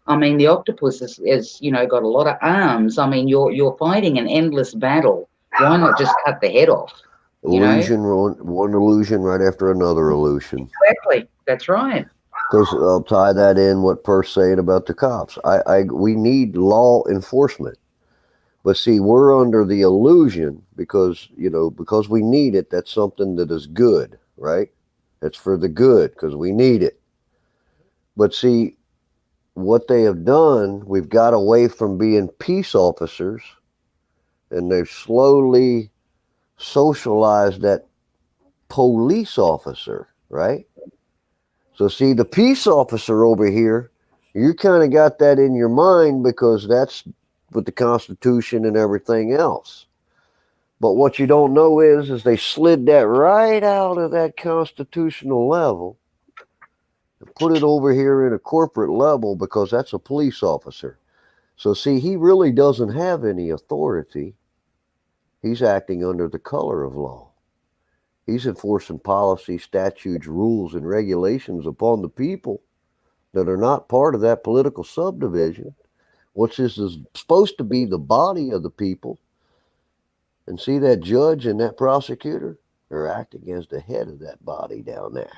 I mean, the octopus is you know, got a lot of arms. I mean, you're fighting an endless battle. Why not just cut the head off? Illusion, one illusion right after another illusion. Exactly. That's right. Because I'll tie that in what Perth's saying about the cops. We need law enforcement. But see, we're under the illusion because we need it. That's something that is good, right? It's for the good because we need it. But see, what they have done, we've got away from being peace officers, and they've slowly socialized that police officer, right? So see, the peace officer over here, you kind of got that in your mind because that's with the Constitution and everything else. But what you don't know is they slid that right out of that constitutional level and put it over here in a corporate level because that's a police officer. So see, he really doesn't have any authority. He's acting under the color of law. He's enforcing policy, statutes, rules, and regulations upon the people that are not part of that political subdivision. Which is supposed to be the body of the people. And see that judge and that prosecutor are acting as the head of that body down there.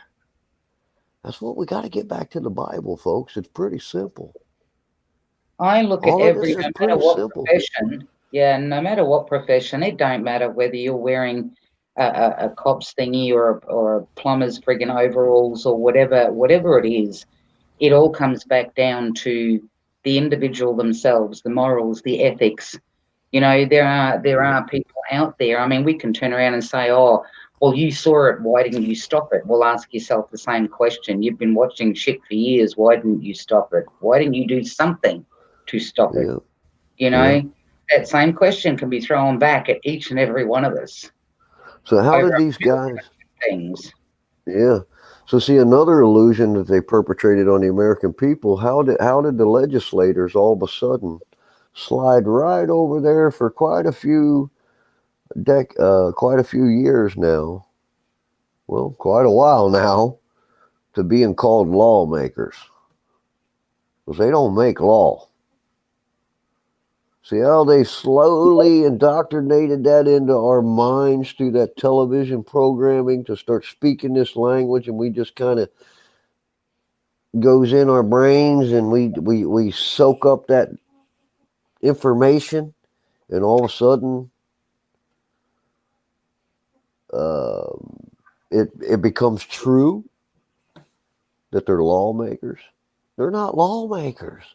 That's what we got to get back to the Bible, folks. It's pretty simple. I look All at of this no is matter pretty what simple. profession. Yeah, no matter what profession, it don't matter whether you're wearing a cop's thingy or a plumber's friggin' overalls or whatever it is. It all comes back down to the individual themselves, the morals, the ethics. You know, there are people out there. I mean, we can turn around and say, oh, well, you saw it. Why didn't you stop it? Well, ask yourself the same question. You've been watching shit for years. Why didn't you stop it? Why didn't you do something to stop it? You know, that same question can be thrown back at each and every one of us. So how did these guys... things. Yeah. So see, another illusion that they perpetrated on the American people, how did the legislators all of a sudden slide right over there for quite a few years now, well, quite a while now, to being called lawmakers? Because they don't make law. See how they slowly indoctrinated that into our minds through that television programming to start speaking this language, and we just kind of goes in our brains, and we soak up that information, and all of a sudden it becomes true that they're lawmakers. They're not lawmakers.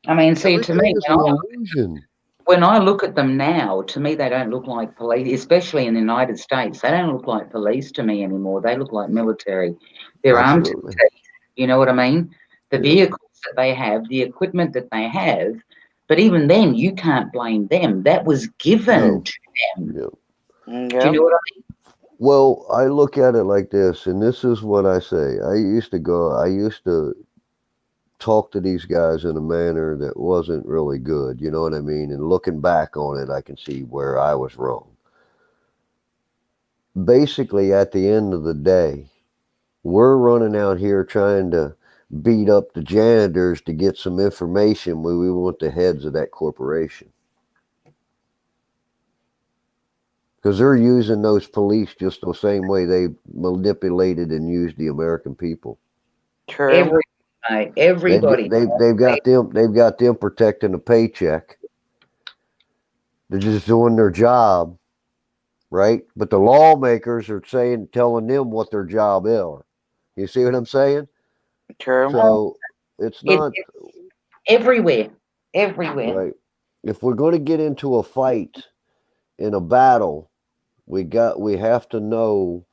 I mean, see, to me, Everything is an illusion. when I look at them now, to me, they don't look like police, especially in the United States. They don't look like police to me anymore. They look like military. They're armed to the teeth. You know what I mean? The vehicles that they have, the equipment that they have, but even then, you can't blame them. That was given to them. Yeah. Do you know what I mean? Well, I look at it like this, and this is what I say. I used to talk to these guys in a manner that wasn't really good, you know what I mean? And looking back on it, I can see where I was wrong. Basically, at the end of the day, we're running out here trying to beat up the janitors to get some information when we want the heads of that corporation. Because they're using those police just the same way they manipulated and used the American people. True. Everybody. They've got them protecting a paycheck. They're just doing their job, right? But the lawmakers are telling them what their job is. You see what I'm saying? True. So it's not everywhere. Right. If we're going to get into a fight in a battle, we have to know,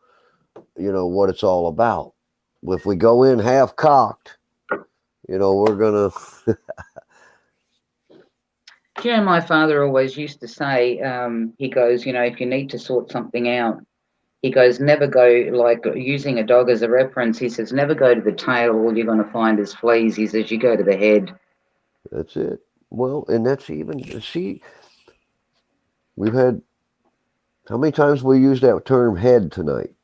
what it's all about. If we go in half cocked, we're gonna. Do you know, my father always used to say, he goes, if you need to sort something out, he goes, never go, like using a dog as a reference, he says, never go to the tail, all you're going to find is fleas. He says, you go to the head. That's it. Well, and that's even, see, we've had, how many times we use that term head tonight?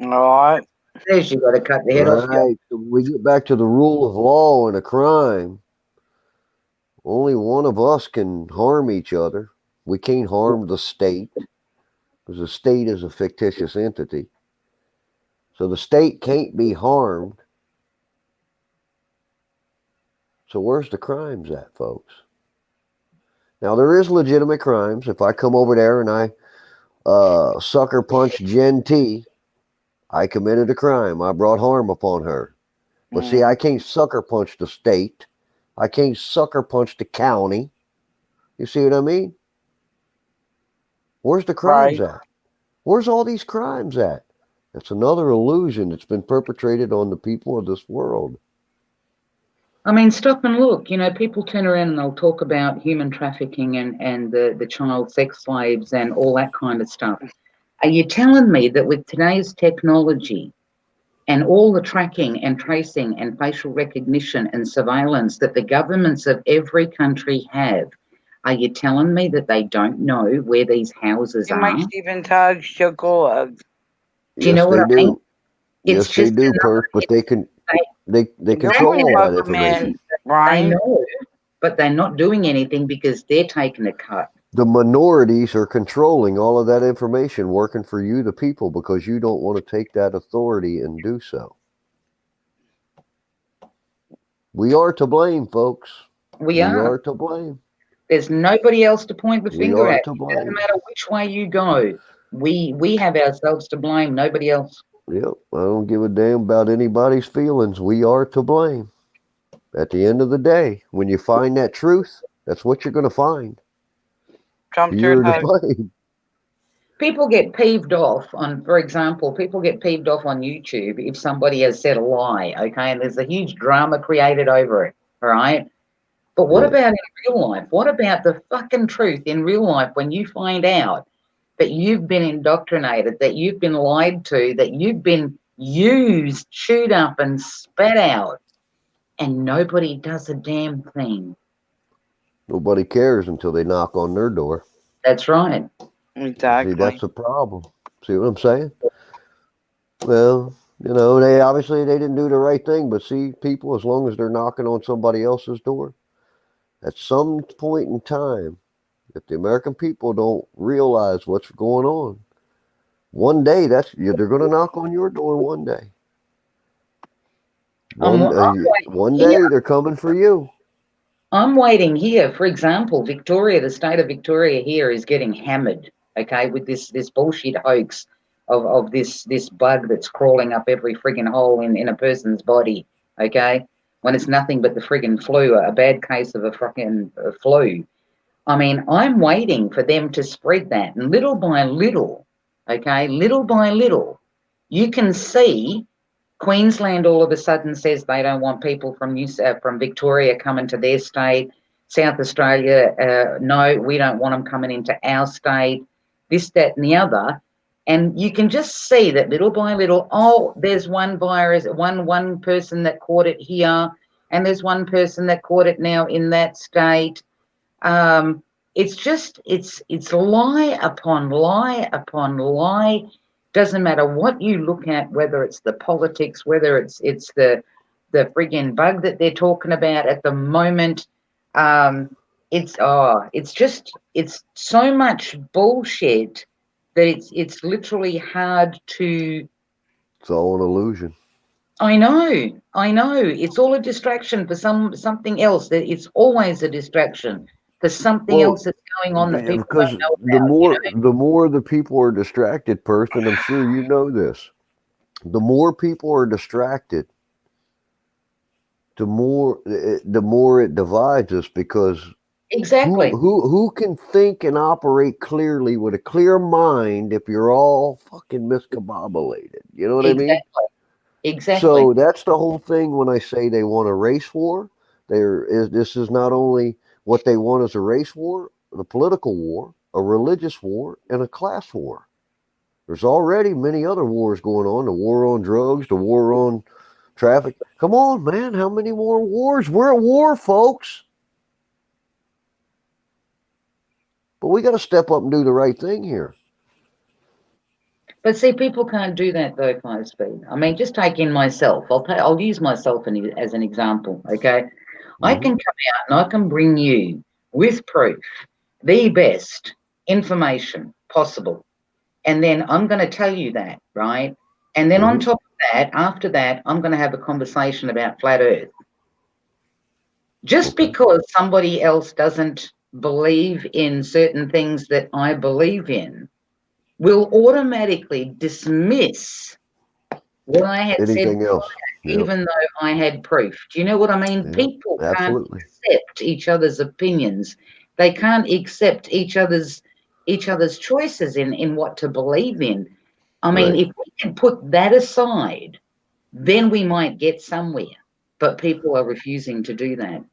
All right. Says you got to cut the head off. Right. We get back to the rule of law in a crime. Only one of us can harm each other. We can't harm the state because the state is a fictitious entity. So the state can't be harmed. So where's the crimes at, folks? Now, there is legitimate crimes. If I come over there and I sucker punch Jen T, I committed a crime. I brought harm upon her. But see, I can't sucker punch the state. I can't sucker punch the county. You see what I mean? Where's the crimes at? Where's all these crimes at? That's another illusion that's been perpetrated on the people of this world. I mean, stop and look. People turn around and they'll talk about human trafficking and the child sex slaves and all that kind of stuff. Are you telling me that with today's technology and all the tracking and tracing and facial recognition and surveillance that the governments of every country have, are you telling me that they don't know where these houses are? Mike Stevens Hug, Chocolate. Do you know what I mean? Yes, they do, Perk, but they control all that information. Right. I know, but they're not doing anything because they're taking a cut. The minorities are controlling all of that information, working for you, the people, because you don't want to take that authority and do so. We are to blame, folks. We are to blame. There's nobody else to point the finger at. It doesn't matter which way you go. We have ourselves to blame, nobody else. Yep, I don't give a damn about anybody's feelings. We are to blame. At the end of the day, when you find that truth, that's what you're going to find. You're to blame. People get peeved off on, for example, on YouTube if somebody has said a lie, okay, and there's a huge drama created over it, all right? But what Yeah. about in real life? What about the fucking truth in real life when you find out that you've been indoctrinated, that you've been lied to, that you've been used, chewed up and spat out, and nobody does a damn thing? Nobody cares until they knock on their door. That's right. Exactly. See, that's the problem. See what I'm saying? Well, you know, they obviously they didn't do the right thing, but see, people, as long as they're knocking on somebody else's door, at some point in time, if the American people don't realize what's going on, one day they're going to knock on your door one day. One day they're coming for you. I'm waiting here. For example, Victoria, the state of Victoria here is getting hammered, okay, with this bullshit hoax of this bug that's crawling up every friggin' hole in a person's body, okay, when it's nothing but the friggin' flu, a bad case of a fucking flu. I mean, I'm waiting for them to spread that, and little by little, okay, little by little, you can see Queensland all of a sudden says they don't want people from Victoria coming to their state. South Australia, no, we don't want them coming into our state. This, that, and the other, and you can just see that little by little. Oh, there's one virus, one person that caught it here, and there's one person that caught it now in that state. It's just it's lie upon lie upon lie. Doesn't matter what you look at, whether it's the politics, whether it's the friggin' bug that they're talking about at the moment. It's so much bullshit that it's literally hard to. It's all an illusion. I know. It's all a distraction for something else. It's always a distraction for something else that's going on that people don't know about. The more the people are distracted, person, I'm sure you know this. The more people are distracted, the more it divides us, because exactly who can think and operate clearly with a clear mind if you're all fucking miscombobulated? You know what I mean? Exactly. So that's the whole thing when I say they want a race war. This is not only what they want is a race war, a political war, a religious war, and a class war. There's already many other wars going on. The war on drugs, the war on traffic. Come on, man. How many more wars? We're at war, folks. But we got to step up and do the right thing here. But see, people can't do that though, 5 Speed. I mean, just take in myself. I'll use myself as an example, okay? Mm-hmm. I can come out and I can bring you with proof the best information possible. And then I'm going to tell you that, right? And then on top of that, after that, I'm going to have a conversation about flat Earth. Just because somebody else doesn't believe in certain things that I believe in will automatically dismiss what I had anything said, else, even though I had proof. Do you know what I mean? Yep. People Absolutely. can't accept each other's opinions. They can't accept each other's choices in what to believe in. I mean, if we can put that aside, then we might get somewhere. But people are refusing to do that.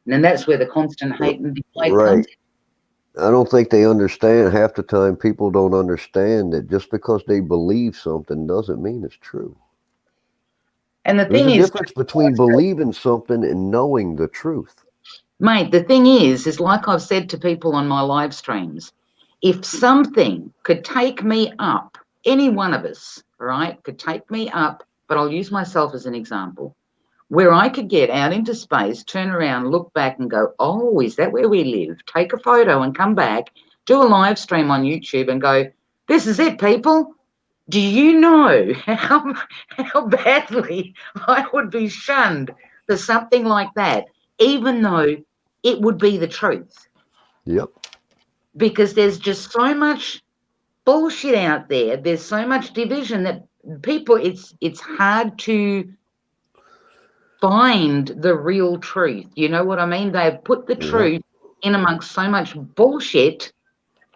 And that's where the constant hate and divide comes in. I don't think they understand. Half the time people don't understand that just because they believe something doesn't mean it's true. And There's a difference between believing something and knowing the truth. Mate, the thing is like I've said to people on my live streams, if something could take me up, any one of us, right, could take me up, but I'll use myself as an example, where I could get out into space, turn around, look back and go, oh, is that where we live? Take a photo and come back, do a live stream on YouTube and go, this is it, people. Do you know how badly I would be shunned for something like that, even though it would be the truth? Yep. Because there's just so much bullshit out there. There's so much division that people, it's hard to find the real truth. You know what I mean? They've put the truth in amongst so much bullshit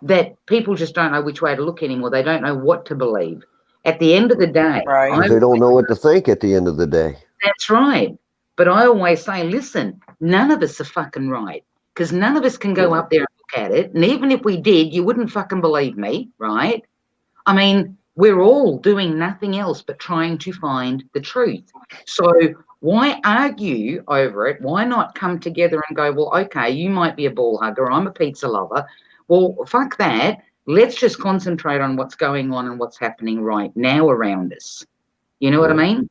that people just don't know which way to look anymore. They don't know what to believe. At the end of the day, they don't know what to think at the end of the day. That's right. But I always say, listen, none of us are fucking right, because none of us can go up there and look at it. And even if we did, you wouldn't fucking believe me, right? I mean, we're all doing nothing else but trying to find the truth. So why argue over it? Why not come together and go, well, okay, you might be a ball hugger, I'm a pizza lover. Well, fuck that. Let's just concentrate on what's going on and what's happening right now around us. You know what I mean?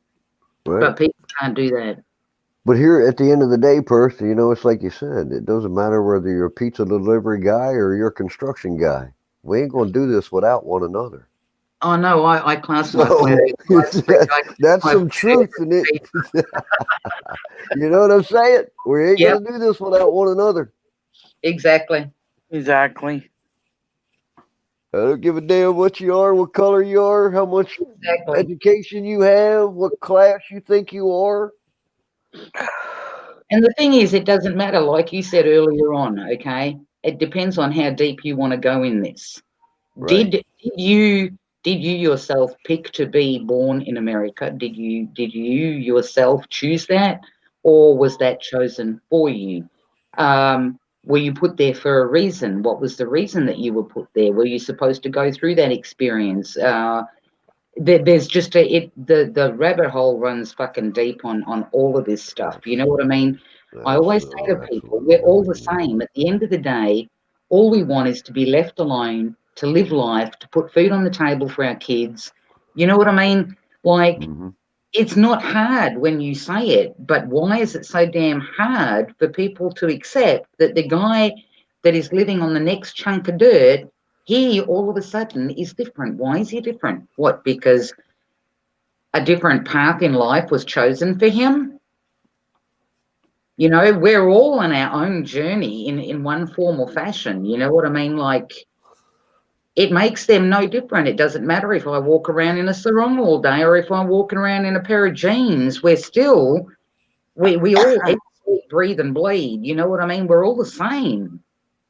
Right. But people can't do that. But here at the end of the day, Perth, you know, it's like you said, it doesn't matter whether you're a pizza delivery guy or you're a construction guy. We ain't going to do this without one another. Oh, no, I class So, that's some truth in it. You know what I'm saying? We ain't going to do this without one another. Exactly. Exactly. I don't give a damn what you are, what color you are, how much education you have, what class you think you are. And the thing is, it doesn't matter, like you said earlier on, okay? It depends on how deep you want to go in this. Right. Did you yourself pick to be born in America? Did you yourself choose that, or was that chosen for you? Were you put there for a reason? What was the reason that you were put there? Were you supposed to go through that experience? There's just the rabbit hole runs fucking deep on all of this stuff. You know what I mean? I always say to people, we're all the same. At the end of the day, all we want is to be left alone, to live life, to put food on the table for our kids. You know what I mean? Like, it's not hard when you say it, but why is it so damn hard for people to accept that the guy that is living on the next chunk of dirt, he all of a sudden is different? Why is he different? What, because a different path in life was chosen for him? You know, we're all on our own journey in one form or fashion. You know what I mean? Like, it makes them no different. It doesn't matter if I walk around in a sarong all day or if I'm walking around in a pair of jeans. We're still, we all eat, breathe and bleed. You know what I mean? We're all the same.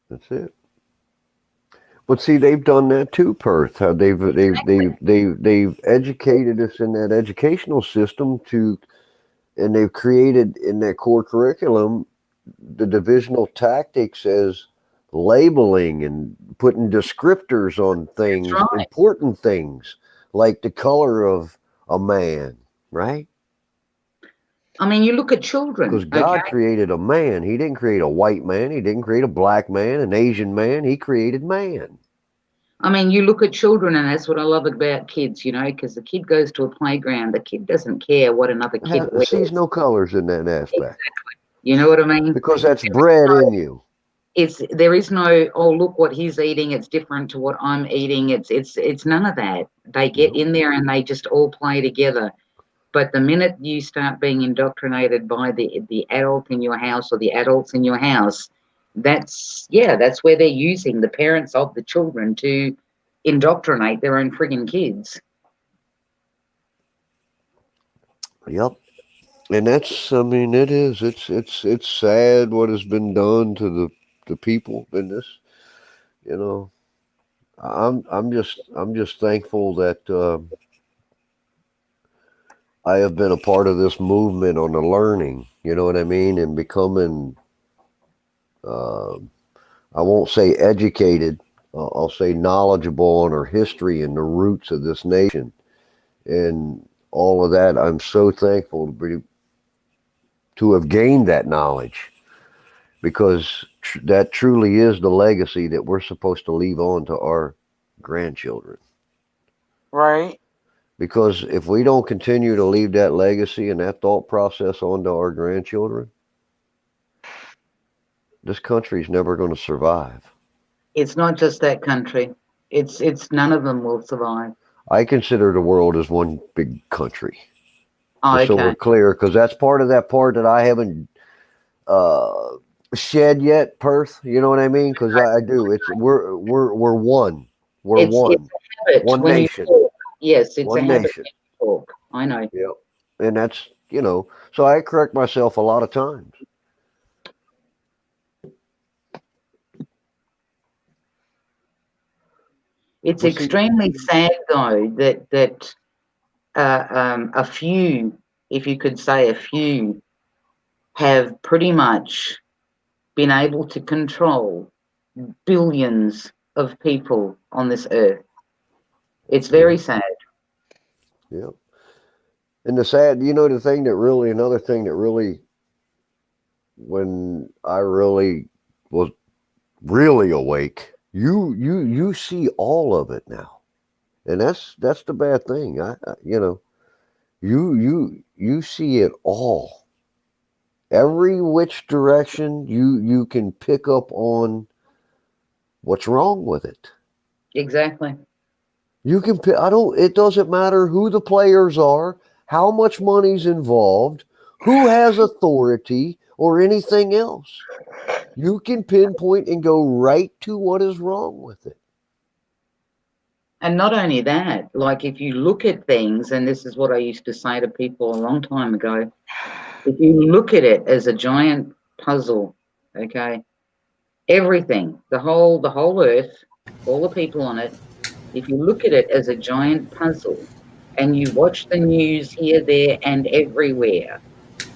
That's it. But see, they've done that too, Perth. How they've educated us in that educational system and they've created in that core curriculum the divisional tactics as labeling and putting descriptors on things, important things like the color of a man, right? I mean, you look at children. Because God created a man. He didn't create a white man. He didn't create a black man, an Asian man. He created man. I mean, you look at children, and that's what I love about kids, you know, because the kid goes to a playground. The kid doesn't care what another kid wears. Sees no colors in that aspect. Exactly. You know what I mean? Because that's bred in you. There is no, oh, look what he's eating, it's different to what I'm eating. It's none of that. They get in there and they just all play together. But the minute you start being indoctrinated by the adult in your house or the adults in your house, that's where they're using the parents of the children to indoctrinate their own friggin' kids. Yep. And that's, I mean, it's sad what has been done to the people in this. You know, I'm just thankful that I have been a part of this movement on the learning, you know what I mean, and becoming I won't say educated, I'll say knowledgeable on our history and the roots of this nation and all of that. I'm so thankful to have gained that knowledge, because that truly is the legacy that we're supposed to leave on to our grandchildren. Right. Because if we don't continue to leave that legacy and that thought process on to our grandchildren, this country's never going to survive. It's not just that country. It's none of them will survive. I consider the world as one big country. Oh, okay. So we're clear, because that's part of that part that I haven't shed yet, Perth. You know what I mean? Because I do. We're one. We're one. It's one nation. Yes, it's one a habit nation. Talk. I know. Yep. And that's, you know, so I correct myself a lot of times. It's extremely sad, though, that a few, if you could say a few, have pretty much been able to control billions of people on this earth. It's very sad. Yeah. And the sad, the thing that really, another thing that really, when I really was really awake, you see all of it now. And that's the bad thing. You see it all. Every which direction you can pick up on what's wrong with it. Exactly. You can pick, it doesn't matter who the players are, how much money's involved, who has authority or anything else. You can pinpoint and go right to what is wrong with it. And not only that, like if you look at things, and this is what I used to say to people a long time ago, if you look at it as a giant puzzle, okay, everything, the whole earth, all the people on it, if you look at it as a giant puzzle and you watch the news here, there, and everywhere,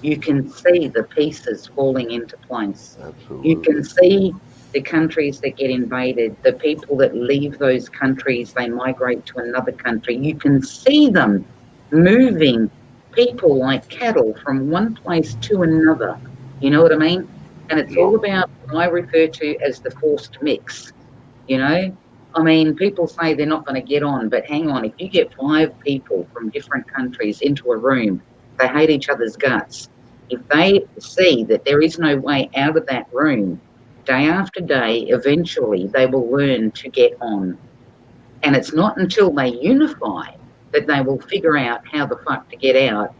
you can see the pieces falling into place. Absolutely. You can see the countries that get invaded, the people that leave those countries, they migrate to another country. You can see them moving people like cattle from one place to another. You know what I mean? And it's all about what I refer to as the forced mix. I mean, people say they're not going to get on, but hang on, if you get 5 people from different countries into a room, they hate each other's guts. If they see that there is no way out of that room, day after day, eventually they will learn to get on. And it's not until they unify that they will figure out how the fuck to get out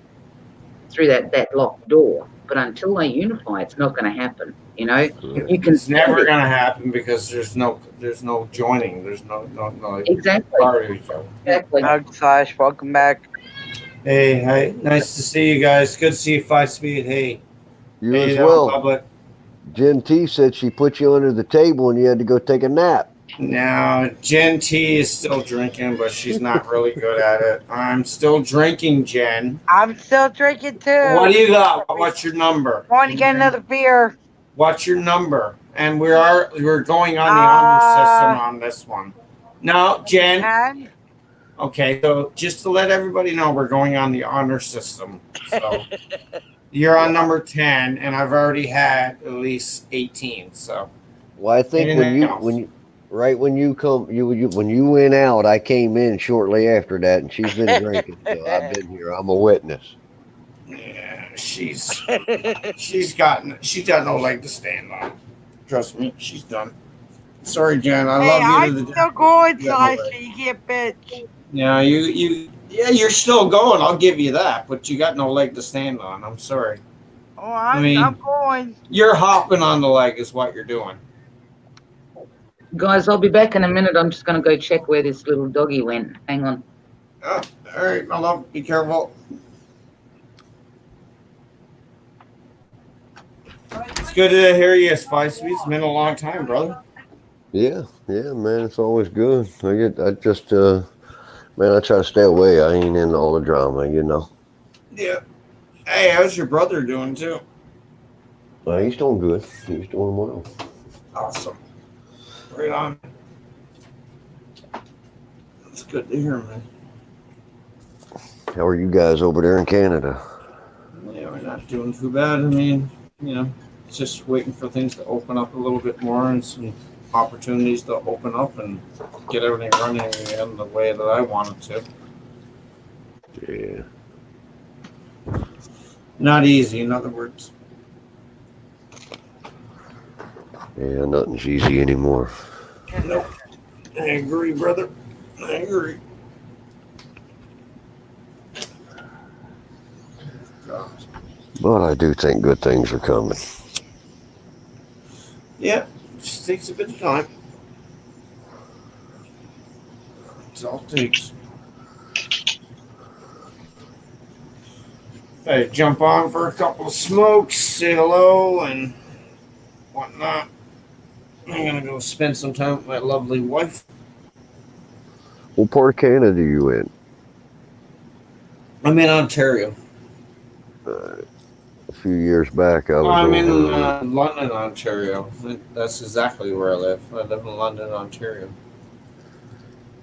through that locked door. But until they unify, it's not going to happen. You can. It's never going to happen because there's no joining. There's no Exactly. part of each other. Exactly. Slash, welcome back. Hey, hi, nice to see you guys. Good to see you, 5-Speed. Hey, You hey, as well. Public. Jen T said she put you under the table and you had to go take a nap. Now, Jen T is still drinking, but she's not really good at it. I'm still drinking, Jen. I'm still drinking too. What do you got? What's your number? Want to get another beer? What's your number? And we're going on the honor system on this one. No, Jen. And Okay, so just to let everybody know, we're going on the honor system. So you're on number 10, and I've already had at least 18. So Well, I think when you went out, I came in shortly after that, and she's been drinking. So I've been here. I'm a witness. yeah, she's got no leg to stand on. Trust me, she's done. Sorry, Jen. I love you I'm to the still death. going, Yeah, Slash, no way. so you can't bitch. Yeah, you're still going. I'll give you that, but you got no leg to stand on. I'm sorry. Oh, I'm going. You're hopping on the leg is what you're doing. Guys, I'll be back in a minute. I'm just going to go check where this little doggy went. Hang on. Oh, all right, my love. Be careful. It's good to hear you, 5-Speed. It's been a long time, brother. Yeah, man, it's always good. I try to stay away. I ain't in all the drama, Yeah. Hey, how's your brother doing too? Well, he's doing good. He's doing well. Awesome. Right on. That's good to hear, man. How are you guys over there in Canada? Yeah, we're not doing too bad. I mean, it's just waiting for things to open up a little bit more and some opportunities to open up and get everything running again the way that I want it Yeah. to. Not easy, in other words. Yeah, nothing's easy anymore. Nope. I agree, brother. I agree. But I do think good things are coming. Yeah, just takes a bit of time. That's all it takes. I jump on for a couple of smokes, say hello, and whatnot. I'm gonna go spend some time with my lovely wife. What part of Canada are you in? I'm in Ontario. few years back, I was I'm in over. London, Ontario. That's exactly where I live. I live in London, Ontario.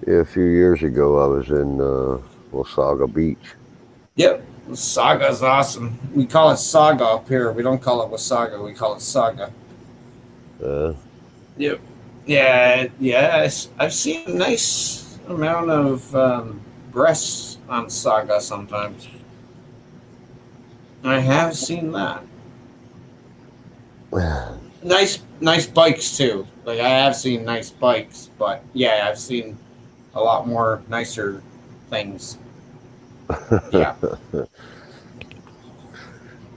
Yeah, a few years ago, I was in Wasaga Beach. Yep, Saga's awesome. We call it Saga up here. We don't call it Wasaga. We call it Saga. Yep. Yeah, yeah. I've seen a nice amount of breasts on Saga sometimes. I have seen that. Nice bikes too. Like I have seen nice bikes, but yeah, I've seen a lot more nicer things. Yeah.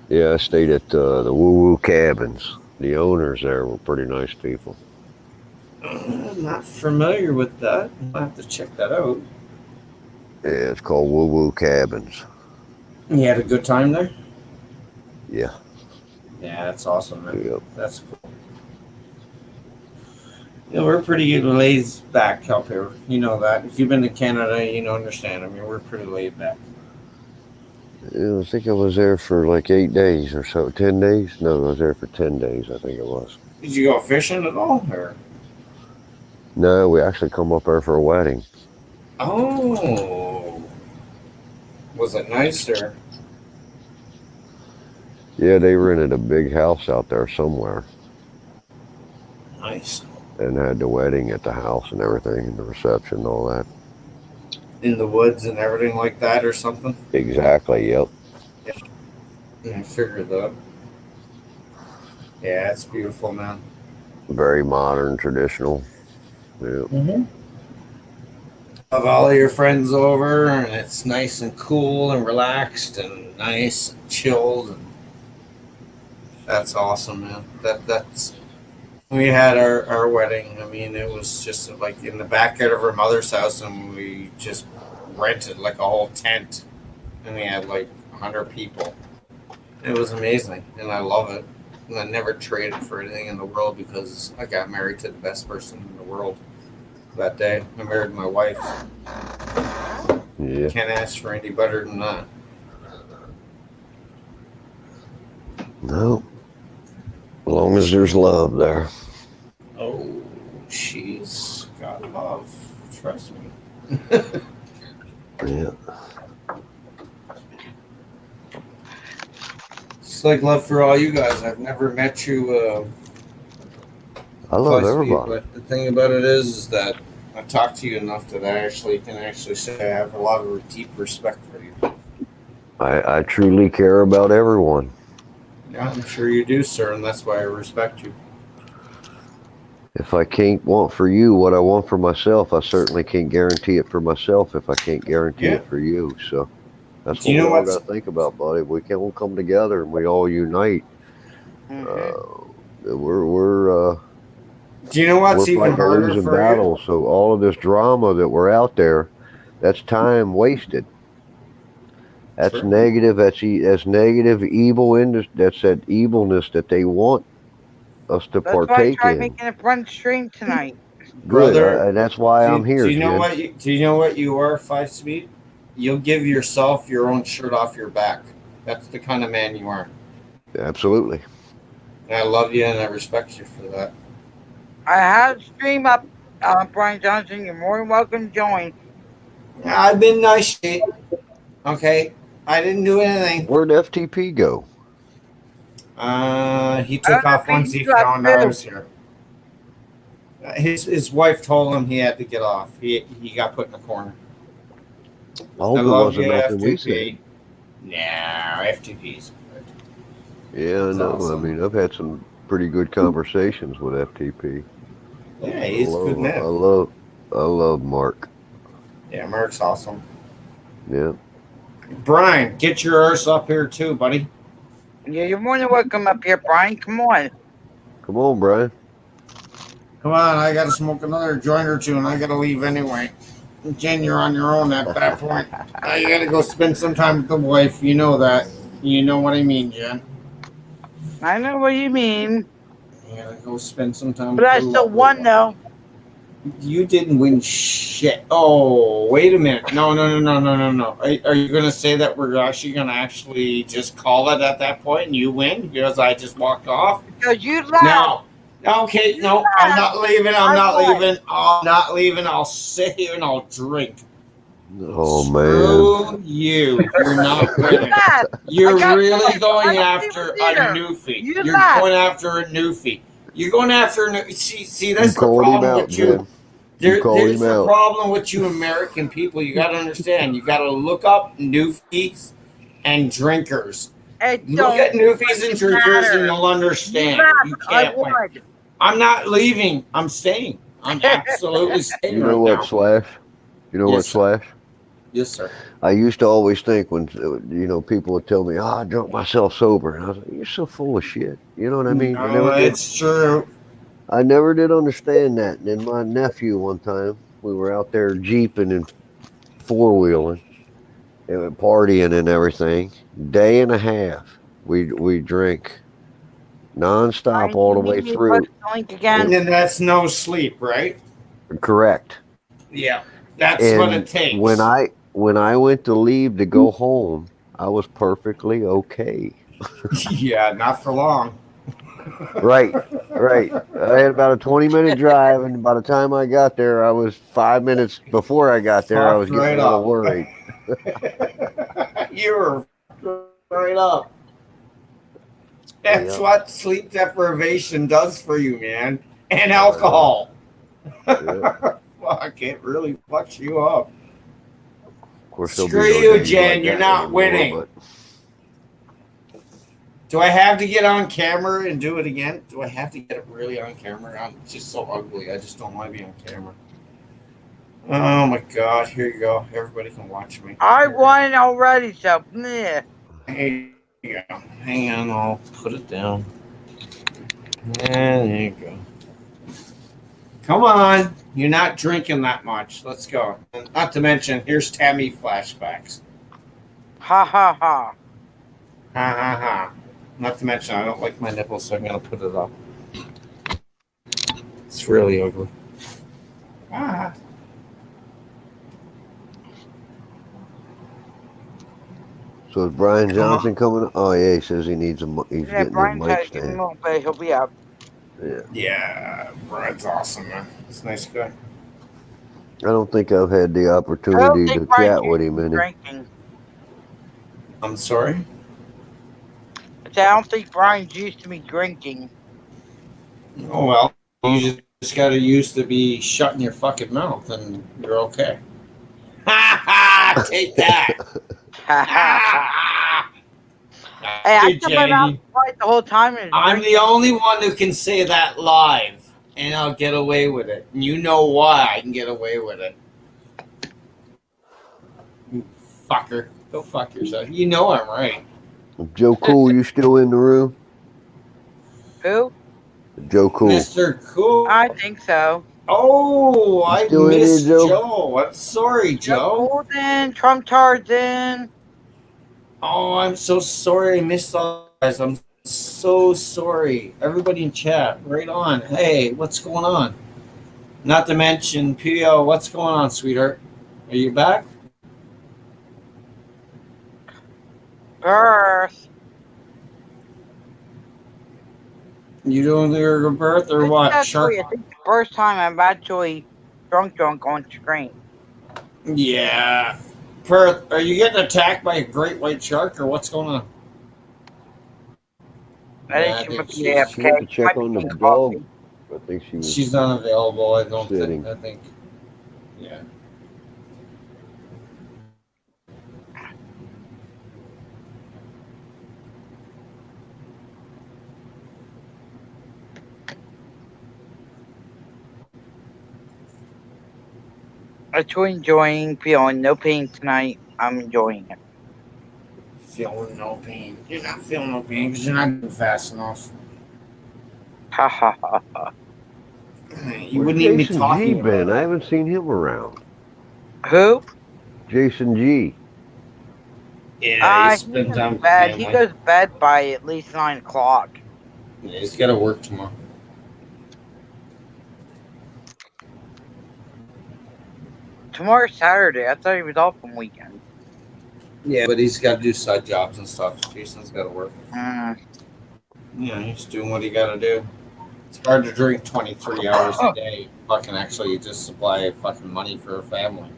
Yeah, I stayed at the Woo Woo Cabins. The owners there were pretty nice people. I'm not familiar with that. I'll have to check that out. Yeah, it's called Woo Woo Cabins. You had a good time there? Yeah. Yeah, that's awesome, man. Yep. That's cool. Yeah, we're pretty laid back up here. You know that. If you've been to Canada, you understand. I mean, we're pretty laid back. Yeah, I think I was there for like 8 days or so. 10 days? No, I was there for 10 days, I think it was. Did you go fishing at all? Or? No, we actually come up there for a wedding. Oh. Was it nice or? Yeah, they rented a big house out there somewhere Nice. and had the wedding at the house and everything, and the reception and all that. In the woods and everything like that or something? Exactly, yep. Yeah, I figured that. Yeah, it's beautiful, man. Very modern, traditional. Yep. Mm-hmm. Have all of your friends over, and it's nice and cool and relaxed and nice and chilled. And that's awesome, man. That's we had our wedding. I mean, it was just like in the backyard of her mother's house, and we just rented like a whole tent, and we had like 100 people. It was amazing, and I love it. And I never traded for anything in the world because I got married to the best person in the world that day. I married my wife. Yeah. Can't ask for any better than that. No. As long as there's love there. Oh, she's got love. Trust me. Yeah. It's like love for all you guys. I've never met you. I love twice, everybody. but the thing about it is that I talk to you enough that I can say I have a lot of deep respect for you. I truly care about everyone. Yeah, I'm sure you do, sir, and that's why I respect you. If I can't want for you what I want for myself, I certainly can't guarantee it for myself if I can't guarantee Yeah. it for you. So that's Do what you we know all what's- got to think about, buddy. We can all come together and we all unite. We're Do you know what's we're even fighting a harder losing for battle. So all of this drama that we're out there, that's time wasted. That's True. negative. That's negative, evil. That's that evilness that they want us to That's why I partake tried in. making a front stream tonight. Good, Brother, and that's why I'm here. Do you know Jen. what? Do you know what you are, 5 Speed? You'll give yourself your own shirt off your back. That's the kind of man you are. Absolutely. And I love you and I respect you for that. I have a stream up, Brian Johnson. You're more than welcome to join. I've been nice, Jake. Okay, I didn't do anything. Where'd FTP go? He took off once he found I was here. His wife told him he had to get off. He got put in a corner. I hope I it love wasn't you, nothing we FTP. said. Nah, FTP's good. Yeah, I That's know. awesome. I mean, I've had some pretty good conversations with FTP. Yeah, he's a good I man. love Mark. Yeah, Mark's awesome. Yeah. Brian, get your arse up here too, buddy. Yeah, you're more than welcome up here, Brian. Come on. Come on, Brian. Come on, I gotta smoke another joint or two and I gotta leave anyway. Jen, you're on your own at that point. Now you gotta go spend some time with the wife. You know that. You know what I mean, Jen. I know what you mean. You gotta go spend some time But with I the still lovely won, one. though. You didn't win shit. Oh, wait a minute. No. Are you going to say that we're actually going to actually just call it at that point and you win because I just walked off? Because you left. No. Okay, You no, I'm left. not leaving. I'm I not won. leaving. I'm not leaving. I'll sit here and I'll drink. Oh man. Screw you. You're not You winning. left. You're I got really points. going I don't after even a care. newfie. You You're left. going after a newfie. You're going after a new. See, You that's the called him problem out, with you. Ben. You called There's him the out. problem with you American people. You got to understand. You got to look up newfies and drinkers. It Look don't at newfies and fucking drinkers, matter. and you'll You understand. left. You I can't win. won. I'm not leaving. I'm staying. I'm absolutely staying You know right what, now. Slash? You know what, Yes, sir. Slash? Yes, sir. I used to always think when people would tell me, "Oh, I drunk myself sober," and I was like, "You're so full of shit." You know what I mean? No, it's true. I never did understand that. And then my nephew, one time, we were out there jeeping and four-wheeling and partying and everything. Day and a half, we drink nonstop all the way through. Post the link again. And then that's no sleep, right? Correct. Yeah, that's And what it takes. when I went to leave to go home, I was perfectly okay. Yeah, not for long. Right. I had about a 20-minute drive, and by the time I got there, I was 5 minutes before I got there. I was Fucked getting right a little up. worried. You were right up. That's Yeah. what sleep deprivation does for you, man. And alcohol. Yeah. Fuck, it really fucks you up. Of course, there'll be Screw no you, days Jen, like you're that not anymore, winning. but Do I have to get on camera and do it again? Do I have to get it really on camera? I'm just so ugly. I just don't want to be on camera. Oh my god, here you go. Everybody can watch me. I won already, so meh. Here you go. Hang on, I'll put it down. And there you go. Come on. You're not drinking that much. Let's go. And not to mention, here's Tammy flashbacks. Ha ha ha. Ha ha ha. Not to mention, I don't like my nipples, so I'm going to put it up. It's really ugly. Ah. So is Brian Johnson coming? Oh yeah, he says he needs he's Yeah, getting Brian his mic said give him a stand. little bit, he'll be up. Yeah. Yeah, Brad's awesome, man. He's a nice guy. I don't think I've had the I don't opportunity to think Brian chat with him any. drinking. I'm sorry? I don't think Brian's used to me drinking. Oh, well. You just got to used to be shutting your fucking mouth, and you're okay. Ha ha! Take that! Ha ha ha. Hey, I Hey, kept my mouth Jenny. quiet the whole time. And I'm the only one who can say that live, and I'll get away with it. And you know why I can get away with it. You fucker. Go fuck yourself. You know I'm right. Joe Cool, you still in the room? Who? Joe Cool. Mr. Cool. I think so. Oh, I still in here, missed Joe? Joe. I'm sorry, Joe. Golden, Trump Tarzan. Oh, I'm so sorry I missed all guys. I'm so sorry. Everybody in chat, right on. Hey, what's going on? Not to mention, P.O., what's going on, sweetheart? Are you back? Birth. You doing your birth or what? Actually, Shark? I think the first time I'm actually drunk on screen. Yeah. Perth, are you getting attacked by a great white shark or what's going on? I Yeah, I think she think might be She went to AFK. check Might be on the getting dog. coffee. I think she was. She's unavailable. I don't Sitting. think. I think. Yeah. I'm truly enjoying feeling no pain tonight. I'm enjoying it. Feeling no pain. You're not feeling no pain because you're not moving fast enough. Ha ha ha ha. You Where's wouldn't even be Jason G talking been? about I it. haven't seen him around. Who? Jason G. Yeah, he He's spends in time with bed. family. He goes to bed by at least 9 o'clock. Yeah, he's got to work tomorrow. Tomorrow's Saturday. I thought he was off on weekend. Yeah, but he's got to do side jobs and stuff. Jason's got to work. Mm. Yeah, he's doing what he got to do. It's hard to drink 23 hours a day. Fucking actually just supply fucking money for a family.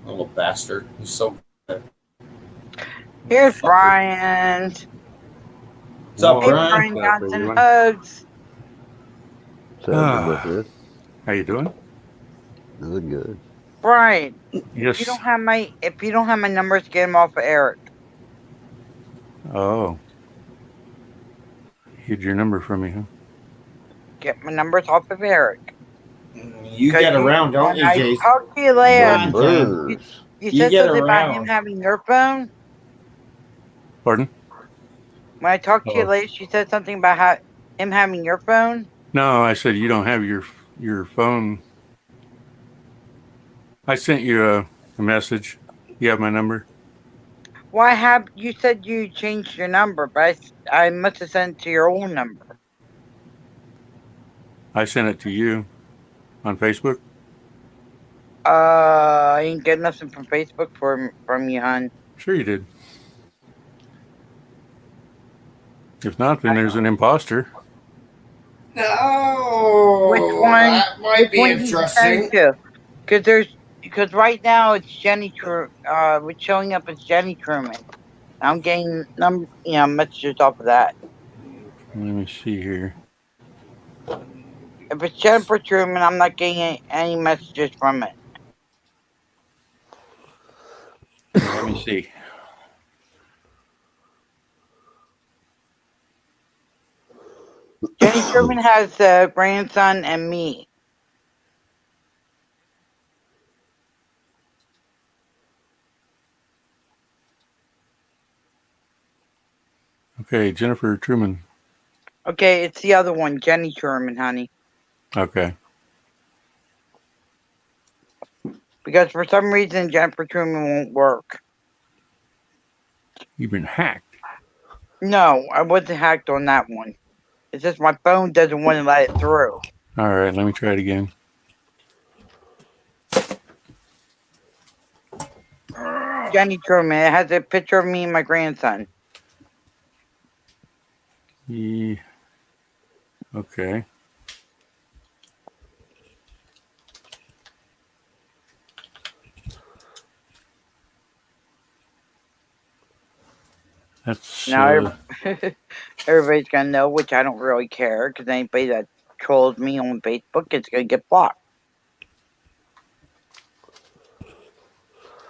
Little bastard. He's so good. Here's Fucker. Brian. What's up, Hey, Brian? Brian Johnson. Hugs. Sounds good with this. How you doing? Good, good. Brian, Yes. if you don't have my numbers, get them off of Eric. Oh. Hid your number from me, huh? Get my numbers off of Eric. You get around, don't you, I Jason? talked to you last. Numbers. You You said get something about him around. having your phone. Pardon? When I talked to you Oh. last, you said something about him having your phone. No, I said you don't have your phone. I sent you a message. You have my number? Why you said you changed your number, but I must have sent it to your old number. I sent it to you on Facebook. I ain't get nothing from Facebook from you, hon. Sure you did. If not, then there's an imposter. No. Which one? That might be Which one did you interesting. send to? Because right now it's Jenny we're showing up as Jenny Truman. I'm getting messages off of that. Let me see here. If it's Jennifer Truman, I'm not getting any messages from it. Let me see. Jenny Truman has a grandson and me. Okay, Jennifer Truman. Okay, it's the other one, Jenny Truman, honey. Okay. Because for some reason Jennifer Truman won't work. You've been hacked. No, I wasn't hacked on that one. It's just my phone doesn't want to let it through. All right, let me try it again. Jenny Truman, it has a picture of me and my grandson. Yeah. Okay. That's Now everybody's gonna know, which I don't really care, because anybody that trolls me on Facebook is gonna get blocked.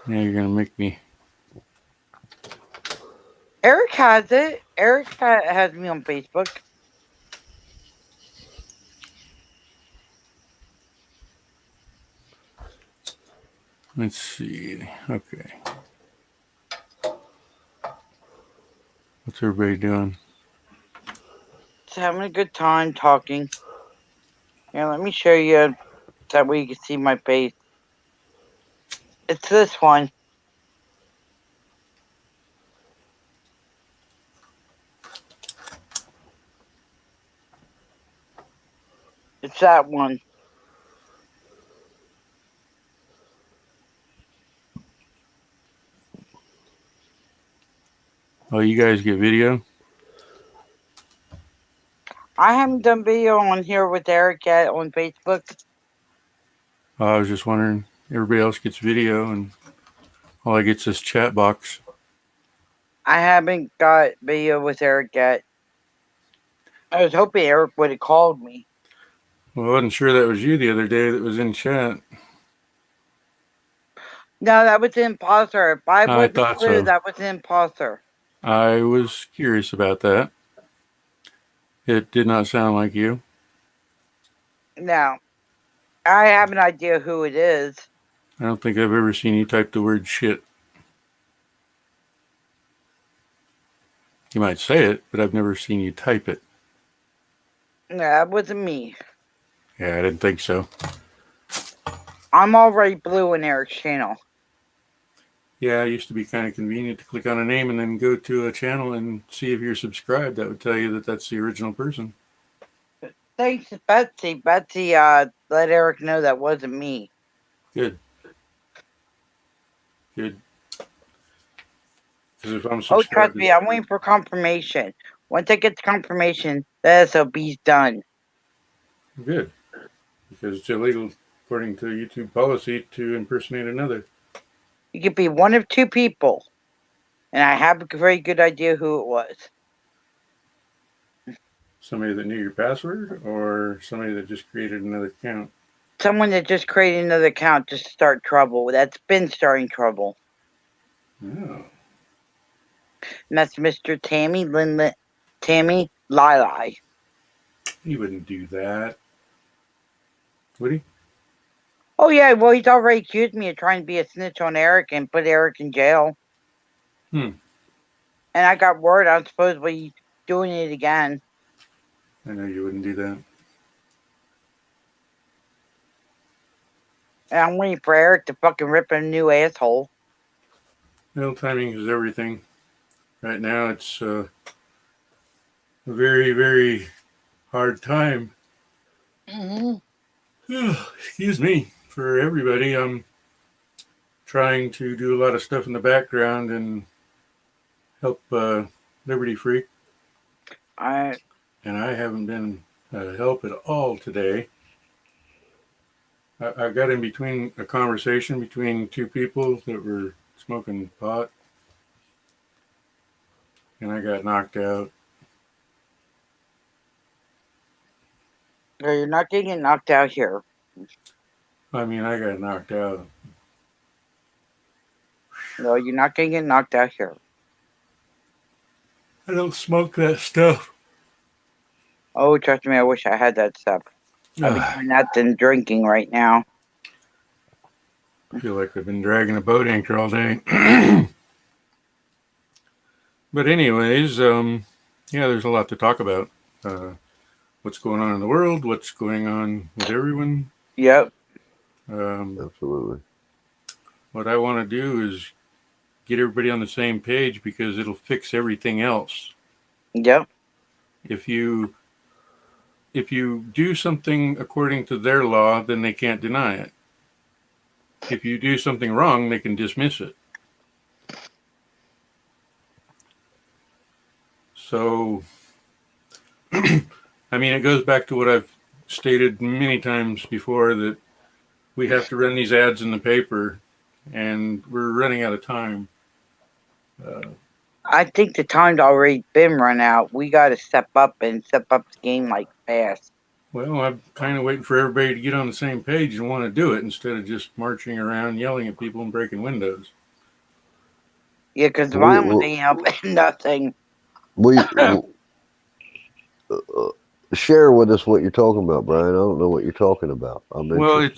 now you're gonna make me. Eric has it. Eric has me on Facebook. Let's see. Okay. What's everybody doing? Just having a good time talking. Here, let me show you that way you can see my face. It's this one. It's that one. Oh, you guys get video? I haven't done video on here with Eric yet on Facebook. Oh, I was just wondering. Everybody else gets video, and all I get's this chat box. I haven't got video with Eric yet. I was hoping Eric would have called me. Well, I wasn't sure that was you the other day that was in chat. No, that was the imposter. If I I wasn't thought clear, so. that was the imposter. I was curious about that. It did not sound like you. Now, I have an idea who it is. I don't think I've ever seen you type the word shit. You might say it, but I've never seen you type it. No, that wasn't me. Yeah, I didn't think so. I'm already blue in Eric's channel. Yeah, it used to be kind of convenient to click on a name and then go to a channel and see if you're subscribed. That would tell you that that's the original person. Thanks to Betsy. Betsy let Eric know that wasn't me. Good. Good. Because if I'm Oh, subscribed, trust me, I'm waiting for confirmation. Once I get the confirmation, the SOB's done. good. Because it's illegal, according to YouTube policy, to impersonate another. You could be one of two people, and I have a very good idea who it was. Somebody that knew your password, or somebody that just created another account. Someone that just created another account just to start trouble. That's been starting trouble. Oh. And that's Mr. Tammy Lili. He wouldn't do that. Would he? Oh yeah, well he's already accused me of trying to be a snitch on Eric and put Eric in jail. Hmm. And I got word I'm supposedly doing it again. I know you wouldn't do that. And I'm waiting for Eric to fucking rip a new asshole. Well, timing is everything. Right now, it's a very, very hard time. Excuse me, for everybody. I'm trying to do a lot of stuff in the background and help Liberty Freak. And I haven't been help at all today. I got in between a conversation between two people that were smoking pot, and I got knocked out. No, you're not getting knocked out here. I mean, I got knocked out. No, you're not going to get knocked out here. I don't smoke that stuff. Oh, trust me, I wish I had that stuff. I'd be doing that than drinking right now. I feel like I've been dragging a boat anchor all day. But anyways, yeah, there's a lot to talk about. What's going on in the world, what's going on with everyone. Yep. Absolutely. What I want to do is get everybody on the same page because it'll fix everything else. Yep. If you do something according to their law, then they can't deny it. If you do something wrong, they can dismiss it. So, I mean, it goes back to what I've stated many times before, that we have to run these ads in the paper, and we're running out of time. I think the time's already been run out. We got to step up the game like fast. Well, I'm kind of waiting for everybody to get on the same page and want to do it instead of just marching around yelling at people and breaking windows. Yeah, because violence ain't helping nothing. Share with us what you're talking about, Brian. I don't know what you're talking about. Well,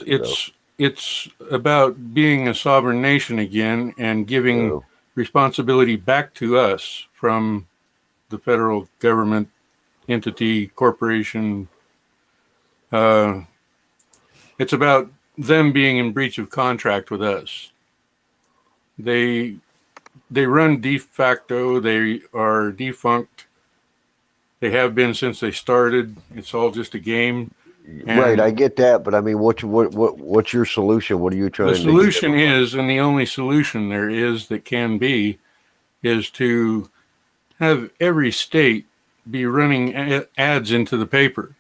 it's about being a sovereign nation again and giving responsibility back to us from the federal government, entity, corporation. It's about them being in breach of contract with us. They run de facto. They are defunct. They have been since they started. It's all just a game. Right, I get that, but I mean, what's your solution? What are you trying to do? The solution is, and the only solution there is that can be, is to have every state be running ads into the paper.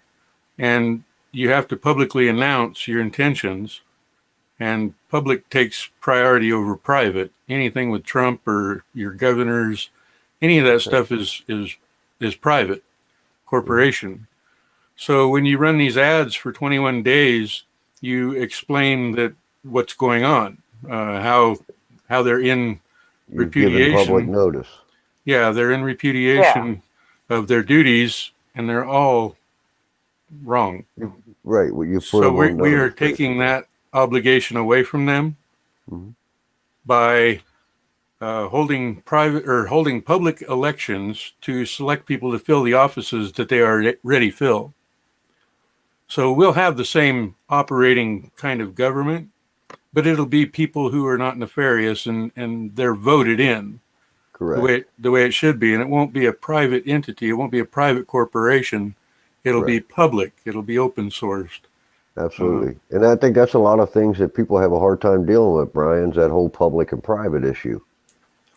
And you have to publicly announce your intentions, and public takes priority over private. Anything with Trump or your governors, any of that stuff is private corporation. So when you run these ads for 21 days, you explain that what's going on, how they're in repudiation. Giving public notice. Yeah, they're in repudiation of their duties, and they're all wrong. Right. Well, you put so we are taking that obligation away from them by holding public elections to select people to fill the offices that they are ready to fill. So we'll have the same operating kind of government, but it'll be people who are not nefarious and they're voted in. Correct. The way it should be. And it won't be a private entity. It won't be a private corporation. It'll be public. It'll be open sourced. Absolutely. And I think that's a lot of things that people have a hard time dealing with, Brian's that whole public and private issue.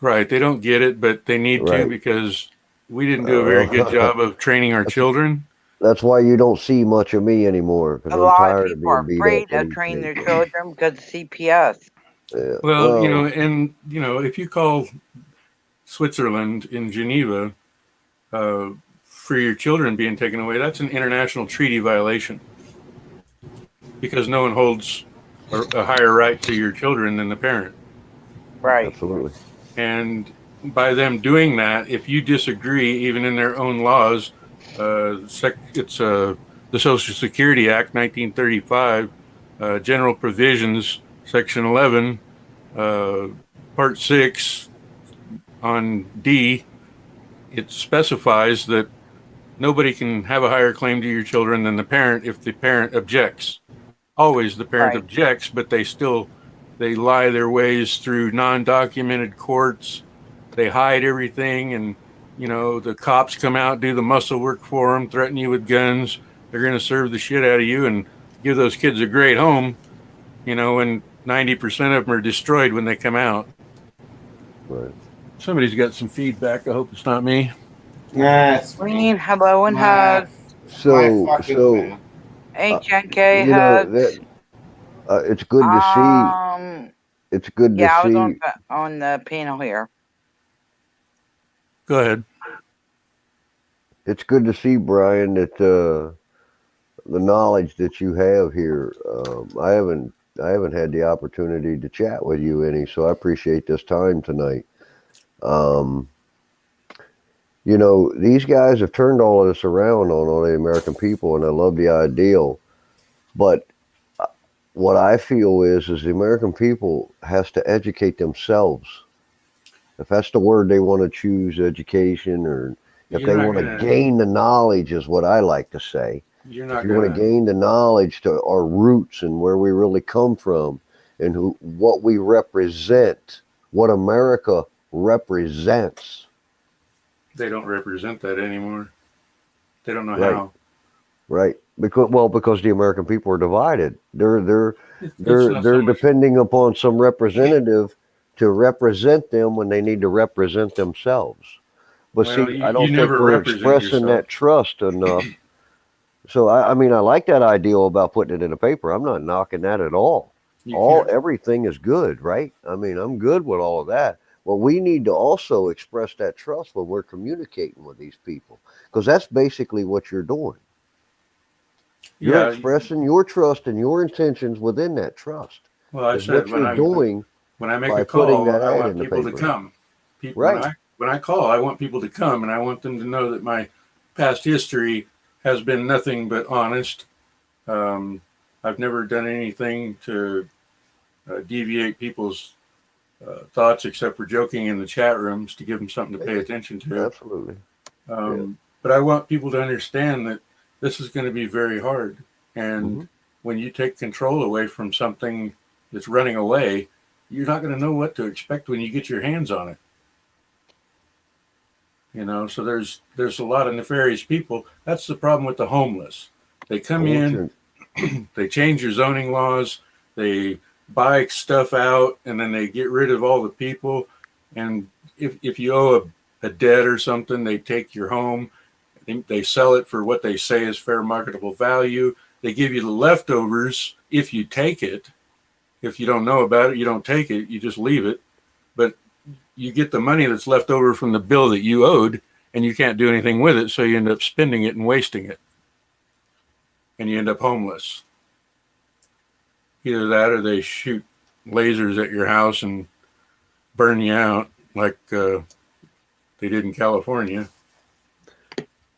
Right. They don't get it, but they need to Right. because we didn't do a very good job of training our children. That's why you don't see much of me anymore, because A I'm lot of tired of people are being beat afraid up. of training their children because of CPS. Yeah. Well, you know, and you know, if you call Switzerland in Geneva for your children being taken away, that's an international treaty violation because no one holds a higher right to your children than the parent. Right. Absolutely. And by them doing that, if you disagree, even in their own laws, it's the Social Security Act, 1935, General Provisions, Section 11, Part 6, on D, it specifies that nobody can have a higher claim to your children than the parent if the parent objects. Always the parent Right. objects, but they lie their ways through non-documented courts. They hide everything, and you know the cops come out, do the muscle work for them, threaten you with guns. They're going to serve the shit out of you and give those kids a great home. You know, and 90% of them are destroyed when they come out. Right. Somebody's got some feedback. I hope it's not me. That's Green, hello, and my, hugs. my So, fucking so fan. HNK you know, hugs. that, it's good to see. It's good Yeah, I to was see. on the panel here. Go ahead. It's good to see, Brian, that the knowledge that you have here. I haven't had the opportunity to chat with you any, so I appreciate this time tonight. You know, these guys have turned all of this around on all the American people, and I love the ideal. But what I feel is the American people has to educate themselves. If that's the word they want to choose, education, or if You're they not want to gonna- gain the knowledge, is what I like to say. You're If not you want going to gain the knowledge to our roots and where we really come from, and what we represent, what America represents. They don't represent that anymore. They don't know Right. how. Right, because the American people are divided. They're It's not so they're much- depending upon some representative to represent them when they need to represent themselves. But Well, see, you- I don't you think never we're represent expressing yourself. that trust enough. So I mean, I like that ideal about putting it in a paper. I'm not knocking that at all. You can't- Everything is good, right? I mean, I'm good with all of that. Well, we need to also express that trust when we're communicating with these people, because that's basically what you're doing. You're Yeah. expressing your trust and your intentions within that trust. Well, I Is said what you're doing. when I make by a putting call, that I ad want in the people to paper. come. People, Right. When I call, I want people to come, and I want them to know that my past history has been nothing but honest. I've never done anything to deviate people's thoughts except for joking in the chat rooms to give them something to pay attention to. Absolutely. But I want people to understand that this is going to be very hard. And when you take control away from something that's running away, you're not going to know what to expect when you get your hands on it. You know, so there's a lot of nefarious people. That's the problem with the homeless. They come in, they change your zoning laws, they buy stuff out, and then they get rid of all the people. And if you owe a debt or something, they take your home. They sell it for what they say is fair marketable value. They give you the leftovers if you take it. If you don't know about it, you don't take it. You just leave it. But you get the money that's left over from the bill that you owed, and you can't do anything with it, so you end up spending it and wasting it. And you end up homeless. Either that or they shoot lasers at your house and burn you out like they did in California.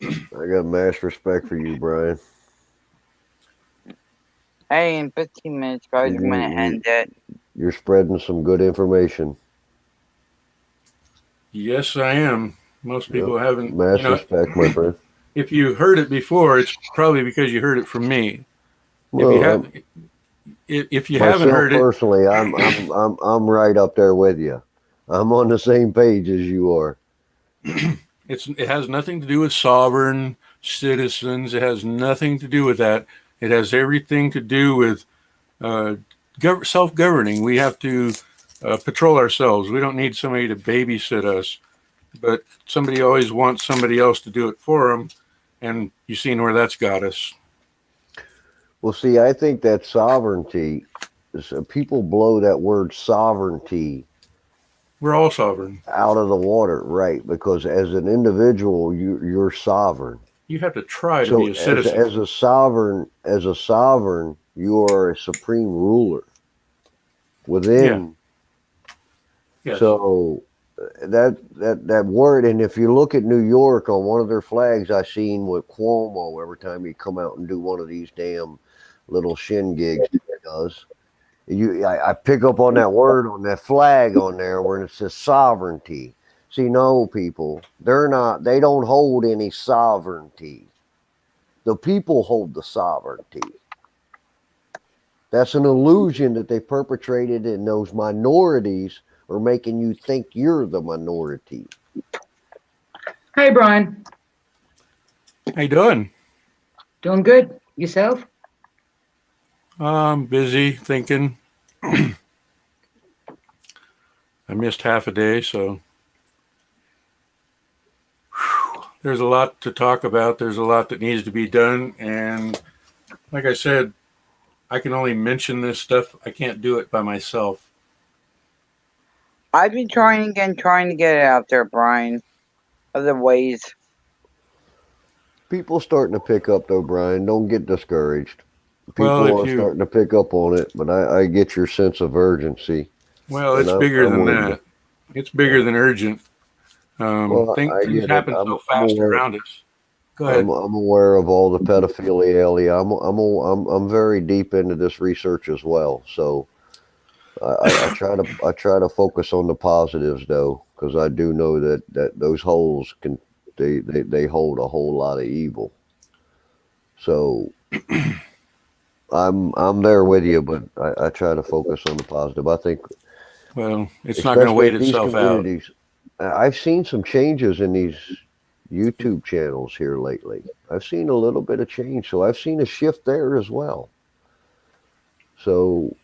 I got mass respect for you, Brian. Hey, in 15 minutes, guys, I'm going to end it. You're spreading some good information. Yes, I am. Most people haven't. Mass respect, my friend. If you heard it before, it's probably because you heard it from me. Well, if you haven't heard it, personally, I'm right up there with you. I'm on the same page as you are. it has nothing to do with sovereign citizens. It has nothing to do with that. It has everything to do with self-governing. We have to patrol ourselves. We don't need somebody to babysit us, but somebody always wants somebody else to do it for them, and you've seen where that's got us. Well, see, I think that sovereignty, people blow that word sovereignty We're all sovereign. out of the water, right? Because as an individual, you're sovereign. You have to try to So be a citizen. as a sovereign, you are a supreme ruler within. Yes. So that word, and if you look at New York on one of their flags, I seen with Cuomo every time he come out and do one of these damn little shindigs that he does. I pick up on that word on that flag on there where it says sovereignty. See, no, people, they don't hold any sovereignty. The people hold the sovereignty. That's an illusion that they perpetrated, and those minorities are making you think you're the minority. Hey, Brian. How you doing? Doing good. Yourself? I'm busy thinking. I missed half a day, so there's a lot to talk about. There's a lot that needs to be done. And like I said, I can only mention this stuff. I can't do it by myself. I've been trying to get it out there, Brian. Other ways. People starting to pick up though, Brian. Don't get discouraged. People Well, are starting to pick up on it, but I get your sense of urgency. Well, And it's bigger I'm than with that. It's bigger than urgent. Well, I Things get it. happen I'm so fast aware. around us. Go ahead. I'm aware of all the pedophilia. I'm very deep into this research as well. So I try to focus on the positives though, because I do know that those holes they hold a whole lot of evil. So I'm there with you, but I try to focus on the positive. I think, Well, it's not going to especially wait at these itself out. communities, I've seen some changes in these YouTube channels here lately. I've seen a little bit of change, so I've seen a shift there as well. So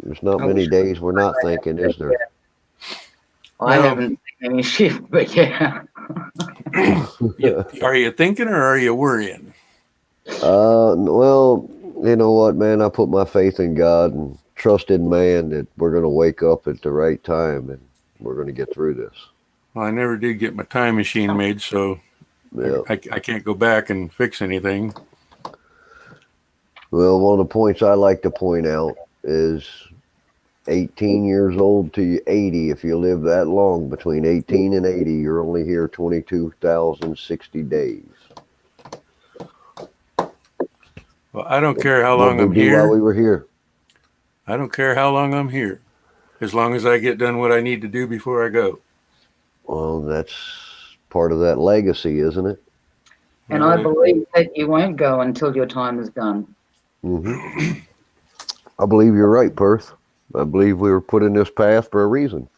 there's not many days we're not thinking, is there? I Well- haven't seen any shift, but yeah. Are you thinking or are you worrying? Well, you know what, man? I put my faith in God and trust in man that we're going to wake up at the right time and we're going to get through this. Well, I never did get my time machine made, so Yeah. I can't go back and fix anything. Well, one of the points I like to point out is 18 years old to 80. If you live that long, between 18 and 80, you're only here 22,060 days. Well, I don't care how What long we I'm do while here. we were here. I don't care how long I'm here, as long as I get done what I need to do before I go. Well, that's part of that legacy, isn't it? And I believe that you won't go until your time is done. Hmm. I believe you're right, Perth. I believe we were put in this path for a reason.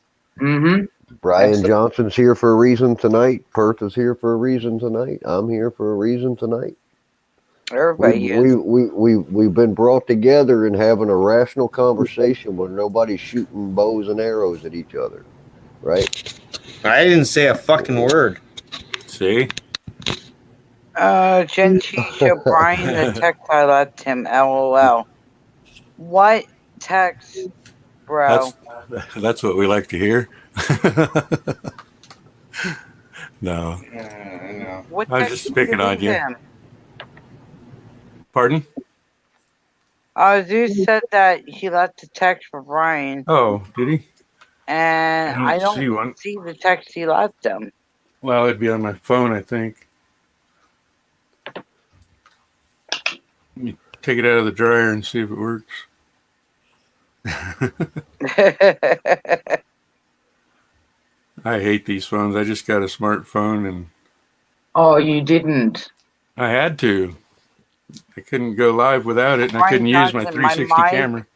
Mm-hmm. Brian Absolutely. Johnson's here for a reason tonight. Perth is here for a reason tonight. I'm here for a reason tonight. Everybody is. We've been brought together and having a rational conversation where nobody's shooting bows and arrows at each other, right? I didn't say a fucking word. See? Genchi showed Brian the text I left him. LOL. What text, bro? That's what we like to hear. No. No. What I was text just did picking you on leave you. him? Pardon? Zeus said that he left a text for Brian, Oh, did he? and I I don't don't see one. see the text he left him. Well, it'd be on my phone, I think. Let me take it out of the dryer and see if it works. I hate these phones. I just got a smartphone and Oh, you didn't. I had to. I couldn't go live without it, and I Brian couldn't use my Johnson, my 360 mic- camera.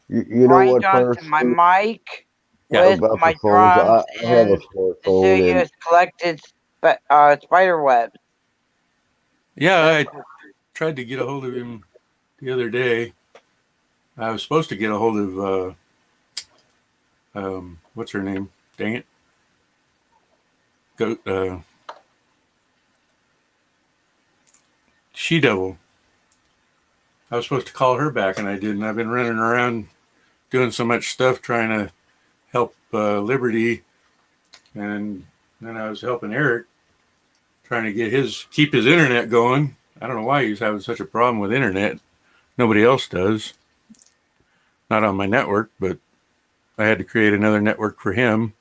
You know Brian what, Johnson, Perth? my mic Yeah. with About my the phones, drums I have a and smartphone, and Zuyas collected spider web. Yeah, I tried to get a hold of him the other day. I was supposed to get a hold of what's her name? Dang it. She Devil. I was supposed to call her back and I didn't. I've been running around doing so much stuff trying to help Liberty, and then I was helping Eric trying to keep his internet going. I don't know why he's having such a problem with internet. Nobody else does. Not on my network, but I had to create another network for him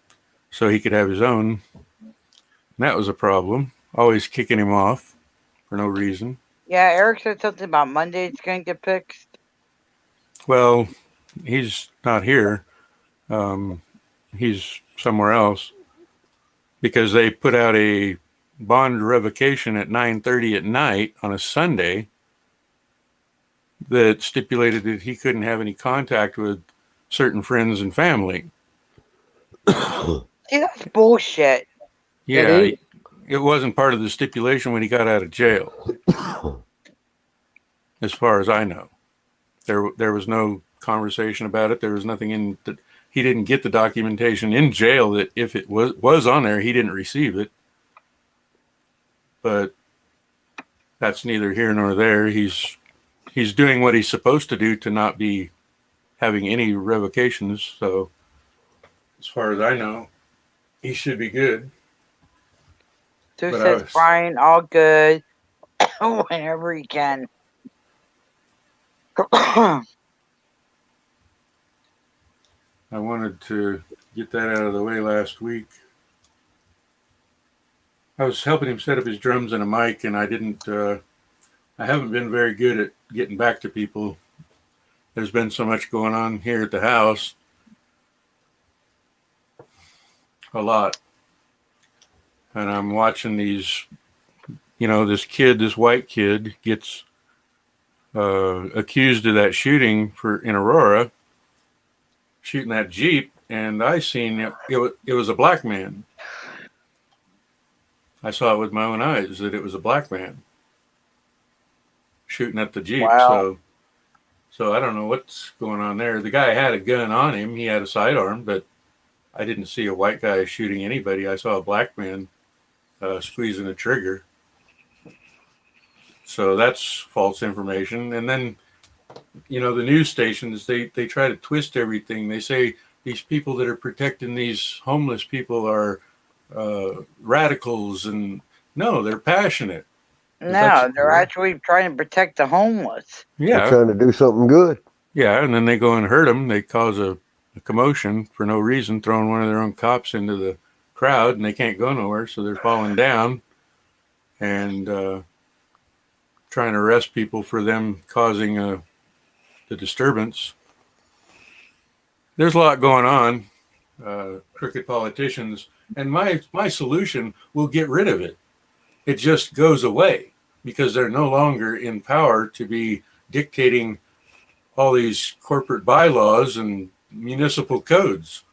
so he could have his own. And that was a problem. Always kicking him off for no reason. Yeah, Eric said something about Monday it's going to get fixed. Well, he's not here. He's somewhere else because they put out a bond revocation at 9:30 at night on a Sunday that stipulated that he couldn't have any contact with certain friends and family. See, that's bullshit. Yeah, it wasn't part of the stipulation when he got out of jail. As far as I know, there was no conversation about it. There was nothing in that. He didn't get the documentation in jail that if it was on there, he didn't receive it. But that's neither here nor there. He's doing what he's supposed to do to not be having any revocations. So as far as I know, he should be good. So says Brian, all good whenever he can. I wanted to get that out of the way last week. I was helping him set up his drums and a mic, and I haven't been very good at getting back to people. There's been so much going on here at the house. A lot. And I'm watching these, this white kid gets accused of that shooting in Aurora, shooting that Jeep, and I seen it was a black man. I saw it with my own eyes that it was a black man shooting at the Jeep. Wow. So I don't know what's going on there. The guy had a gun on him. He had a sidearm, but I didn't see a white guy shooting anybody. I saw a black man squeezing a trigger. So that's false information. And then, the news stations, they try to twist everything. They say these people that are protecting these homeless people are radicals, and no, they're passionate. No, they're actually trying to protect the homeless. Yeah, they're trying to do something good. Yeah, and then they go and hurt them. They cause a commotion for no reason, throwing one of their own cops into the crowd, and they can't go nowhere, so they're falling down and trying to arrest people for them causing the disturbance. There's a lot going on. Crooked politicians. And my solution will get rid of it. It just goes away because they're no longer in power to be dictating all these corporate bylaws and municipal codes.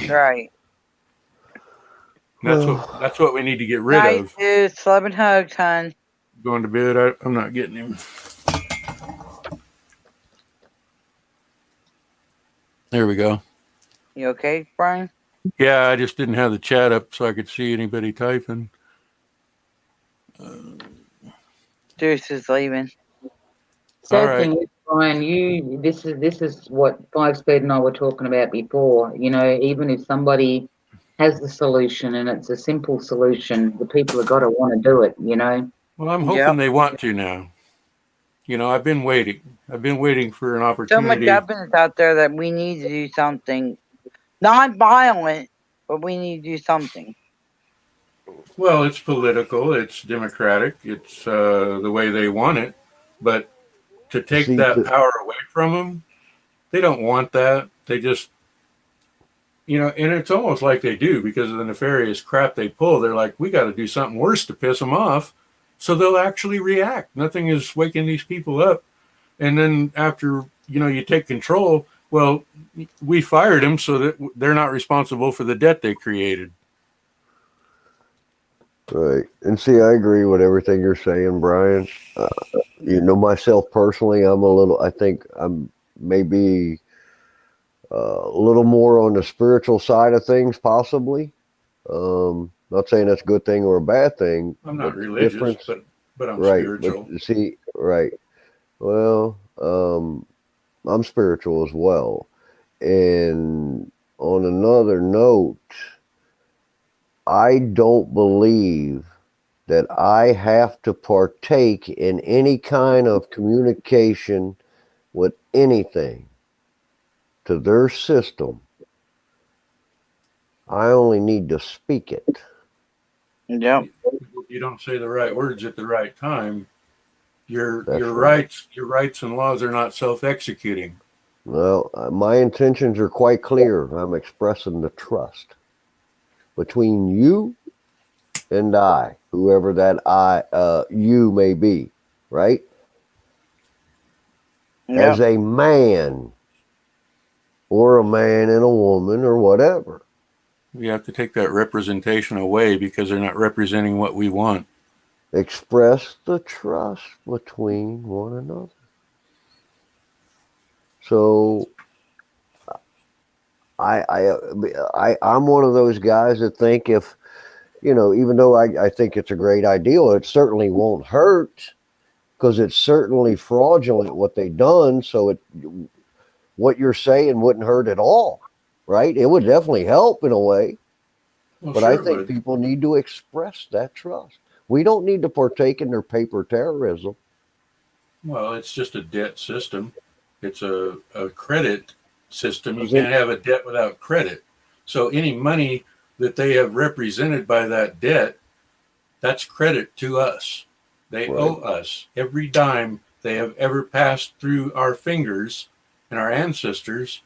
Right. That's what we need to get rid of. Dude, love and hugs, hon. Going to bed. I'm not getting him. There we go. You okay, Brian? Yeah, I just didn't have the chat up so I could see anybody typing. Deuce is leaving. Sad thing is, Brian, this is what Five Speed and I were talking about before. Even if somebody has the solution and it's a simple solution, the people have got to want to do it. Well, I'm hoping they want to now. I've been waiting. I've been waiting for an opportunity. So much evidence out there that we need to do something. Not violent, but we need to do something. Well, it's political. It's democratic. It's the way they want it. But to take that power away from them, they don't want that. They just, and it's almost like they do because of the nefarious crap they pull. They're like, we got to do something worse to piss them off. So they'll actually react. Nothing is waking these people up. And then after, you take control, well, we fired them so that they're not responsible for the debt they created. Right. And see, I agree with everything you're saying, Brian. You know, myself personally, I think I'm maybe a little more on the spiritual side of things, possibly. Not saying that's a good thing or a bad thing. I'm not but the religious, difference, but I'm right. But spiritual. see, right. Well, I'm spiritual as well. And on another note, I don't believe that I have to partake in any kind of communication with anything to their system. I only need to speak it. Yep. If you don't say the right words at the right time, your That's your rights and laws are not self-executing. Well, my intentions are quite clear. I'm expressing the trust between you and I, whoever that you may be, right? As Yep. a man or a man and a woman or whatever. We have to take that representation away because they're not representing what we want. Express the trust between one another. So I'm one of those guys that think if, you know, even though I think it's a great ideal, it certainly won't hurt because it's certainly fraudulent what they done. So what you're saying wouldn't hurt at all, right? It would definitely help in a way. Well, But sure I it think would. people need to express that trust. We don't need to partake in their paper terrorism. Well, it's just a debt system. It's a credit system. You Is it- can't have a debt without credit. So any money that they have represented by that debt, that's credit to us. They Right. owe us every dime they have ever passed through our fingers and our ancestors.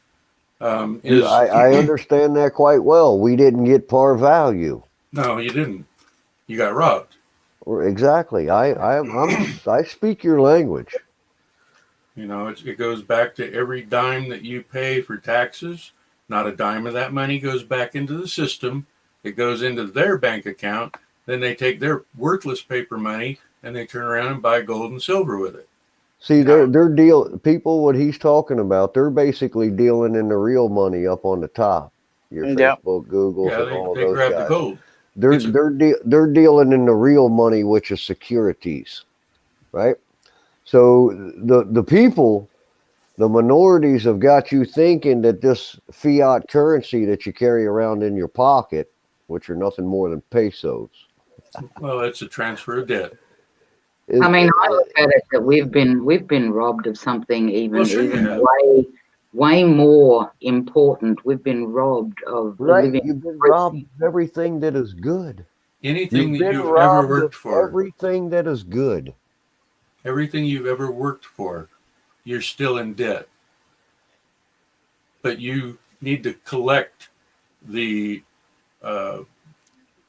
Is I understand that quite well. We didn't get par value. no, you didn't. You got robbed. Exactly. I speak your language. You know, it goes back to every dime that you pay for taxes. Not a dime of that money goes back into the system. It goes into their bank account. Then they take their worthless paper money and they turn around and buy gold and silver with it. See, they're people. What he's talking about, they're basically dealing in the real money up on the top. Your Yep. Facebook, Google, Yeah, and all they those grab the guys. gold. They're dealing in the real money, which is securities, right? So the people, the minorities, have got you thinking that this fiat currency that you carry around in your pocket, which are nothing more than pesos. Well, it's a transfer of debt. I mean, I look at it that we've been robbed of something Well, sure you have. way more important. We've been robbed of Right, living. you've been robbed of everything that is good. Anything You've that been you've ever robbed worked of for, everything that is good. everything you've ever worked for, you're still in debt. But you need to collect the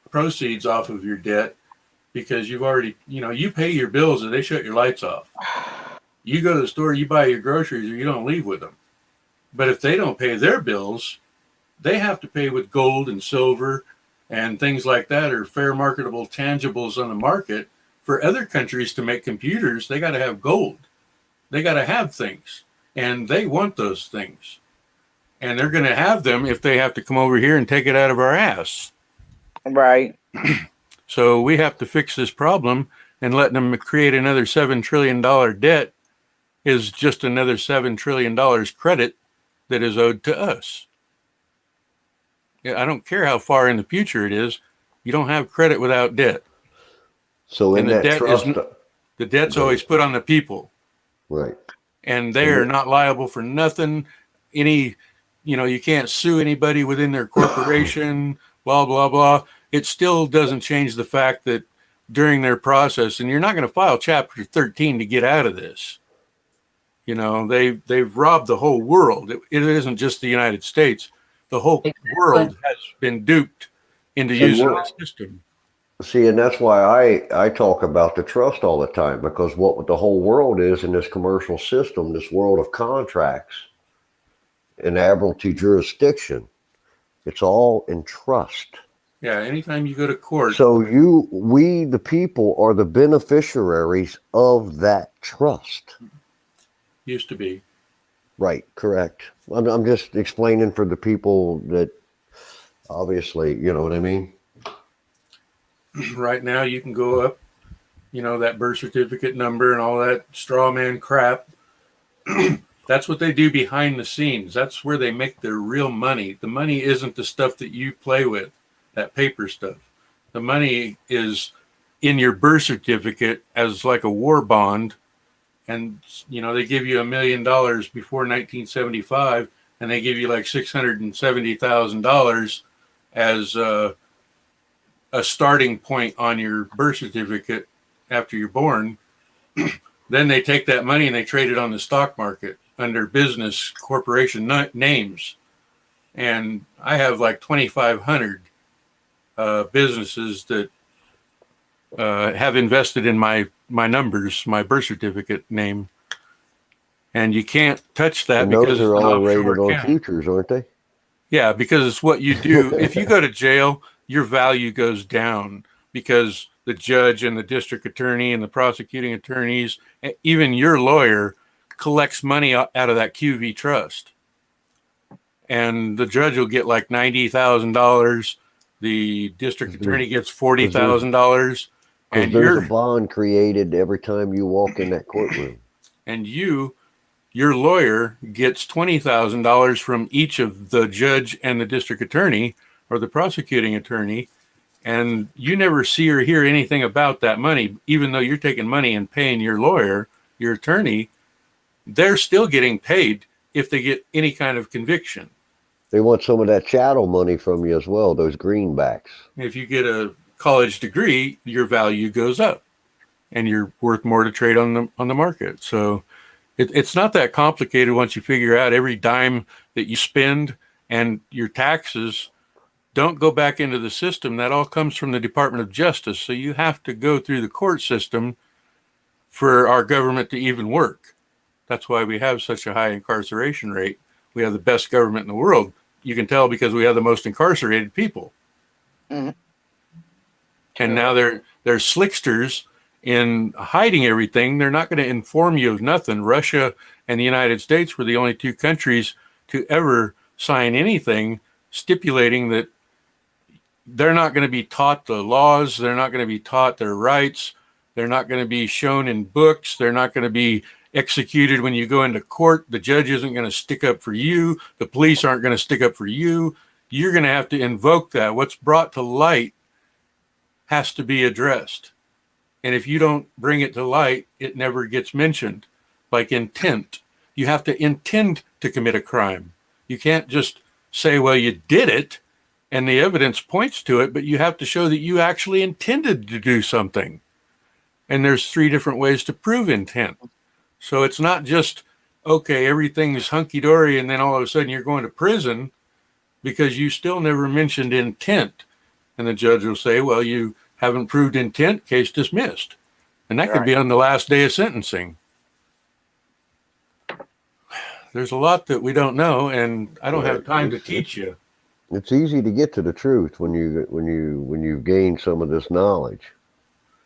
proceeds off of your debt because you've already, you pay your bills and they shut your lights off. You go to the store, you buy your groceries, or you don't leave with them. But if they don't pay their bills, they have to pay with gold and silver and things like that, or fair marketable tangibles on the market. For other countries to make computers, they got to have gold. They got to have things, and they want those things. And they're going to have them if they have to come over here and take it out of our ass. Right. So we have to fix this problem, and letting them create another $7 trillion debt is just another $7 trillion credit that is owed to us. Yeah, I don't care how far in the future it is. You don't have credit without debt. So in And the that debt trust, the debt's always put on the people. right? And they're not liable for nothing. You can't sue anybody within their corporation, blah, blah, blah. It still doesn't change the fact that during their process, and you're not going to file Chapter 13 to get out of this. They've robbed the whole world. It isn't just the United States. The whole world has been duped into using the system. See, and that's why I talk about the trust all the time, because what the whole world is in this commercial system, this world of contracts and admiralty jurisdiction, it's all in trust. Yeah, anytime you go to court, So we, the people, are the beneficiaries of that trust. used to be. Right, correct. I'm just explaining for the people that obviously, you know what I mean? Right now, you can go up, that birth certificate number and all that straw man crap. That's what they do behind the scenes. That's where they make their real money. The money isn't the stuff that you play with, that paper stuff. The money is in your birth certificate as like a war bond. And, they give you $1 million before 1975, and they give you like $670,000 as a starting point on your birth certificate after you're born. Then they take that money and they trade it on the stock market under business corporation names. And I have like 2,500 businesses that have invested in my numbers, my birth certificate name. And you can't touch that And because those are it's an all rated offshore on account. futures, aren't they? Yeah, because it's what you do. If you go to jail, your value goes down because the judge and the district attorney and the prosecuting attorneys, even your lawyer, collects money out of that QV trust. And the judge will get like $90,000. The district attorney gets $40,000. Because And there's a bond created every time you walk in that courtroom. and your lawyer gets $20,000 from each of the judge and the district attorney or the prosecuting attorney, and you never see or hear anything about that money. Even though you're taking money and paying your lawyer, your attorney, they're still getting paid if they get any kind of conviction. They want some of that chattel money from you as well, those greenbacks. If you get a college degree, your value goes up and you're worth more to trade on the market. So it's not that complicated once you figure out every dime that you spend, and your taxes don't go back into the system. That all comes from the Department of Justice. So you have to go through the court system for our government to even work. That's why we have such a high incarceration rate. We have the best government in the world. You can tell because we have the most incarcerated people. Mm-hmm. And now they're slicksters in hiding everything. They're not going to inform you of nothing. Russia and the United States were the only two countries to ever sign anything stipulating that they're not going to be taught the laws. They're not going to be taught their rights. They're not going to be shown in books. They're not going to be executed when you go into court. The judge isn't going to stick up for you. The police aren't going to stick up for you. You're going to have to invoke that. What's brought to light has to be addressed. And if you don't bring it to light, it never gets mentioned. Like intent. You have to intend to commit a crime. You can't just say, well, you did it, and the evidence points to it, but you have to show that you actually intended to do something. And there's 3 different ways to prove intent. So it's not just, okay, everything's hunky-dory, and then all of a sudden you're going to prison because you still never mentioned intent. And the judge will say, well, you haven't proved intent, case dismissed. And that could be on the last day of sentencing. There's a lot that we don't know, and I don't have time to teach you. It's easy to get to the truth when you've gained some of this knowledge.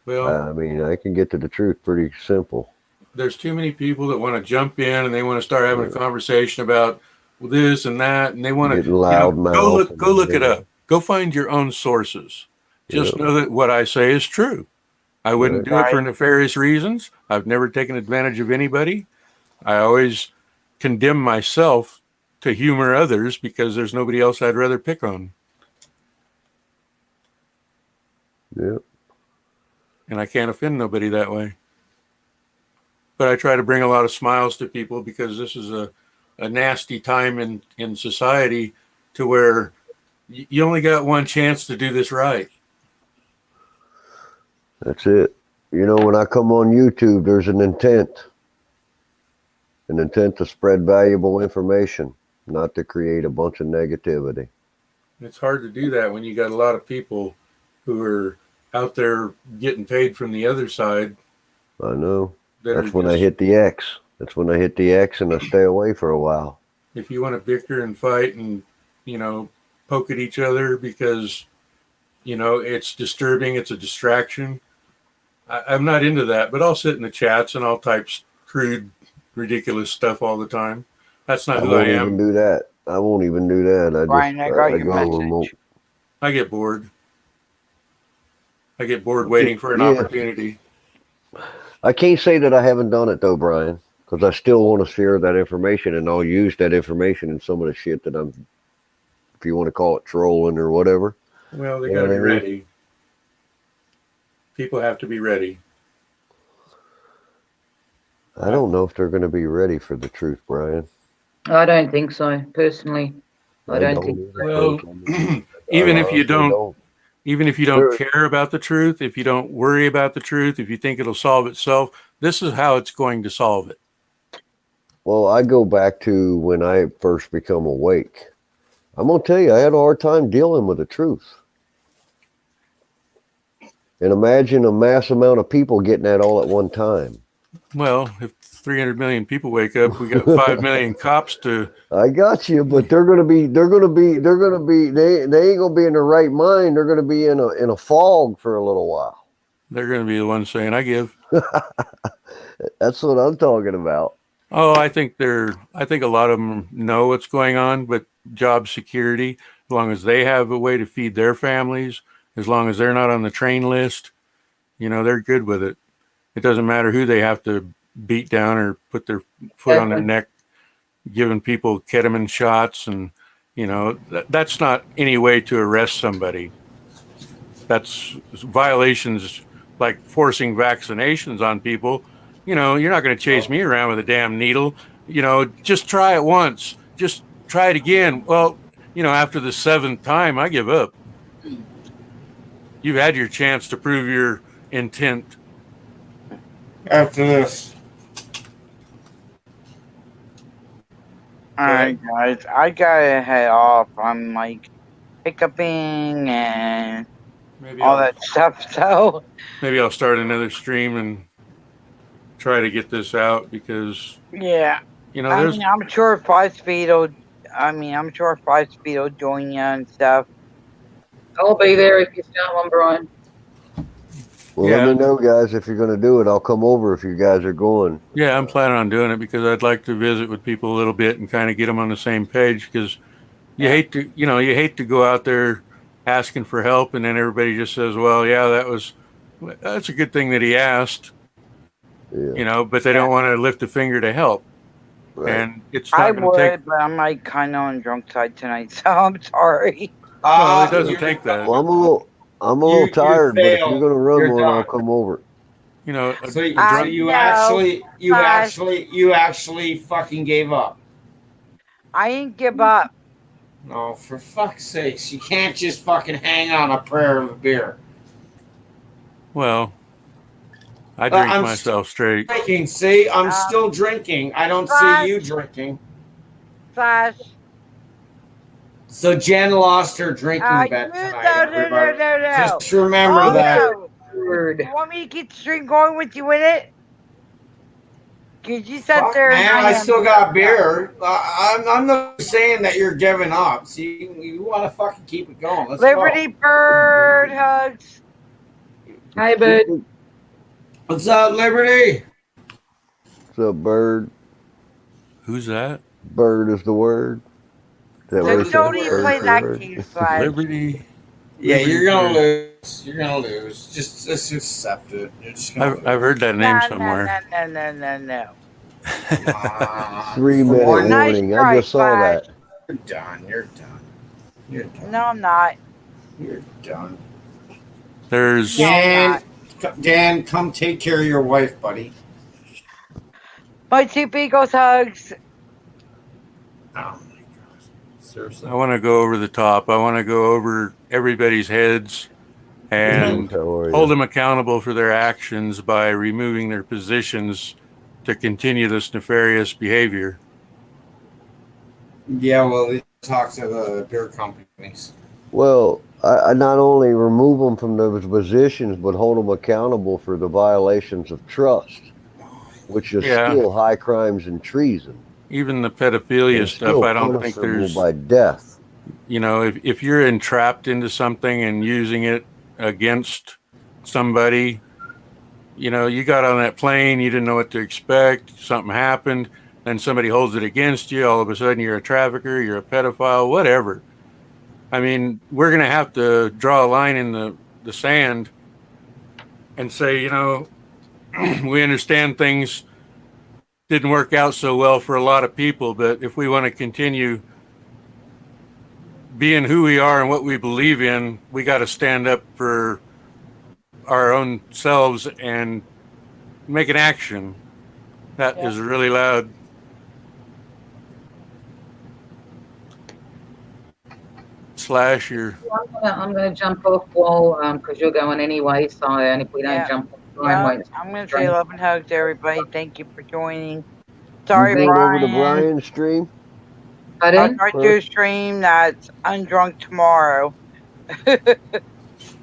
Well, I mean, I can get to the truth pretty simple. There's too many people that want to jump in and they want to start having a conversation about this and that, and they want to go look it up. Go find your own sources. Just know that what I say is true. I wouldn't do it for nefarious reasons. I've never taken advantage of anybody. I always condemn myself to humor others because there's nobody else I'd rather pick on. Yep. And I can't offend nobody that way. But I try to bring a lot of smiles to people because this is a nasty time in society to where you only got one chance to do this right. That's it. You know, when I come on YouTube, there's an intent to spread valuable information, not to create a bunch of negativity. It's hard to do that when you got a lot of people who are out there getting paid from the other side. I know. That's when I hit the X. That's when I hit the X and I stay away for a while. If you want to bicker and fight and, poke at each other because it's disturbing. It's a distraction. I'm not into that, but I'll sit in the chats and I'll type crude, ridiculous stuff all the time. That's not who I won't am. even do that. I won't even do that. Brian, I got your go remote. message. I get bored. I get bored waiting for an Yeah. opportunity. I can't say that I haven't done it though, Brian, because I still want to share that information, and I'll use that information in some of the shit that I'm, if you want to call it trolling or whatever. Well, they You got to know be what I mean? ready. People have to be ready. I don't know if they're going to be ready for the truth, Brian. I don't think so, personally. I don't think either, Well, personally. even I if you honestly don't, even if you don't Sure. care about the truth, if you don't worry about the truth, if you think it'll solve itself, this is how it's going to solve it. Well, I go back to when I first become awake. I'm going to tell you, I had a hard time dealing with the truth. And imagine a mass amount of people getting that all at one time. Well, if 300 million people wake up, we got 5 million cops to. I got you, but they ain't gonna be in the right mind. They're gonna be in a fog for a little while. They're going to be the ones saying, "I give." That's what I'm talking about. Oh, I think a lot of them know what's going on, but job security, as long as they have a way to feed their families, as long as they're not on the train list, they're good with it. It doesn't matter who they have to beat down or put their foot on their neck, giving people ketamine shots. And, that's not any way to arrest somebody. That's violations like forcing vaccinations on people. You're not going to chase me around with a damn needle. Just try it once. Just try it again. Well, after the 7th time, I give up. You've had your chance to prove your intent. After this. All right, guys. I gotta head off. I'm like hiccuping and Maybe all that stuff. So Maybe I'll start another stream and try to get this out because yeah, there's I'm sure 5-Speed will. I'm sure 5-Speed will join you and stuff. I'll be there if you start one, Brian. Well, Yeah. let me know, guys, if you're gonna do it. I'll come over if you guys are going. yeah, I'm planning on doing it because I'd like to visit with people a little bit and kind of get them on the same page because you hate to go out there asking for help and then everybody just says, well, yeah, that's a good thing that he asked, Yeah. but they don't want to lift a finger to help. Right. And it's I not going to would, take, but I'm like kind of on the drunk side tonight, so I'm sorry. well, it doesn't take that. Well, I'm a little You tired, but if failed. you're gonna run You're one, I'll done. come over. So you know, actually fucking gave up. I didn't give up. No, for fuck's sakes, you can't just fucking hang on a prayer of a beer. Well, I drink I'm myself straight. Drinking, see, I'm still drinking. I don't see you drinking. Slash. So Jen lost her drinking bet tonight. Everybody. No. Just remember that. No. You want me to keep the stream going with you with it? Because you sat Fuck, there man, and I still got beer. I'm not saying that you're giving up. So you want to fucking keep it going. Let's Liberty go. Bird hugs. Hey, bud. What's up, Liberty? What's up, Bird? Who's that? Bird is the word. Is that what So it don't says? even Bird play is the that word? game, Slash. Liberty. Yeah, Liberty you're gonna Bird. lose. You're gonna lose. Just accept it. You're just gonna lose. I've heard that name somewhere. No. 3-minute Nice warning. I try, just saw Slash. that. You're done. You're done. You're done. No, I'm not. You're done. There's Dan, come take care of your wife, buddy. My two Beagles hugs. Oh my gosh. Seriously. I want to go over the top. I want to go over everybody's heads and How are you? hold them accountable for their actions by removing their positions to continue this nefarious behavior. Yeah, well, talk to the beer companies. Well, I not only remove them from those positions, but hold them accountable for the violations of trust, which is Yeah. still high crimes and treason. Even the pedophilia And stuff, still I don't think punishable there's. by death. you know, if you're entrapped into something and using it against somebody, you know, you got on that plane, you didn't know what to expect, something happened, then somebody holds it against you, all of a sudden you're a trafficker, you're a pedophile, whatever. I mean, we're going to have to draw a line in the sand and say, you know, we understand things didn't work out so well for a lot of people, but if we want to continue being who we are and what we believe in, we got to stand up for our own selves and make an action. That is really loud. Slash, you're. I'm gonna jump off while because you're going anyway. So and if we don't Yeah. jump off, Yeah, I'm going to say love and hugs to everybody. Thank you for joining. Sorry, You going over to Brian. Brian's stream? I I'll didn't. try to do a stream that's undrunk tomorrow.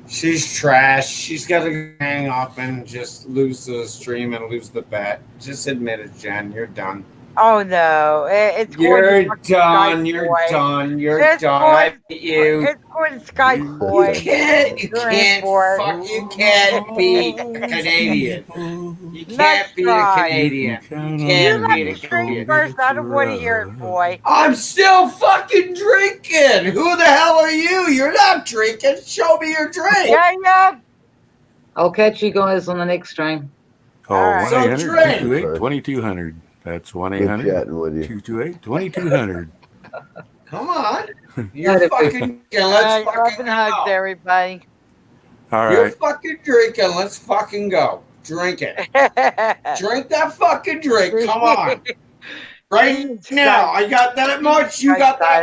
She's trash. She's got to hang up and just lose the stream and lose the bet. Just admit it, Jen. You're done. Oh no, it's You're going to done. Skype, You're boy. done. You're It's done. going- I beat you. It's going to Skype, boy. You can't. You You're in can't. for it. Fuck. You can't be a Canadian. You can't Let's be a try. Canadian. You Can't let be me a stream Canadian. first. I don't want to hear it, boy. I'm still fucking drinking. Who the hell are you? You're not drinking. Show me your drink. Yeah. I'll catch you guys on the next stream. Call All right. 1-800-228-2200. That's Good chatting with you. 1-800-228-2200. Come on. You're Gotta be- fucking drinking. Let's Love fucking and hugs, go. everybody. All You're right. fucking drinking. Let's fucking go. Drink it. Drink that fucking drink. Come on. Right now. I got that much. You got that